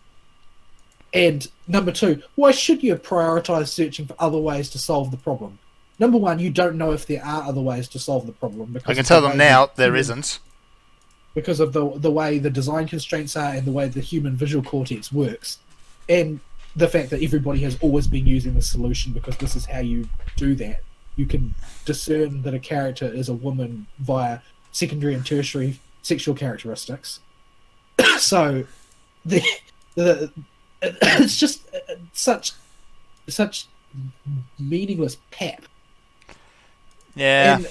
C: And number two, why should you have prioritized searching for other ways to solve the problem? Number one, you don't know if there are other ways to solve the problem. Because
B: I can tell them now there isn't.
C: Because of the way the design constraints are and the way the human visual cortex works. And the fact that everybody has always been using this solution because this is how you do that. You can discern that a character is a woman via secondary and tertiary sexual characteristics. So it's just such meaningless pap.
B: Yeah.
C: And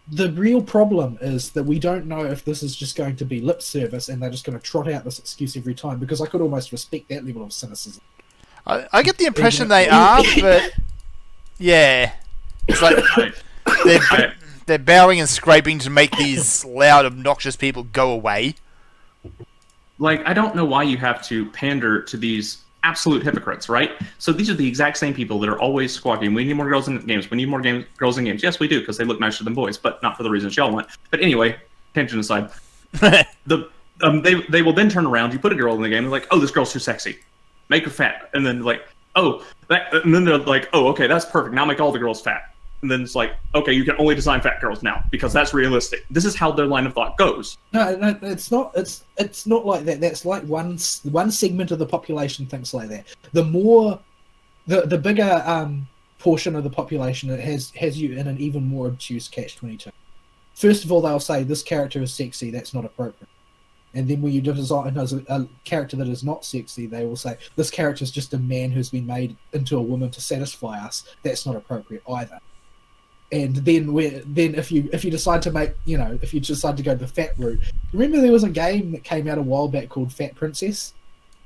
C: the real problem is that we don't know if this is just going to be lip service and they're just going to trot out this excuse every time, because I could almost respect that level of cynicism.
B: I get the impression they are, but yeah, it's like they're bowing and scraping to make these loud, obnoxious people go away.
A: Like, I don't know why you have to pander to these absolute hypocrites, right? So these are the exact same people that are always squawking, we need more girls in games, we need more girls in games. Yes, we do, because they look nicer than boys, but not for the reasons y'all want. But anyway, tangent aside, they will then turn around, you put a girl in the game, they're like, oh, this girl's too sexy, make her fat. And then like, and then they're like, oh, okay, that's perfect, now make all the girls fat. And then it's like, okay, you can only design fat girls now because that's realistic. This is how their line of thought goes.
C: No, it's not. It's not like that. That's like one segment of the population thinks like that. The bigger portion of the population has you in an even more obtuse catch-22. first of all, they'll say this character is sexy, that's not appropriate. And then when you design a character that is not sexy, they will say this character is just a man who's been made into a woman to satisfy us. That's not appropriate either. And then if you decide to make, if you decide to go the fat route, remember there was a game that came out a while back called Fat Princess?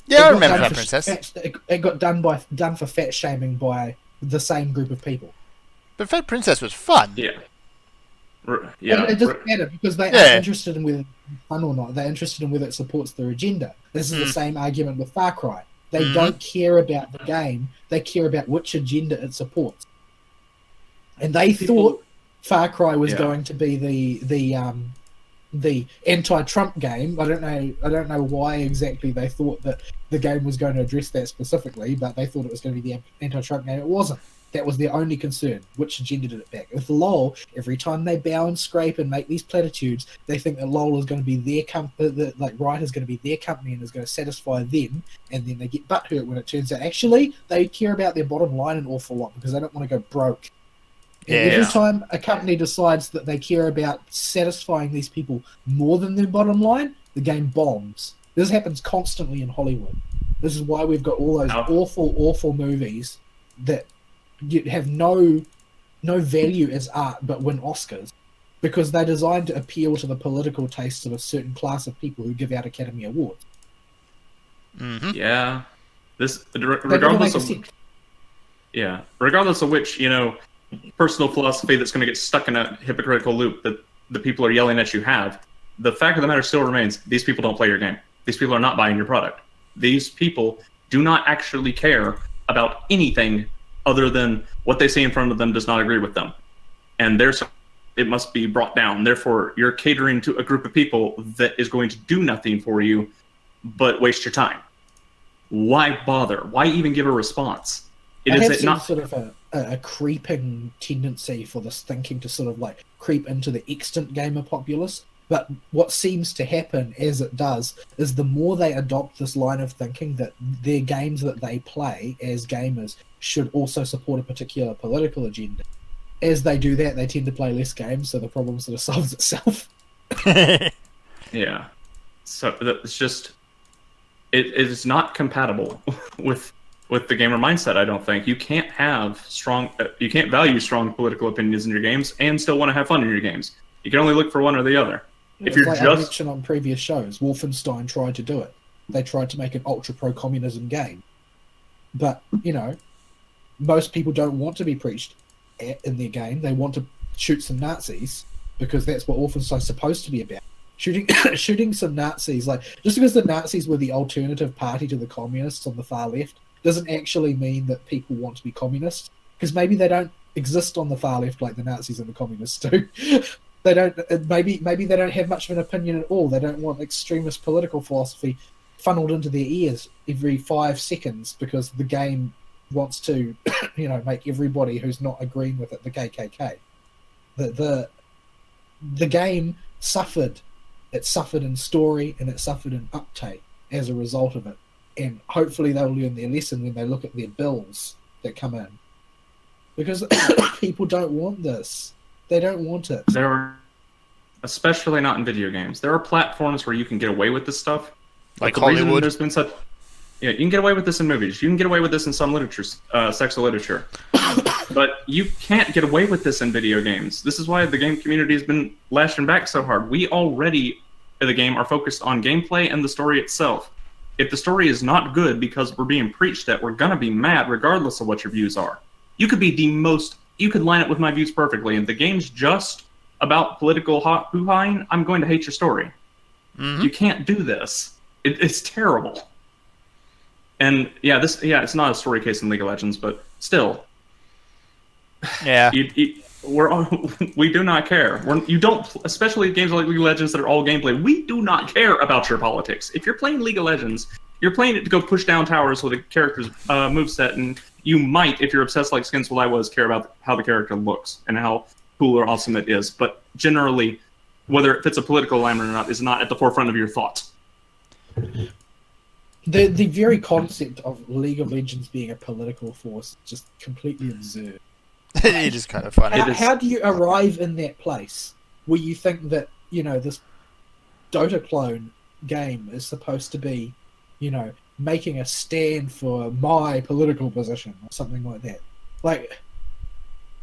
B: Yeah, I remember Fat Princess.
C: It got done for fat shaming by the same group of people.
B: But Fat Princess was fun.
A: Yeah.
C: Yeah, it doesn't matter because they aren't interested in whether it's fun or not. They're interested in whether it supports their agenda. This is the same argument with Far Cry. They don't care about the game. They care about which agenda it supports. And they thought Far Cry was going to be the anti-Trump game. I don't know why exactly they thought that the game was going to address that specifically, but they thought it was going to be the anti-Trump game. It wasn't. That was their only concern. Which agenda did it back? With LOL, every time they bow and scrape and make these platitudes, they think that LOL is going to be their company, like Riot is going to be their company and is going to satisfy them, and then they get butthurt when it turns out actually they care about their bottom line an awful lot because they don't want to go broke. And every time a company decides that they care about satisfying these people more than their bottom line, the game bombs. This happens constantly in Hollywood. This is why we've got all those awful movies that have no value as art but win Oscars because they're designed to appeal to the political tastes of a certain class of people who give out Academy Awards.
A: Yeah, regardless of which personal philosophy that's going to get stuck in a hypocritical loop that the people are yelling at you have, the fact of the matter still remains: these people don't play your game. These people are not buying your product. These people do not actually care about anything other than what they see in front of them does not agree with them. And it must be brought down. Therefore, you're catering to a group of people that is going to do nothing for you but waste your time. Why bother? Why even give a response?
C: Sort of a creeping tendency for this thinking to sort of like creep into the extant gamer populace. But what seems to happen as it does is the more they adopt this line of thinking that their games that they play as gamers should also support a particular political agenda. As they do that, they tend to play less games, so the problem sort of solves itself.
A: Yeah. So it's just... It is not compatible with the gamer mindset, I don't think. You can't have you can't value strong political opinions in your games and still want to have fun in your games. You can only look for one or the other. If you're
C: I mentioned on previous shows, Wolfenstein tried to do it. They tried to make an ultra pro-communism game. But, most people don't want to be preached in their game. They want to shoot some Nazis because that's what Wolfenstein's supposed to be about. Shooting some Nazis, just because the Nazis were the alternative party to the communists on the far left doesn't actually mean that people want to be communists, because maybe they don't exist on the far left like the Nazis and the communists do. They don't. Maybe they don't have much of an opinion at all. They don't want extremist political philosophy funneled into their ears every 5 seconds because the game wants to, make everybody who's not agreeing with it the KKK. The game suffered. It suffered in story and it suffered in uptake as a result of it. And hopefully they'll learn their lesson when they look at their bills that come in, because people don't want this. They don't want it.
A: Especially not in video games. There are platforms where you can get away with this stuff.
B: Like Hollywood.
A: There's been you can get away with this in movies. You can get away with this in some literature, sexual literature. But you can't get away with this in video games. This is why the game community has been lashing back so hard. We already, in the game, are focused on gameplay and the story itself. If the story is not good because we're being preached at, we're going to be mad regardless of what your views are. You could be you could line up with my views perfectly, and the game's just about political hoo-haing, I'm going to hate your story. You can't do this. It's terrible. And it's not a story case in League of Legends, but still.
B: Yeah.
A: We do not care. You don't, especially games like League of Legends that are all gameplay. We do not care about your politics. If you're playing League of Legends, you're playing it to go push down towers with a character's moveset, and you might, if you're obsessed like Skins I was, care about how the character looks and how cool or awesome it is. But generally, whether it fits a political alignment or not is not at the forefront of your thoughts.
C: The very concept of League of Legends being a political force is just completely absurd.
B: It is kind of funny.
C: How do you arrive in that place? where you think that, you know, this Dota clone game is supposed to be, you know, making a stand for my political position or something like that. Like,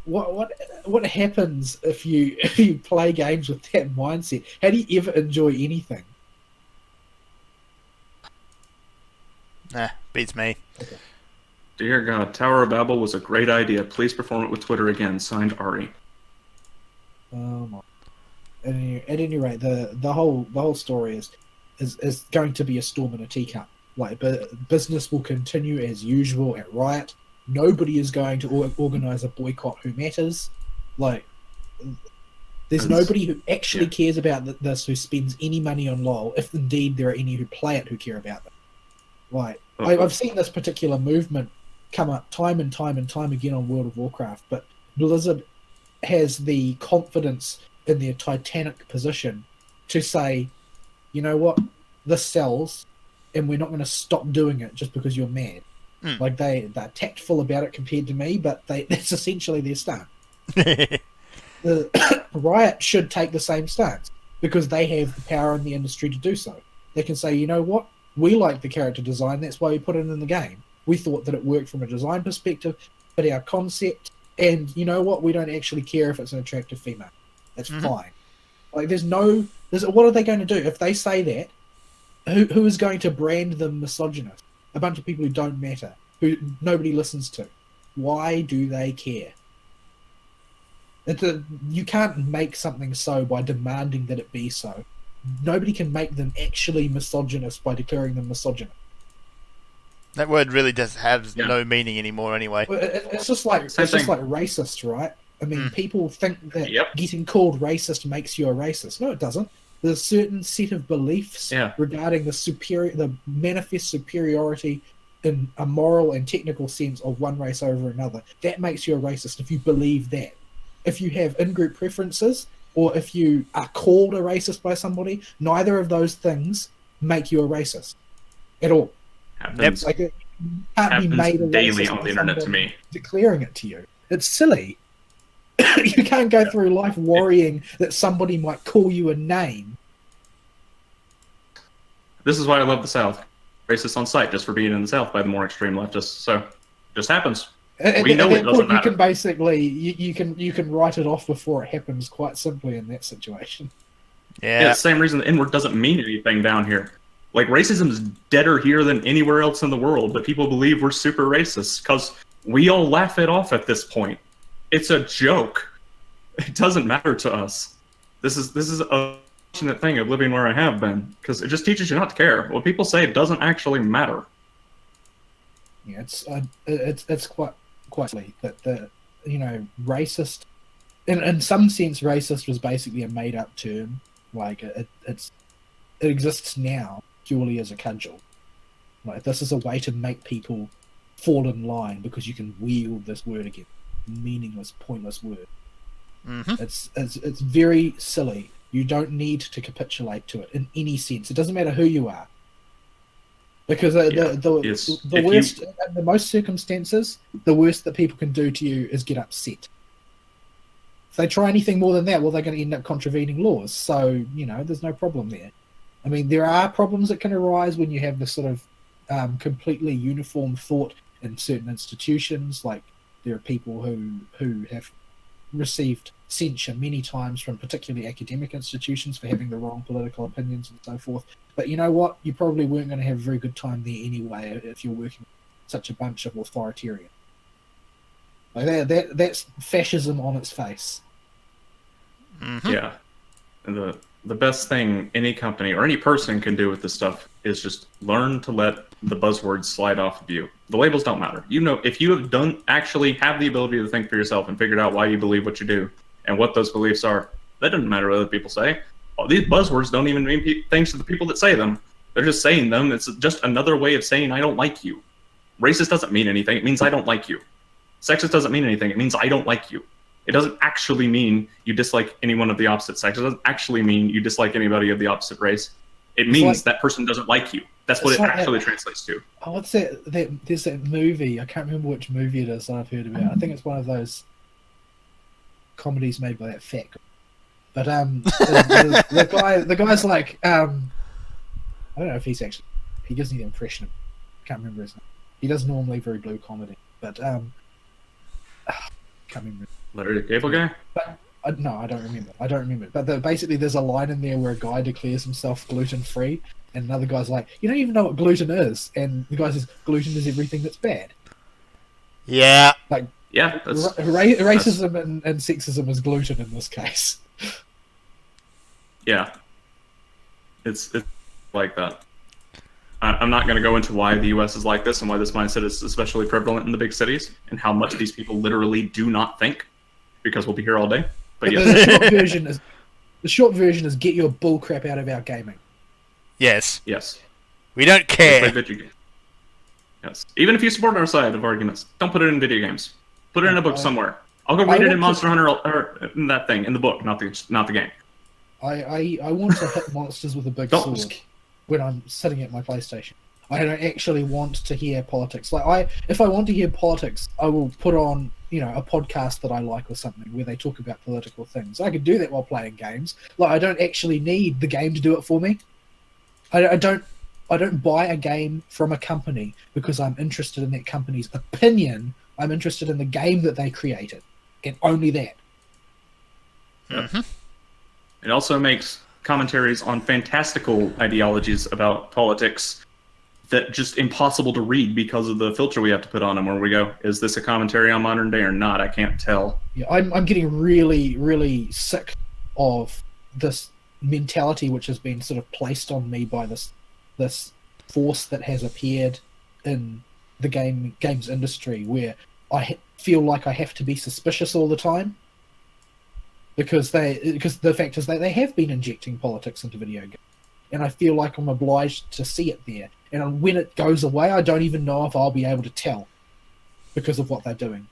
C: what happens if you play games with that mindset? How do you ever enjoy anything?
B: Nah, beats me.
C: Okay.
A: Dear God, Tower of Babel was a great idea. Please perform it with Twitter again. Signed, Ari.
C: At any rate, the whole story is going to be a storm in a teacup. Like, business will continue as usual at Riot. Nobody is going to organize a boycott who matters. Like, there's nobody who actually cares about this who spends any money on LoL, if indeed there are any who play it who care about it. Like, I've seen this particular movement come up time and time and time again on World of Warcraft, but Blizzard has the confidence in their titanic position to say, you know what, this sells, and we're not going to stop doing it just because you're mad. Like, they're tactful about it compared to me, but that's essentially their stance. Riot should take the same stance, because they have the power in the industry to do so. They can say, you know what, we like the character design, that's why we put it in the game. We thought that it worked from a design perspective, but our concept, and you know what, we don't actually care if it's an attractive female. That's fine. Like, what are they going to do? If they say that, who is going to brand them misogynist? A bunch of people who don't matter, who nobody listens to. Why do they care? You can't make something so by demanding that it be so. Nobody can make them actually misogynist by declaring them misogynist.
B: That word really does have no meaning anymore anyway.
C: It's just like racist, right? I mean, people think that getting called racist makes you a racist. No, it doesn't. There's a certain set of beliefs regarding the manifest superiority in a moral and technical sense of one race over another. That makes you a racist if you believe that. If you have in-group preferences, or if you are called a racist by somebody, neither of those things make you a racist at all.
A: Happens,
C: like, it can't be made a
A: daily
C: racist
A: on the internet to me.
C: Declaring it to you. It's silly. You can't go through life worrying that somebody might call you a name.
A: This is why I love the South. Racist on sight just for being in the South by the more extreme leftists. So, just happens. We know it doesn't matter.
C: You can basically you can write it off before it happens quite simply in that situation.
A: Yeah, it's the same reason the N-word doesn't mean anything down here. Like, racism is deader here than anywhere else in the world, but people believe we're super racist because we all laugh it off at this point. It's a joke. It doesn't matter to us. This is a fortunate thing of living where I have been, because it just teaches you not to care. What people say doesn't actually matter.
C: Yeah, it's quite silly that the racist, in some sense, racist was basically a made up term. Like, it exists now purely as a cudgel. Like, this is a way to make people fall in line because you can wield this word again. Meaningless, pointless word. It's very silly. You don't need to capitulate to it in any sense. It doesn't matter who you are, because the worst, in the most circumstances, the worst that people can do to you is get upset. If they try anything more than that, well, they're going to end up contravening laws. So, there's no problem there. I mean, there are problems that can arise when you have this sort of completely uniform thought in certain institutions. Like, there are people who have received censure many times from particularly academic institutions for having the wrong political opinions and so forth. But you know what? You probably weren't going to have a very good time there anyway if you're working with such a bunch of authoritarians. Like, that's fascism on its face.
A: Yeah. And the best thing any company or any person can do with this stuff is just learn to let the buzzwords slide off of you. The labels don't matter. If you have actually have the ability to think for yourself and figured out why you believe what you do and what those beliefs are, that doesn't matter what other people say. These buzzwords don't even mean things to the people that say them. They're just saying them. It's just another way of saying I don't like you. Racist doesn't mean anything. It means I don't like you. Sexist doesn't mean anything. It means I don't like you. It doesn't actually mean you dislike anyone of the opposite sex. It doesn't actually mean you dislike anybody of the opposite race. It means that person doesn't like you. That's what it actually translates to.
C: Oh, what's that? There's that movie. I can't remember which movie it is that I've heard about. I think it's one of those comedies made by that fat guy. But the guy's like, I don't know if he gives me the impression of, I can't remember his name. He does normally very blue comedy, but can't remember.
A: Larry the Cable Guy?
C: But no, I don't remember. But basically, there's a line in there where a guy declares himself gluten-free, and another guy's like, "You don't even know what gluten is," and the guy says, "Gluten is everything that's bad."
B: Yeah.
C: Like,
A: yeah,
C: racism and sexism is gluten in this case.
A: Yeah, it's like that. I'm not going to go into why the U.S. is like this and why this mindset is especially prevalent in the big cities and how much these people literally do not think, because we'll be here all day. But yes.
C: The short version is get your bull crap out of our gaming.
B: Yes.
A: Yes.
B: We don't care.
A: Play video games. Yes. Even if you support our side of arguments, don't put it in video games. Put it in a book somewhere. I'll go read it in Monster Hunter or in that thing in the book, not the game.
C: I want to hit monsters with a big sword when I'm sitting at my PlayStation. I don't actually want to hear politics. If I want to hear politics, I will put on, a podcast that I like or something where they talk about political things. I could do that while playing games. I don't actually need the game to do it for me. I don't buy a game from a company because I'm interested in that company's opinion. I'm interested in the game that they created, and only that.
B: Mm-hmm.
A: It also makes commentaries on fantastical ideologies about politics that just impossible to read because of the filter we have to put on them, where we go, is this a commentary on modern day or not? I can't tell.
C: Yeah, I'm getting really, really sick of this mentality which has been sort of placed on me by this force that has appeared in the games industry, where I feel like I have to be suspicious all the time. Because the fact is that they have been injecting politics into video games, and I feel like I'm obliged to see it there. And when it goes away, I don't even know if I'll be able to tell because of what they're doing.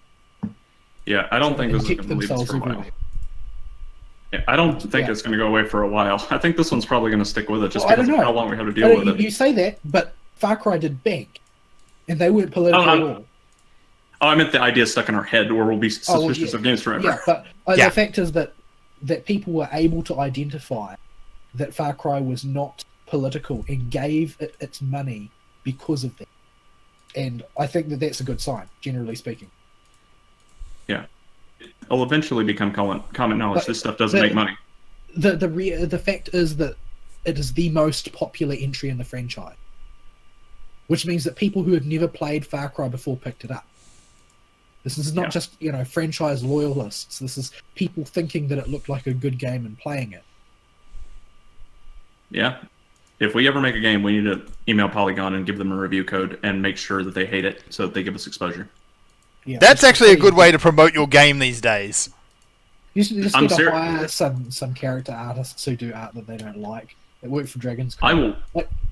A: Yeah, I don't think this is going to leave us for a while. Yeah, I don't think it's going to go away for a while. I think this one's probably going to stick with it just because of how long we have to deal with it.
C: You say that, but Far Cry did bank, and they weren't political at all.
A: Oh, I meant the idea stuck in our head where we'll be suspicious of games forever.
C: Yeah, but the fact is that people were able to identify that Far Cry was not political and gave it its money because of that. And I think that that's a good sign, generally speaking.
A: Yeah. It'll eventually become common knowledge. This stuff doesn't make money.
C: The fact is that it is the most popular entry in the franchise, which means that people who have never played Far Cry before picked it up. This is not just, franchise loyalists. This is people thinking that it looked like a good game and playing it.
A: Yeah. If we ever make a game, we need to email Polygon and give them a review code and make sure that they hate it so that they give us exposure.
C: Yeah,
B: that's actually a good way to promote your game these days.
C: You just need to hire some character artists who do art that they don't like. That work for Dragon's Crown.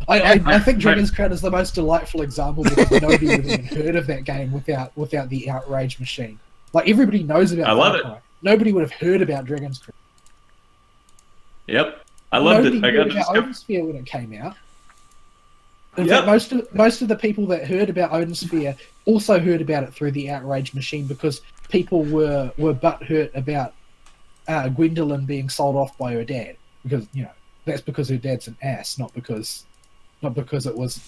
C: I think Dragon's Crown is the most delightful example because nobody would have even heard of that game without the outrage machine. Everybody knows about Far Cry. Nobody would have heard about Dragon's Crown.
A: Yep. I loved it. I got
C: about Odinsphere when it came out. In fact, most of the people that heard about Odinsphere also heard about it through the outrage machine because people were butthurt about Gwendolyn being sold off by her dad because that's because her dad's an ass, not because it was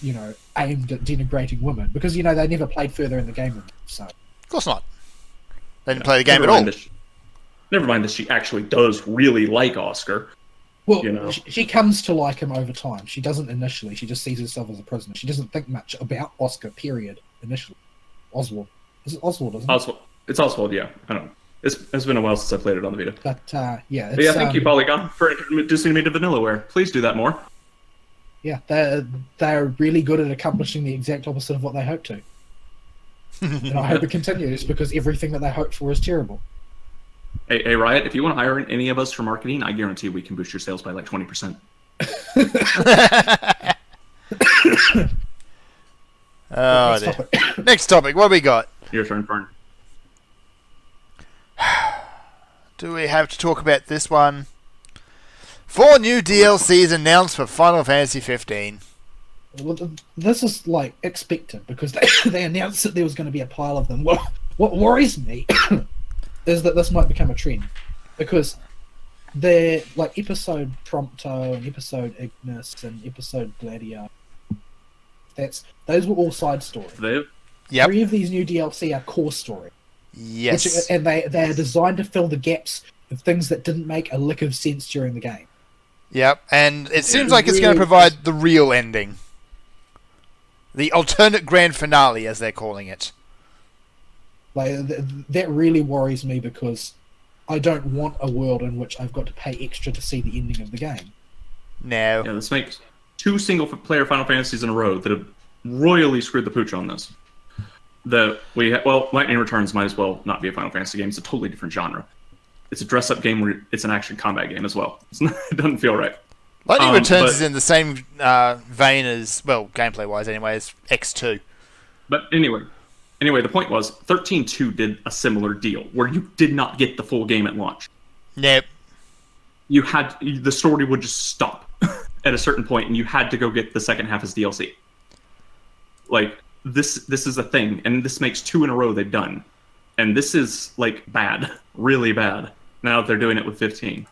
C: aimed at denigrating women. Because they never played further in the game than them, so
B: of course not. They didn't play the game at all.
A: Never mind that she actually does really like Oscar.
C: Well, she comes to like him over time. She doesn't initially. She just sees herself as a prisoner. She doesn't think much about Oscar, period, initially. Oswald. Is it Oswald, isn't it?
A: Oswald. It's Oswald, yeah. I don't know. It's been a while since I played it on the Vita.
C: But, yeah.
A: Thank you, Polygon, for introducing me to Vanillaware. Please do that more.
C: Yeah, they're really good at accomplishing the exact opposite of what they hope to. And I hope it continues, because everything that they hope for is terrible.
A: Hey, Riot, if you want to hire any of us for marketing, I guarantee we can boost your sales by like 20%.
B: Next topic. What have we got?
A: Your turn, Fern.
B: Do we have to talk about this one? 4 new DLCs announced for Final Fantasy 15.
C: Well, this is expected because they announced that there was going to be a pile of them. What worries me is that this might become a trend, because they're like episode Prompto and episode Ignis and episode Gladio. Those were all side story.
B: Yep.
C: 3 of these new DLC are core story.
B: Yes.
C: And they are designed to fill the gaps of things that didn't make a lick of sense during the game.
B: Yep, and it seems like it's going to provide the real ending. The alternate grand finale, as they're calling it.
C: Like that really worries me because I don't want a world in which I've got to pay extra to see the ending of the game.
B: No.
A: Yeah, this makes 2 single-player Final Fantasies in a row that have royally screwed the pooch on this. Lightning Returns might as well not be a Final Fantasy game. It's a totally different genre. It's a dress-up game where it's an action combat game as well. It doesn't feel right.
B: Lightning Returns is in the same vein as, well, gameplay-wise anyway, as X2.
A: But anyway, the point was, 13.2 did a similar deal, where you did not get the full game at launch.
B: Nope.
A: The story would just stop at a certain point, and you had to go get the second half as DLC. Like, this is a thing, and this makes 2 in a row they've done. And this is, like, bad. Really bad. Now that they're doing it with 15.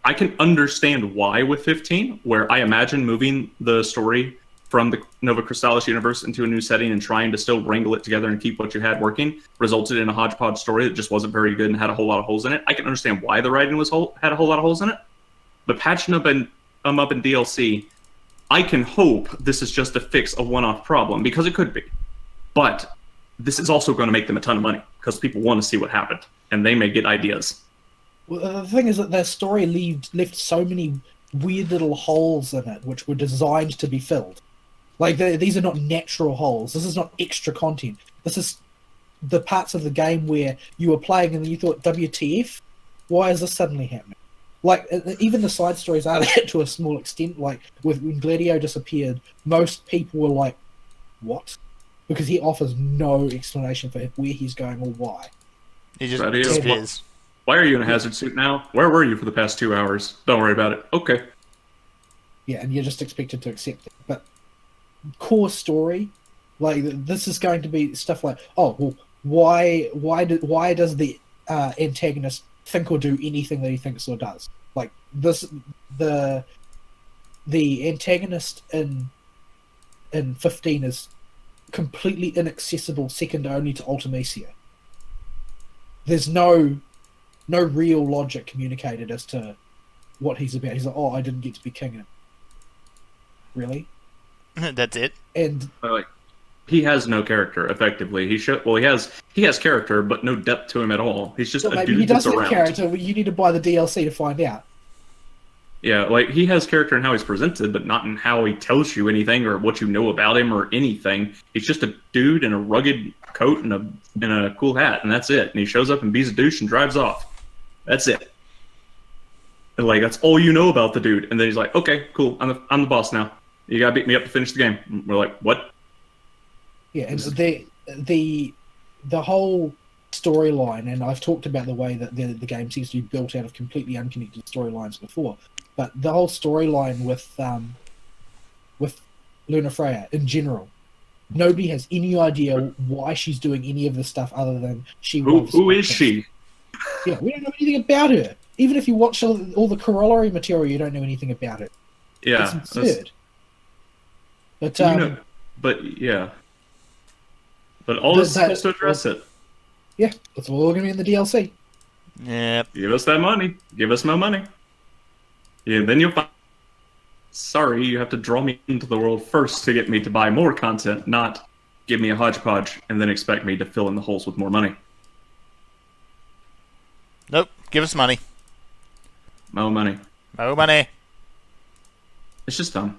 A: I can understand why with 15, where I imagine moving the story from the Nova Crystallis universe into a new setting and trying to still wrangle it together and keep what you had working resulted in a hodgepodge story that just wasn't very good and had a whole lot of holes in it. I can understand why the writing had a whole lot of holes in it. But patching up in DLC, I can hope this is just to fix a one-off problem, because it could be. But this is also going to make them a ton of money, because people want to see what happened, and they may get ideas.
C: Well, the thing is that their story left so many weird little holes in it, which were designed to be filled. Like, these are not natural holes. This is not extra content. This is the parts of the game where you were playing and then you thought, WTF? Why is this suddenly happening? Like, even the side stories are that to a small extent. Like, when Gladio disappeared, most people were like, what? Because he offers no explanation for where he's going or why.
B: He just disappears.
A: Why are you in a hazard suit now? Where were you for the past 2 hours? Don't worry about it. Okay.
C: Yeah, and you're just expected to accept it. But core story, like, this is going to be stuff like, oh, well, why does the antagonist think or do anything that he thinks or does? Like, the antagonist in 15 is completely inaccessible, second only to Ultimecia. There's no real logic communicated as to what he's about. He's like, oh, I didn't get to be king. Really?
B: That's it.
A: And like, he has no character. Effectively, he has character, but no depth to him at all. He's just a dude
C: he does
A: that's
C: have
A: around.
C: Character. But you need to buy the DLC to find out.
A: Yeah, like, he has character in how he's presented, but not in how he tells you anything or what you know about him or anything. He's just a dude in a rugged coat and a cool hat, and that's it. And he shows up and beats a douche and drives off. That's it. And, like, that's all you know about the dude. And then he's like, okay, cool, I'm the boss now. You gotta beat me up to finish the game. And we're like, what?
C: Yeah, and the whole storyline, and I've talked about the way that the game seems to be built out of completely unconnected storylines before, but the whole storyline with Luna Freya in general, nobody has any idea why she's doing any of this stuff other than who is she? Yeah, we don't know anything about her. Even if you watch all the corollary material, you don't know anything about it.
A: Yeah,
C: it's absurd. But
A: but all this is supposed to address it.
C: Yeah, that's all going to be in the DLC.
B: Yep.
A: Give us that money. Give us my money. Yeah, then you'll find... Sorry, you have to draw me into the world first to get me to buy more content, not give me a hodgepodge and then expect me to fill in the holes with more money.
B: Nope. Give us money.
A: No money.
B: No money.
A: It's just dumb.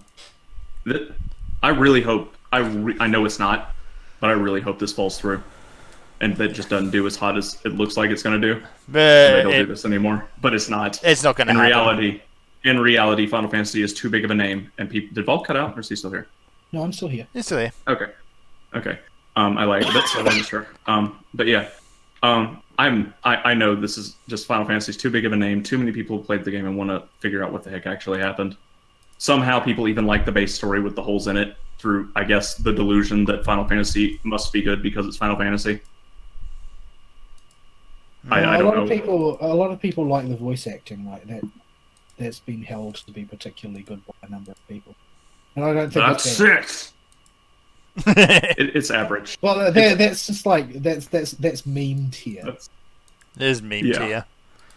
A: I really hope... I know it's not, but I really hope this falls through. And that just doesn't do as hot as it looks like it's going to do. They don't do this anymore. But it's not.
B: It's not going to happen.
A: In reality, Final Fantasy is too big of a name. And people... Did Vault cut out, or is he still here?
C: No, I'm still here.
B: He's still here.
A: Okay. I like it, so I wasn't sure. But yeah. I know this is just Final Fantasy is too big of a name. Too many people have played the game and want to figure out what the heck actually happened. Somehow people even like the base story with the holes in it through, I guess, the delusion that Final Fantasy must be good because it's Final Fantasy. I don't know.
C: A lot of people like the voice acting like that. That's been held to be particularly good by a number of people, and I don't think
A: that's
C: it's
A: it's average.
C: Well, that's just like that's meme tier.
B: It is meme tier.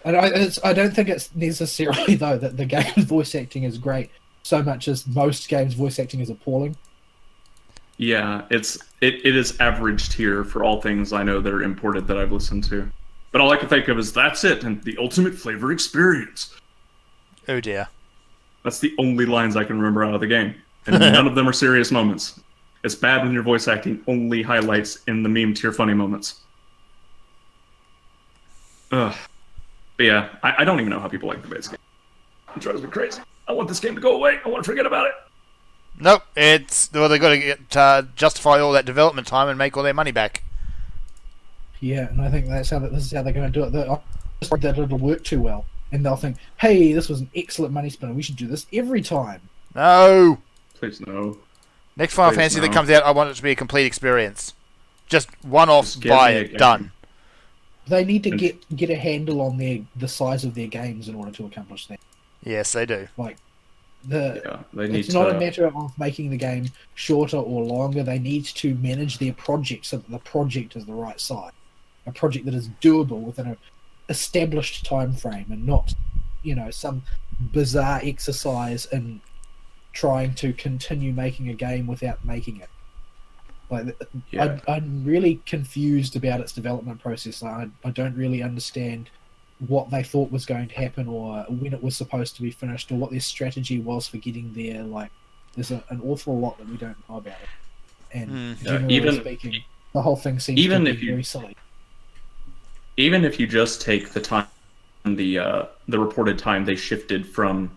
C: And I don't think it's necessarily though that the game's voice acting is great so much as most games' voice acting is appalling.
A: Yeah, it is average tier for all things I know that are imported that I've listened to. But all I can think of is that's it and the ultimate flavor experience.
B: Oh dear.
A: That's the only lines I can remember out of the game, and none of them are serious moments. It's bad when your voice acting only highlights in the meme tier funny moments. Ugh. But yeah, I don't even know how people like the base game. It drives me crazy. I want this game to go away. I want to forget about it.
B: Nope, they've got to get justify all that development time and make all their money back.
C: Yeah, and I think this is how they're going to do it. I'm just worried that it'll work too well, and they'll think, "Hey, this was an excellent money spinner. We should do this every time."
B: No.
A: Please no.
B: Next Final Fantasy that comes out, I want it to be a complete experience. Just one-off, buy it, done.
C: They need to get a handle on the size of their games in order to accomplish that.
B: Yes, they do.
C: Like
A: it's
C: not a matter of making the game shorter or longer. They need to manage their project so that the project is the right size. A project that is doable within an established time frame, and not, some bizarre exercise in trying to continue making a game without making it. I'm really confused about its development process. I don't really understand what they thought was going to happen, or when it was supposed to be finished, or what their strategy was for getting there. There's an awful lot that we don't know about it. And generally speaking, the whole thing seems to be very silly.
A: Even if you just take the time, the reported time they shifted from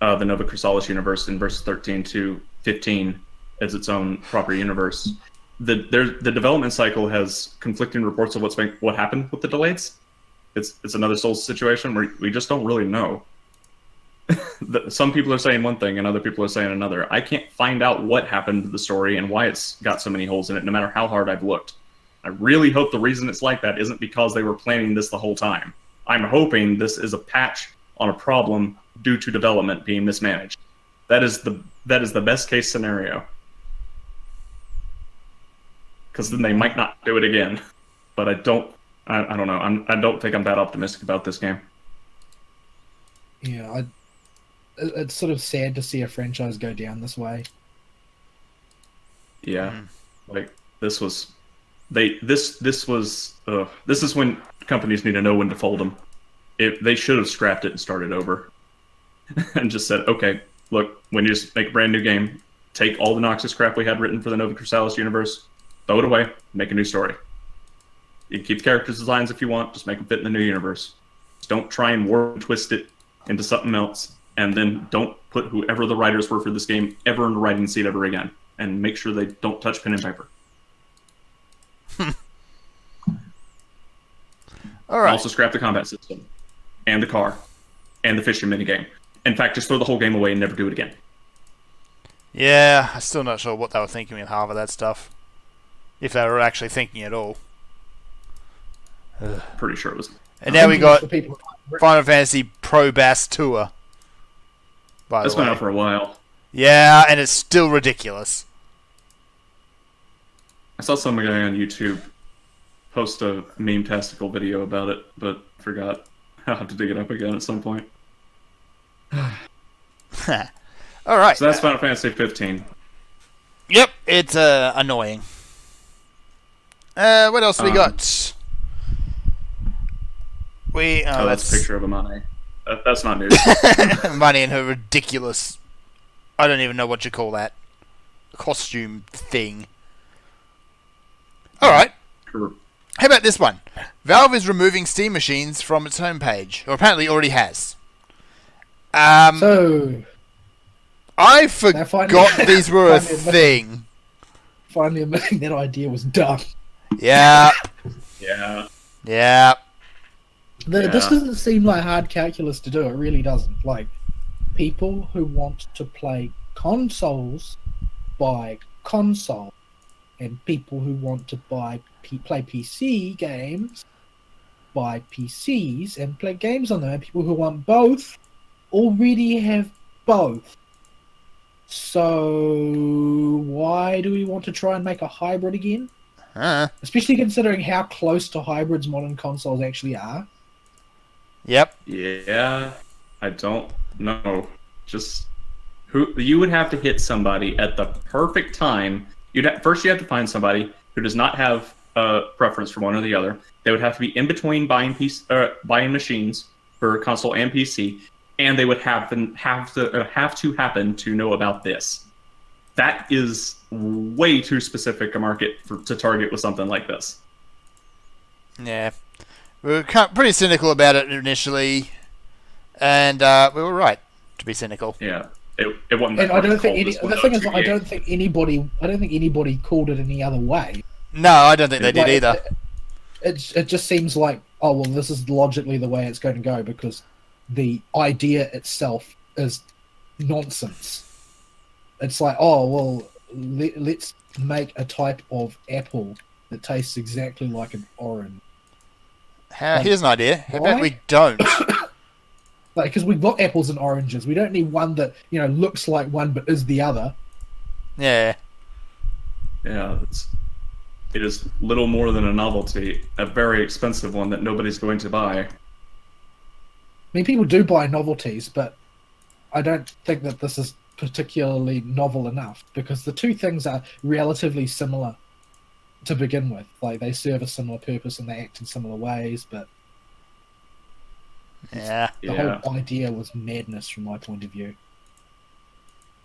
A: the Nova Chrysalis universe in verse 13 to 15 as its own proper universe, the development cycle has conflicting reports of what happened with the delays. It's another Souls situation where we just don't really know. Some people are saying one thing and other people are saying another. I can't find out what happened to the story and why it's got so many holes in it, no matter how hard I've looked. I really hope the reason it's like that isn't because they were planning this the whole time. I'm hoping this is a patch on a problem due to development being mismanaged. That is the best case scenario. Because then they might not do it again. But I don't know. I don't think I'm that optimistic about this game.
C: Yeah, it's sort of sad to see a franchise go down this way.
A: Yeah, this is when companies need to know when to fold them. They should have scrapped it and started over, and just said, okay, look, when you just make a brand new game, take all the Noxus crap we had written for the Nova Chrysalis universe, throw it away, make a new story. You can keep the characters' designs if you want, just make them fit in the new universe. Just don't try and warp and twist it into something else, and then don't put whoever the writers were for this game ever in the writing seat ever again, and make sure they don't touch pen and paper.
B: All right.
A: Also scrap the combat system, and the car, and the fishing minigame. In fact, just throw the whole game away and never do it again.
B: Yeah, I'm still not sure what they were thinking with half of that stuff. If they were actually thinking at all.
A: Pretty sure it was.
B: And now we got Final Fantasy Pro Bass Tour.
A: That's been out for a while.
B: Yeah, and it's still ridiculous.
A: I saw some guy on YouTube post a meme-tastical video about it, but forgot. I'll have to dig it up again at some point.
B: Alright.
A: So that's Final Fantasy 15.
B: Yep, it's annoying. What else we got?
A: That's a picture of Amane. That's not news.
B: Money and her ridiculous, I don't even know what you call that, costume thing. Alright.
A: Sure.
B: How about this one? Valve is removing Steam machines from its homepage. Or apparently already has.
C: So...
B: I forgot these were a thing.
C: Finally admitting that idea was dumb.
B: Yeah.
A: Yeah.
B: Yeah.
C: This doesn't seem like hard calculus to do. It really doesn't. Like, people who want to play consoles buy console, and people who want to play PC games buy PCs and play games on them, and people who want both already have both. So why do we want to try and make a hybrid again? Especially considering how close to hybrids modern consoles actually are.
B: Yep.
A: Yeah, I don't know. Just you would have to hit somebody at the perfect time. First you have to find somebody who does not have a preference for one or the other. They would have to be in between buying machines for console and PC, and they would have to happen to know about this. That is way too specific a market to target with something like this.
B: Yeah. We were pretty cynical about it initially, and we were right to be cynical.
A: Yeah, it wasn't.
C: And I don't think anybody called it any other way.
B: No, I don't think they did either.
C: It just seems like, oh well, this is logically the way it's going to go because the idea itself is nonsense. It's like, oh well, let's make a type of apple that tastes exactly like an orange.
B: Here's an idea. How about we don't?
C: Because we've got apples and oranges. We don't need one that looks like one but is the other.
B: Yeah.
A: Yeah, it is little more than a novelty, a very expensive one that nobody's going to buy.
C: I mean, people do buy novelties, but I don't think that this is particularly novel enough because the two things are relatively similar to begin with. Like, they serve a similar purpose and they act in similar ways, but the whole idea was madness from my point of view.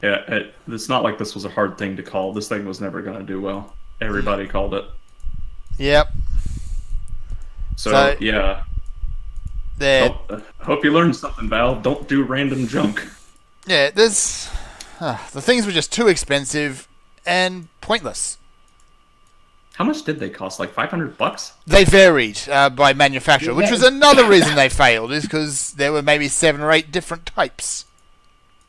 A: Yeah, it's not like this was a hard thing to call. This thing was never going to do well. Everybody called it.
B: Yep.
A: So yeah. Hope you learned something, Val. Don't do random junk.
B: Yeah, there's... the things were just too expensive and pointless.
A: How much did they cost? Like $500?
B: They varied by manufacturer, which was another reason they failed, is because there were maybe 7 or 8 different types.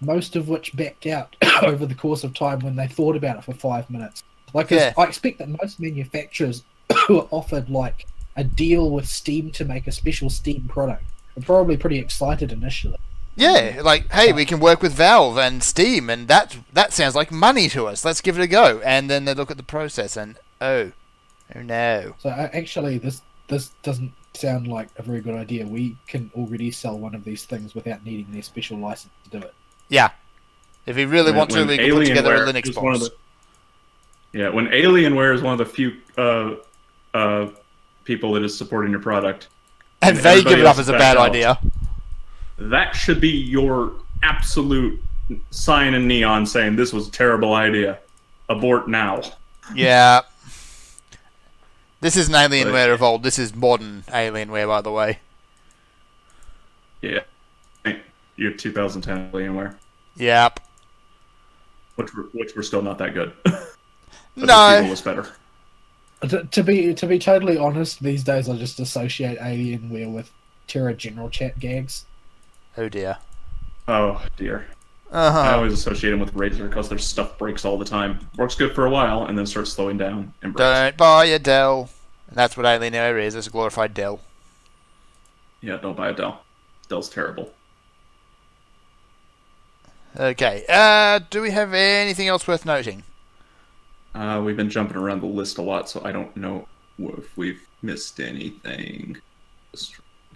C: Most of which backed out over the course of time when they thought about it for 5 minutes. I expect that most manufacturers who are offered like a deal with Steam to make a special Steam product are probably pretty excited initially.
B: Yeah, like, hey, we can work with Valve and Steam, and that sounds like money to us. Let's give it a go. And then they look at the process, and oh no.
C: So actually, this doesn't sound like a very good idea. We can already sell one of these things without needing their special license to do it.
B: Yeah, if we really want to, we can put together a Linux box.
A: Yeah, when Alienware is one of the few people that is supporting your product,
B: and they give it up as a bad idea.
A: That should be your absolute sign in neon saying this was a terrible idea. Abort now. Yeah.
B: This isn't Alienware of old. This is modern Alienware, by the way.
A: Yeah. Your 2010 Alienware.
B: Yep.
A: Which were still not that good.
B: No.
A: Was better.
C: To be totally honest, these days I just associate Alienware with Terra General Chat gags.
B: Oh dear.
A: Oh dear. I always associate them with Razer because their stuff breaks all the time. Works good for a while and then starts slowing down and breaks.
B: Don't buy a Dell. And that's what Alienware is. It's a glorified Dell.
A: Yeah, don't buy a Dell. Dell's terrible.
B: Okay. Do we have anything else worth noting?
A: We've been jumping around the list a lot, so I don't know if we've missed anything.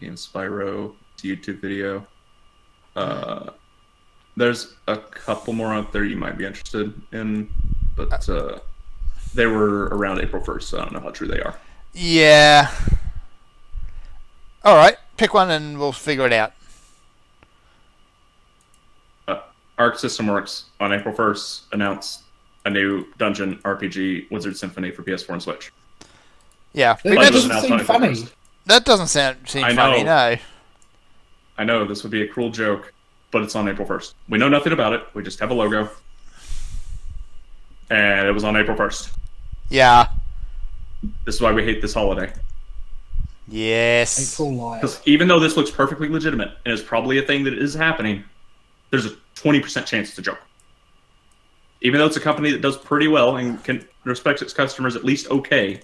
A: Game Spyro, YouTube video. There's a couple more out there you might be interested in, but they were around April 1st, so I don't know how true they are.
B: Yeah. Alright, pick one and we'll figure it out.
A: Arc System Works on April 1st announced a new dungeon RPG, Wizard Symphony, for PS4 and Switch.
B: Yeah.
C: That doesn't seem funny.
B: That doesn't seem funny, no.
A: I know, this would be a cruel joke, but it's on April 1st. We know nothing about it, we just have a logo. And it was on April 1st.
B: Yeah.
A: This is why we hate this holiday.
B: Yes.
C: April lies.
A: Because even though this looks perfectly legitimate, and is probably a thing that is happening, there's a 20% chance it's a joke. Even though it's a company that does pretty well and can respect its customers at least okay.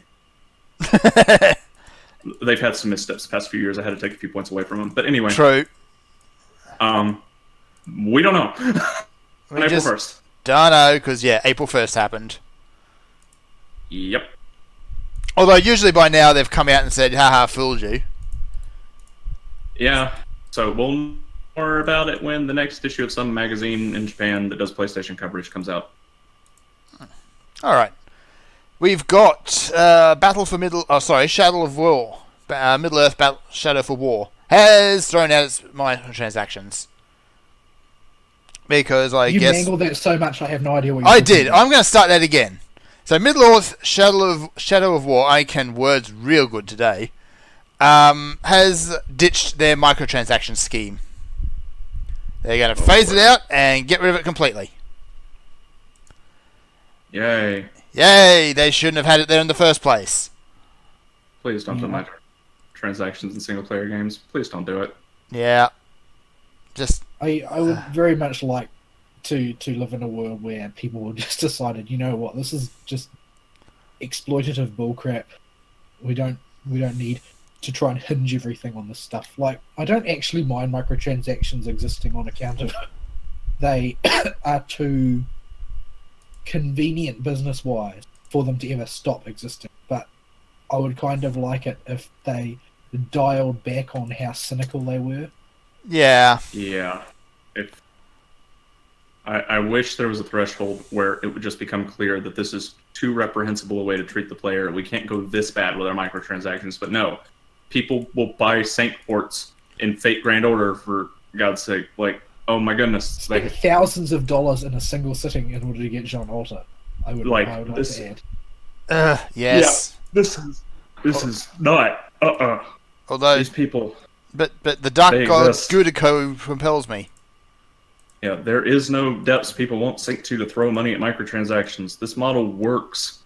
A: they've had some missteps the past few years. I had to take a few points away from them. But anyway.
B: True.
A: We don't know. On April 1st.
B: Don't know, because, yeah, April 1st happened.
A: Yep.
B: Although, usually by now, they've come out and said, haha, fooled you.
A: Yeah. So, we'll know more about it when the next issue of some magazine in Japan that does PlayStation coverage comes out.
B: Alright. We've got Shadow of War. Middle-earth Shadow for War has thrown out its microtransactions. Because
C: you mangled that so much, I have no idea what you're
B: I did. I'm going to start that again. So, Middle-earth Shadow of War, I can words real good today, has ditched their microtransaction scheme. They're going to phase it out and get rid of it completely.
A: Yay.
B: Yay! They shouldn't have had it there in the first place.
A: Please don't put microtransactions in single-player games. Please don't do it.
B: Yeah.
C: I would very much like to live in a world where people just decided, you know what, this is just exploitative bullcrap. We don't need to try and hinge everything on this stuff. Like, I don't actually mind microtransactions existing on account of they are too convenient business-wise for them to ever stop existing. But I would kind of like it if they dialed back on how cynical they were.
B: Yeah.
A: Yeah. I wish there was a threshold where it would just become clear that this is too reprehensible a way to treat the player. We can't go this bad with our microtransactions. But no, people will buy Saint ports in Fate Grand Order, for God's sake. Like, oh my goodness.
C: Spend thousands of dollars in a single sitting in order to get Jean Alta. I would like to add.
B: Yes.
A: Yeah, this is not.
B: Although
A: these people.
B: But the Dark God Gudiko compels me.
A: Yeah, there is no depths people won't sink to throw money at microtransactions. This model works.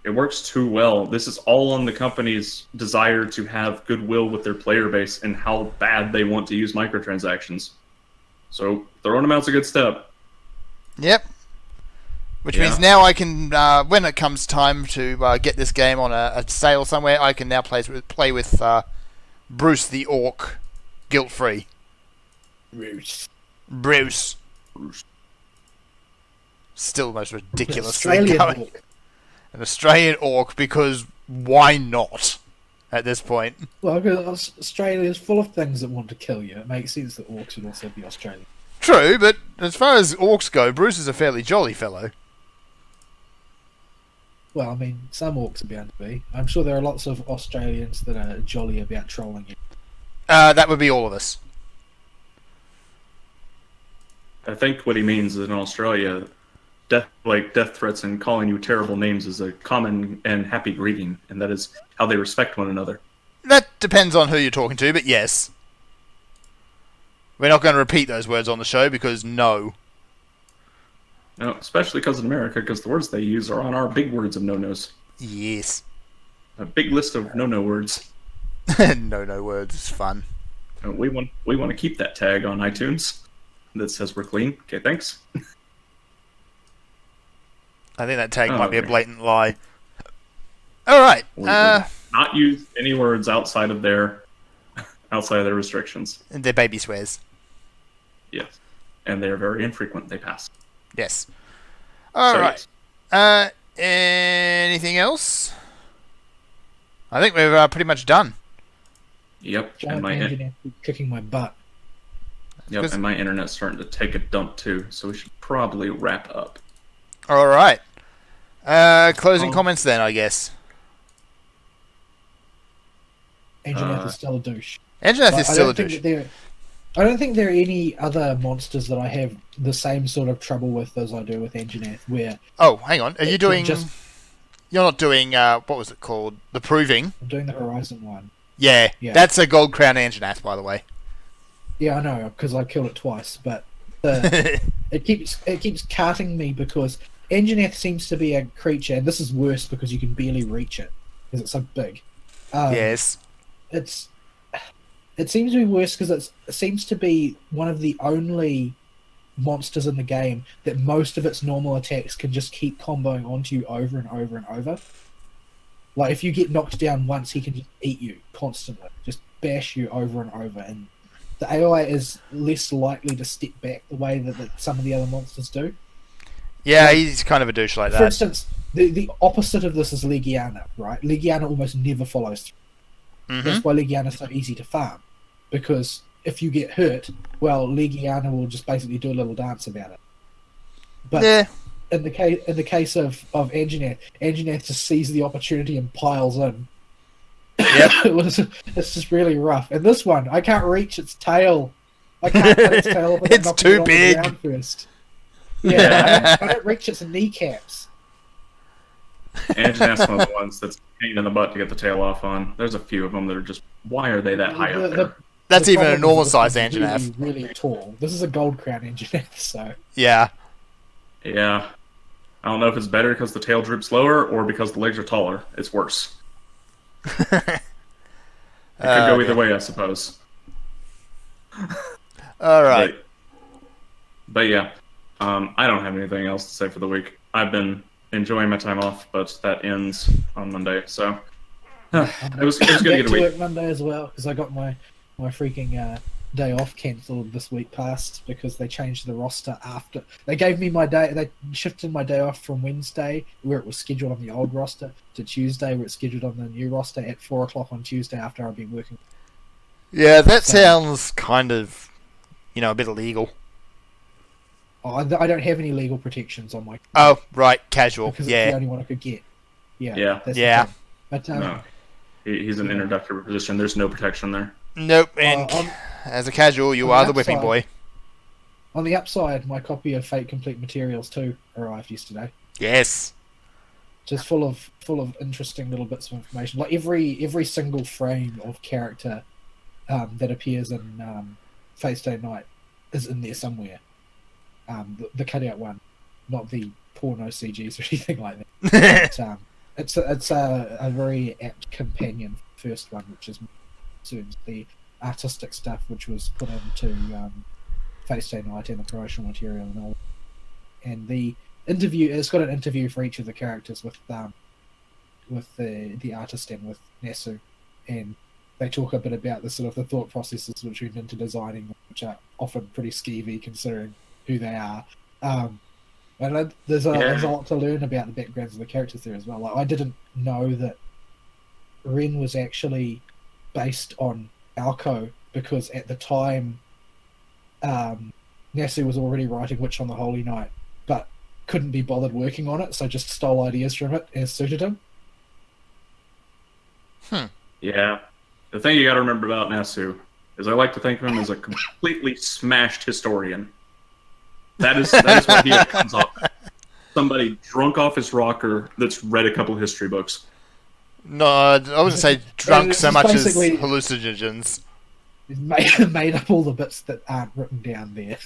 A: It works too well. This is all on the company's desire to have goodwill with their player base and how bad they want to use microtransactions. So, throwing them out's a good step.
B: Yep. Which means now I can, when it comes time to get this game on a sale somewhere, I can now play with Bruce the Orc, guilt-free. Bruce. Still the most ridiculous thing going. An Australian orc, because why not? At this point.
C: Well, because Australia's full of things that want to kill you. It makes sense that orcs would also be Australian.
B: True, but as far as orcs go, Bruce is a fairly jolly fellow.
C: Well, I mean, some orcs are bound to be. I'm sure there are lots of Australians that are jolly about trolling you.
B: That would be all of us.
A: I think what he means is in Australia, death threats and calling you terrible names is a common and happy greeting, and that is how they respect one another.
B: That depends on who you're talking to, but yes. We're not going to repeat those words on the show, because no.
A: No, especially because in America, because the words they use are on our big words of no-nos.
B: Yes.
A: A big list of no-no words.
B: No words is fun.
A: We want to keep that tag on iTunes that says we're clean. Okay, thanks.
B: I think that tag might be a blatant lie. Alright.
A: Not use any words outside of their restrictions.
B: And they're baby swears.
A: Yes. And they're very infrequent. They pass.
B: Yes. Alright. Yes. Anything else? I think we're pretty much done.
A: Yep.
C: And my kicking my butt.
A: Yep, and my internet's starting to take a dump too, so we should probably wrap up.
B: Alright. Closing comments then, I guess.
C: Anjaneth is still a douche.
B: Anjaneth is still a douche.
C: I don't think there are any other monsters that I have the same sort of trouble with as I do with Anjaneth, where...
B: Oh, hang on. Are you doing... You're not doing, what was it called? The Proving?
C: I'm doing the Horizon one.
B: Yeah, that's a Gold Crown Anjanath, by the way.
C: Yeah, I know, because I killed it twice, but it keeps carting me because Anjanath seems to be a creature, and this is worse because you can barely reach it, because it's so big.
B: Yes.
C: It seems to be worse because it seems to be one of the only monsters in the game that most of its normal attacks can just keep comboing onto you over and over and over. Like, if you get knocked down once, he can just eat you constantly, just bash you over and over. And the AI is less likely to step back the way that some of the other monsters do.
B: Yeah, he's kind of a douche like that.
C: For instance, the opposite of this is Legiana, right? Legiana almost never follows through.
B: Mm-hmm.
C: That's why Legiana is so easy to farm. Because if you get hurt, well, Legiana will just basically do a little dance about it. But
B: Yeah.
C: in the case of Anjanath just sees the opportunity and piles in.
B: Yep.
C: It's just really rough. And this one, I can't reach its tail. I can't cut its tail off.
B: It's too big.
C: First. Yeah, I don't reach its kneecaps.
A: Anjanath's one of the ones that's a pain in the butt to get the tail off on. There's a few of them that are just, why are they that high up there?
B: That's
C: The
B: even a
C: problem
B: normal
C: is
B: size
C: this is
B: Anjanath.
C: really tall. This is a gold crown Anjanath, so
B: Yeah.
A: Yeah. I don't know if it's better because the tail droops lower or because the legs are taller. It's worse. It could go either way, I suppose.
B: All right.
A: But yeah, I don't have anything else to say for the week. I've been enjoying my time off, but that ends on Monday, so it was good to
C: back
A: get a
C: to
A: week.
C: work Monday as well because I got my freaking day off cancelled this week past because they changed the roster after they gave me my day. They shifted my day off from Wednesday, where it was scheduled on the old roster, to Tuesday, where it's scheduled on the new roster at 4 o'clock on Tuesday after I've been working.
B: Yeah, that sounds kind of, a bit illegal.
C: Oh, I don't have any legal protections on my.
B: Oh, right, casual.
C: Because it's
B: Yeah.
C: the only one I could get.
A: Yeah.
C: That's
B: Yeah.
C: the thing. But
A: No, he's an introductory position. There's no protection there.
B: Nope, and as a casual, you
C: on
B: are
C: the
B: the whipping
C: upside-
B: boy.
C: on the upside, my copy of Fate Complete Materials 2 arrived yesterday.
B: Yes.
C: Just full of interesting little bits of information. Like every single frame of character that appears in Fate Stay Night is in there somewhere. The cutout one, not the porno CGs or anything like that. But, it's a very apt companion first one, which is the artistic stuff which was put into Fate Stay Night and the promotional material and all. And the interview, it's got an interview for each of the characters with the artist and with Nasu, and they talk a bit about the sort of the thought processes which went into designing them, which are often pretty skeevy considering who they are. And there's a lot to learn about the backgrounds of the characters there as well. Like, I didn't know that Ren was actually based on Alco because at the time Nasu was already writing Witch on the Holy Night, but couldn't be bothered working on it, so just stole ideas from it as suited him.
A: Yeah. The thing you got to remember about Nasu is I like to think of him as a completely smashed historian. That is what he comes off. Somebody drunk off his rocker that's read a couple history books.
B: No, I wouldn't say drunk so much as
C: basically-
B: hallucinogens.
C: He's made up all the bits that aren't written down there,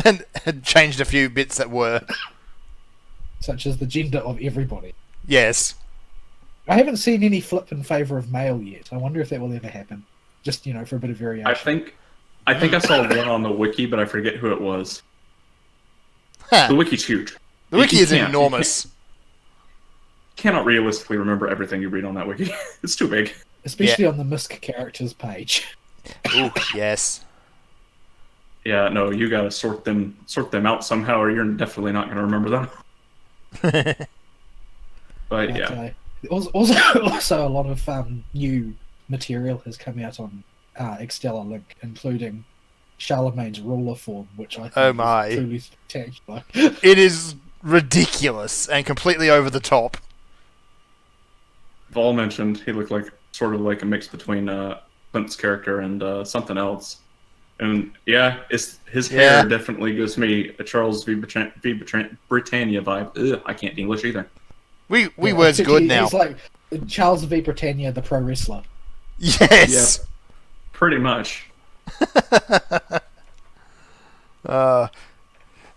B: And had changed a few bits that were.
C: such as the gender of everybody.
B: Yes.
C: I haven't seen any flip in favour of male yet. I wonder if that will ever happen. Just, for a bit of variation.
A: I think I saw one on the wiki, but I forget who it was.
B: Huh.
A: The wiki's huge.
B: The wiki
A: You
B: is
A: can't-
B: enormous.
A: You cannot realistically remember everything you read on that wiki. It's too big.
C: Especially on the Misk characters page.
B: Ooh, yes.
A: Yeah, no, you gotta sort them out somehow, or you're definitely not gonna remember them. But yeah,
C: Also a lot of new material has come out on Extella Link, including Charlemagne's ruler form, which I think is truly spectacular.
B: It is ridiculous and completely over the top.
A: Vaul mentioned he looked like sort of like a mix between Clint's character and something else. And yeah, his hair definitely gives me a Charles V. Britannia vibe. Ugh, I can't English either.
B: We words good now.
C: He's like Charles V. Britannia, the pro wrestler.
B: Yes.
A: Yep. Pretty much.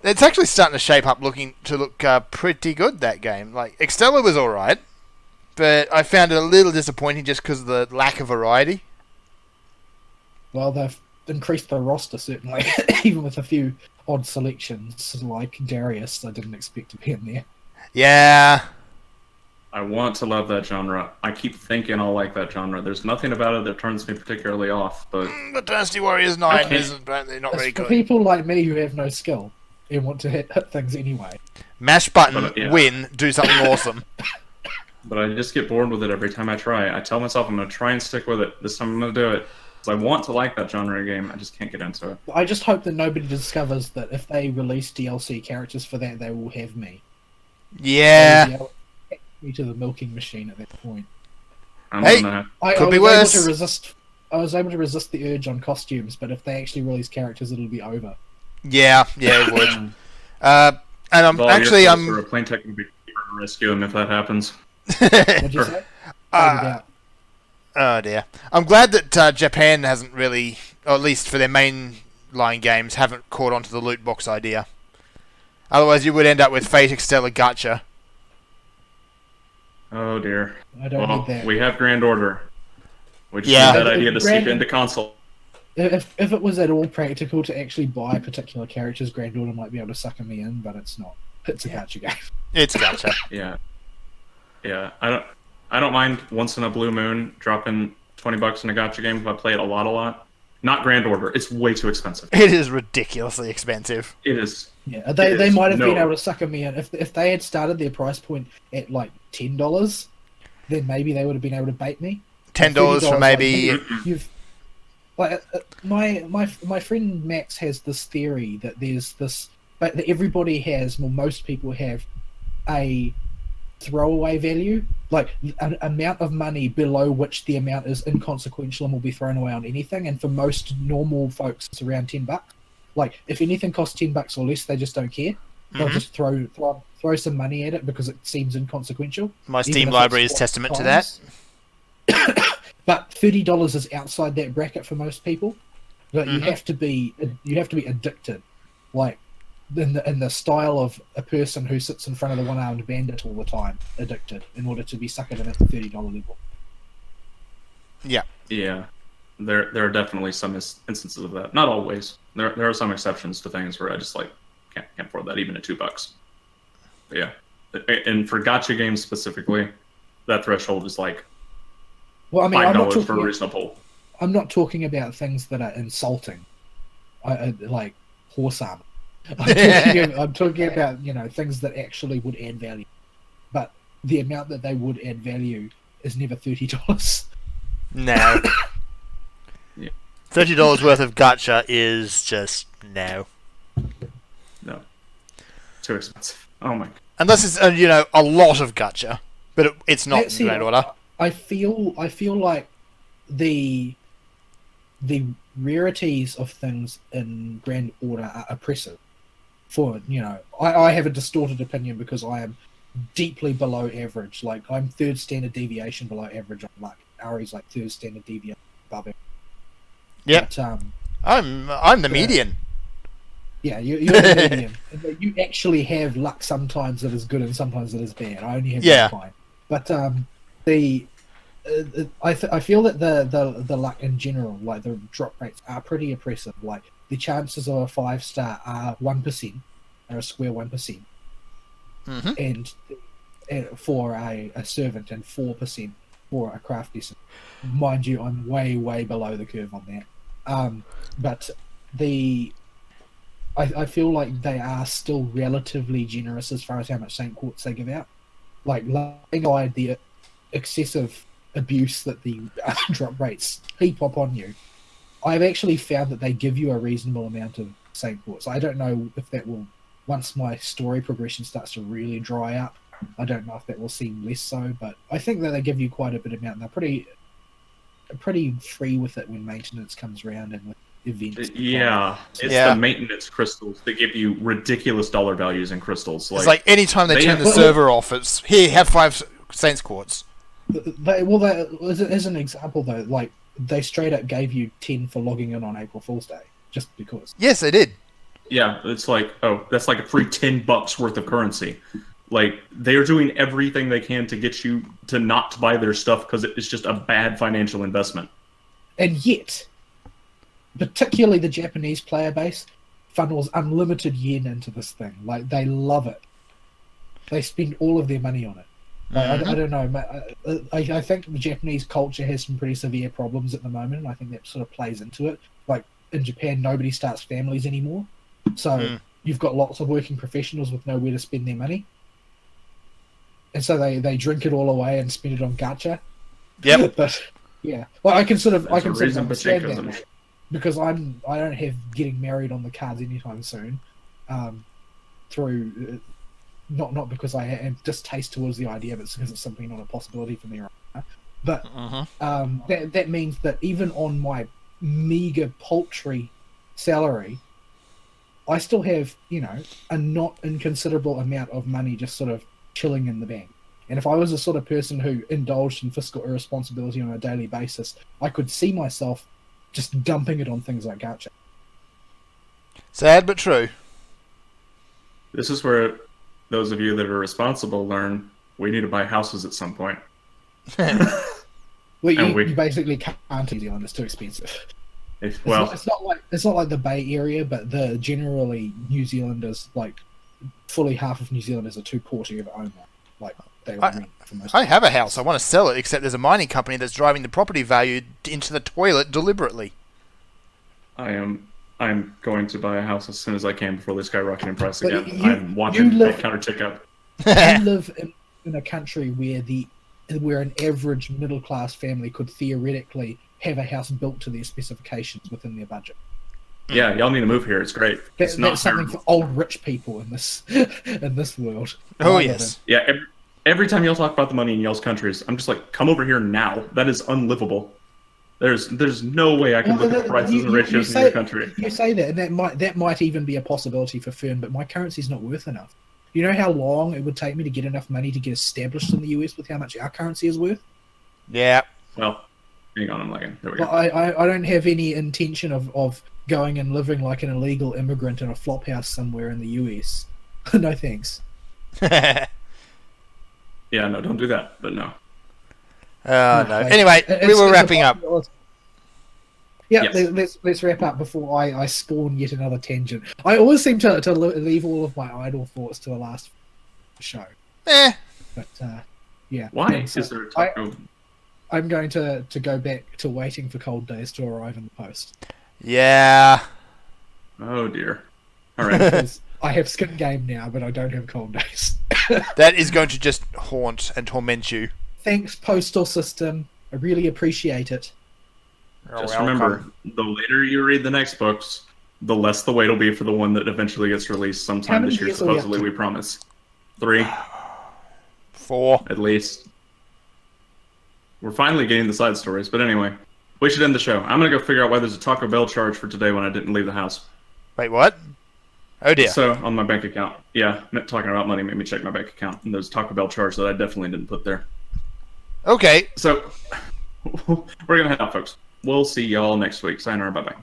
B: It's actually starting to shape up to look pretty good, that game. Like, Extella was alright, but I found it a little disappointing just because of the lack of variety.
C: Well, they've increased the roster, certainly, even with a few odd selections, like Darius, I didn't expect to be in there.
B: Yeah.
A: I want to love that genre. I keep thinking I'll like that genre. There's nothing about it that turns me particularly off, but...
B: The Dynasty Warriors 9 is apparently not very
C: It's for
B: good.
C: people like me who have no skill and want to hit things anyway.
B: Mash button,
A: But, yeah.
B: win, do something awesome.
A: But I just get bored with it every time I try. I tell myself I'm going to try and stick with it. This time I'm going to do it. Because I want to like that genre game. I just can't get into it.
C: I just hope that nobody discovers that if they release DLC characters for that, they will have me.
B: Yeah.
C: They will be able to take me to the milking machine at that point.
A: I'm
B: Hey!
A: gonna...
B: Could be
C: was
B: worse.
C: able to resist. I was able to resist the urge on costumes, but if they actually release characters, it'll be over.
B: Yeah, it would. And
A: Vaul,
B: I'm
A: a plane tech would be cheaper to rescue him if that happens.
C: What'd you say?
B: Oh dear. I'm glad that Japan hasn't really, or at least for their mainline games, haven't caught on to the loot box idea. Otherwise, you would end up with Fate Extella Gacha.
A: Oh dear.
C: I don't need that.
A: We have Grand Order. We just
B: Yeah.
A: need that idea to
C: Grand-
A: seep into console.
C: If it was at all practical to actually buy particular characters, Grand Order might be able to sucker me in, but it's not. It's a gacha game.
B: It's Gacha.
A: Yeah. Yeah. I don't mind once in a blue moon dropping $20 in a gacha game if I play it a lot. Not Grand Order. It's way too expensive.
B: It is ridiculously expensive.
A: It is.
C: Yeah, they
A: is.
C: might have been
A: No.
C: able to sucker me in if they had started their price point at like $10, then maybe they would have been able to bait me.
B: $10 for maybe.
C: You've like my friend Max has this theory that there's this, but that everybody has, well, most people have a throwaway value, like an amount of money below which the amount is inconsequential and will be thrown away on anything. And for most normal folks, it's around $10. Like if anything costs $10 or less, they just don't care. They'll just throw some money at it because it seems inconsequential.
B: My
C: even
B: Steam
C: if
B: library
C: it's
B: is testament to
C: times.
B: that.
C: But $30 is outside that bracket for most people. But you have to be addicted, like in the style of a person who sits in front of the one-armed bandit all the time, addicted, in order to be suckered in at the $30 level.
B: Yeah.
A: Yeah. There are definitely some instances of that. Not always. There are some exceptions to things where I just like can't afford that even at $2. But yeah. And for gacha games specifically, that threshold is like
C: Well, I mean,
A: $5 for a reasonable.
C: I'm not talking about things that are insulting, like horse armor. I'm talking about things that actually would add value, but the amount that they would add value is never $30.
B: No.
A: Yeah.
B: $30 worth of gacha is just no.
A: No. Too expensive. Oh my god.
B: Unless it's a lot of gacha, but it's not
C: See,
B: Grand Order.
C: I feel like the rarities of things in Grand Order are oppressive. For I have a distorted opinion because I am deeply below average. Like I'm third standard deviation below average on luck. Ari's like third standard deviation above average.
B: Yeah.
C: But,
B: I'm the median.
C: yeah, you're the medium. You actually have luck sometimes that is good and sometimes that is bad. I only have that kind. But I feel that the luck in general, like the drop rates, are pretty oppressive. Like the chances of a 5-star are 1%, are a square 1%, and for a servant, and 4% for a craft decent. Mind you, I'm way below the curve on that. But I feel like they are still relatively generous as far as how much Saint Quartz they give out. Like, laying aside the excessive abuse that the drop rates heap up on you, I've actually found that they give you a reasonable amount of Saint Quartz. I don't know if that will, once my story progression starts to really dry up, I don't know if that will seem less so, but I think that they give you quite a bit of amount, and they're pretty free with it when maintenance comes around and with events.
A: Yeah, it's the maintenance crystals that give you ridiculous dollar values in crystals.
B: It's like anytime they turn the server off, it's here, have 5 Saints Quartz.
C: As an example though, like they straight up gave you 10 for logging in on April Fool's Day, just because.
B: Yes, they did.
A: Yeah, it's like, oh, that's like a free $10 worth of currency. Like, they're doing everything they can to get you to not buy their stuff because it's just a bad financial investment.
C: And yet, particularly the Japanese player base funnels unlimited yen into this thing. Like, they love it. They spend all of their money on it. I don't know. I think the Japanese culture has some pretty severe problems at the moment, and I think that sort of plays into it. Like in Japan, nobody starts families anymore, so you've got lots of working professionals with nowhere to spend their money, and so they drink it all away and spend it on gacha.
B: Yep.
C: But yeah, well, I can sort of understand
A: them.
C: that because I don't have getting married on the cards anytime soon. Through not because I have distaste towards the idea, but it's because it's simply not a possibility for me right now. But that means that even on my meager, paltry salary, I still have, a not inconsiderable amount of money just sort of chilling in the bank. And if I was the sort of person who indulged in fiscal irresponsibility on a daily basis, I could see myself just dumping it on things like Gatcha.
B: Sad but true.
A: This is where those of you that are responsible learn we need to buy houses at some point.
C: Well, you basically can't. New Zealand is too expensive. It's not like the Bay Area, but generally New Zealanders, like fully half of New Zealanders are too poor to ever own one. Like they rent for most.
B: I have a house. I want to sell it, except there's a mining company that's driving the property value into the toilet deliberately.
A: I'm going to buy a house as soon as I can before they skyrocket in price
C: But
A: again. I'm watching the counter tick up.
C: You live in a country where an average middle class family could theoretically have a house built to their specifications within their budget.
A: Yeah, y'all need to move here. It's great.
C: That's something for old rich people in this world.
B: Oh yes.
A: Yeah. Every time y'all talk about the money in y'all's countries, I'm just like, come over here now. That is unlivable. There's no way I can look at prices and ratios in your country.
C: You say that, and that might even be a possibility for Fern, but my currency's not worth enough. You know how long it would take me to get enough money to get established in the US with how much our currency is worth?
B: Yeah.
A: Well, hang on, I'm lagging. There we go.
C: I don't have any intention of going and living like an illegal immigrant in a flop house somewhere in the US. No thanks.
A: Yeah, no, don't do that, but no.
B: No. Anyway, we were wrapping up.
C: Yeah,
A: yes.
C: let's wrap up before I spawn yet another tangent. I always seem to leave all of my idle thoughts to the last show. But yeah.
A: Why? Is there a taco?
C: I'm going to go back to waiting for cold days to arrive in the post.
B: Yeah.
A: Oh dear. All right.
C: I have skin game now, but I don't have cold days.
B: That is going to just haunt and torment you.
C: Thanks, postal system. I really appreciate it.
A: Just remember, the later you read the next books, the less the wait will be for the one that eventually gets released sometime this year, supposedly, we promise. 3.
B: 4.
A: At least. We're finally getting the side stories, but anyway. We should end the show. I'm going to go figure out why there's a Taco Bell charge for today when I didn't leave the house.
B: Wait, what? Oh dear.
A: So, on my bank account. Yeah, talking about money made me check my bank account, and there's a Taco Bell charge that I definitely didn't put there.
B: Okay.
A: So, we're going to head out, folks. We'll see y'all next week. Sayonara, bye-bye.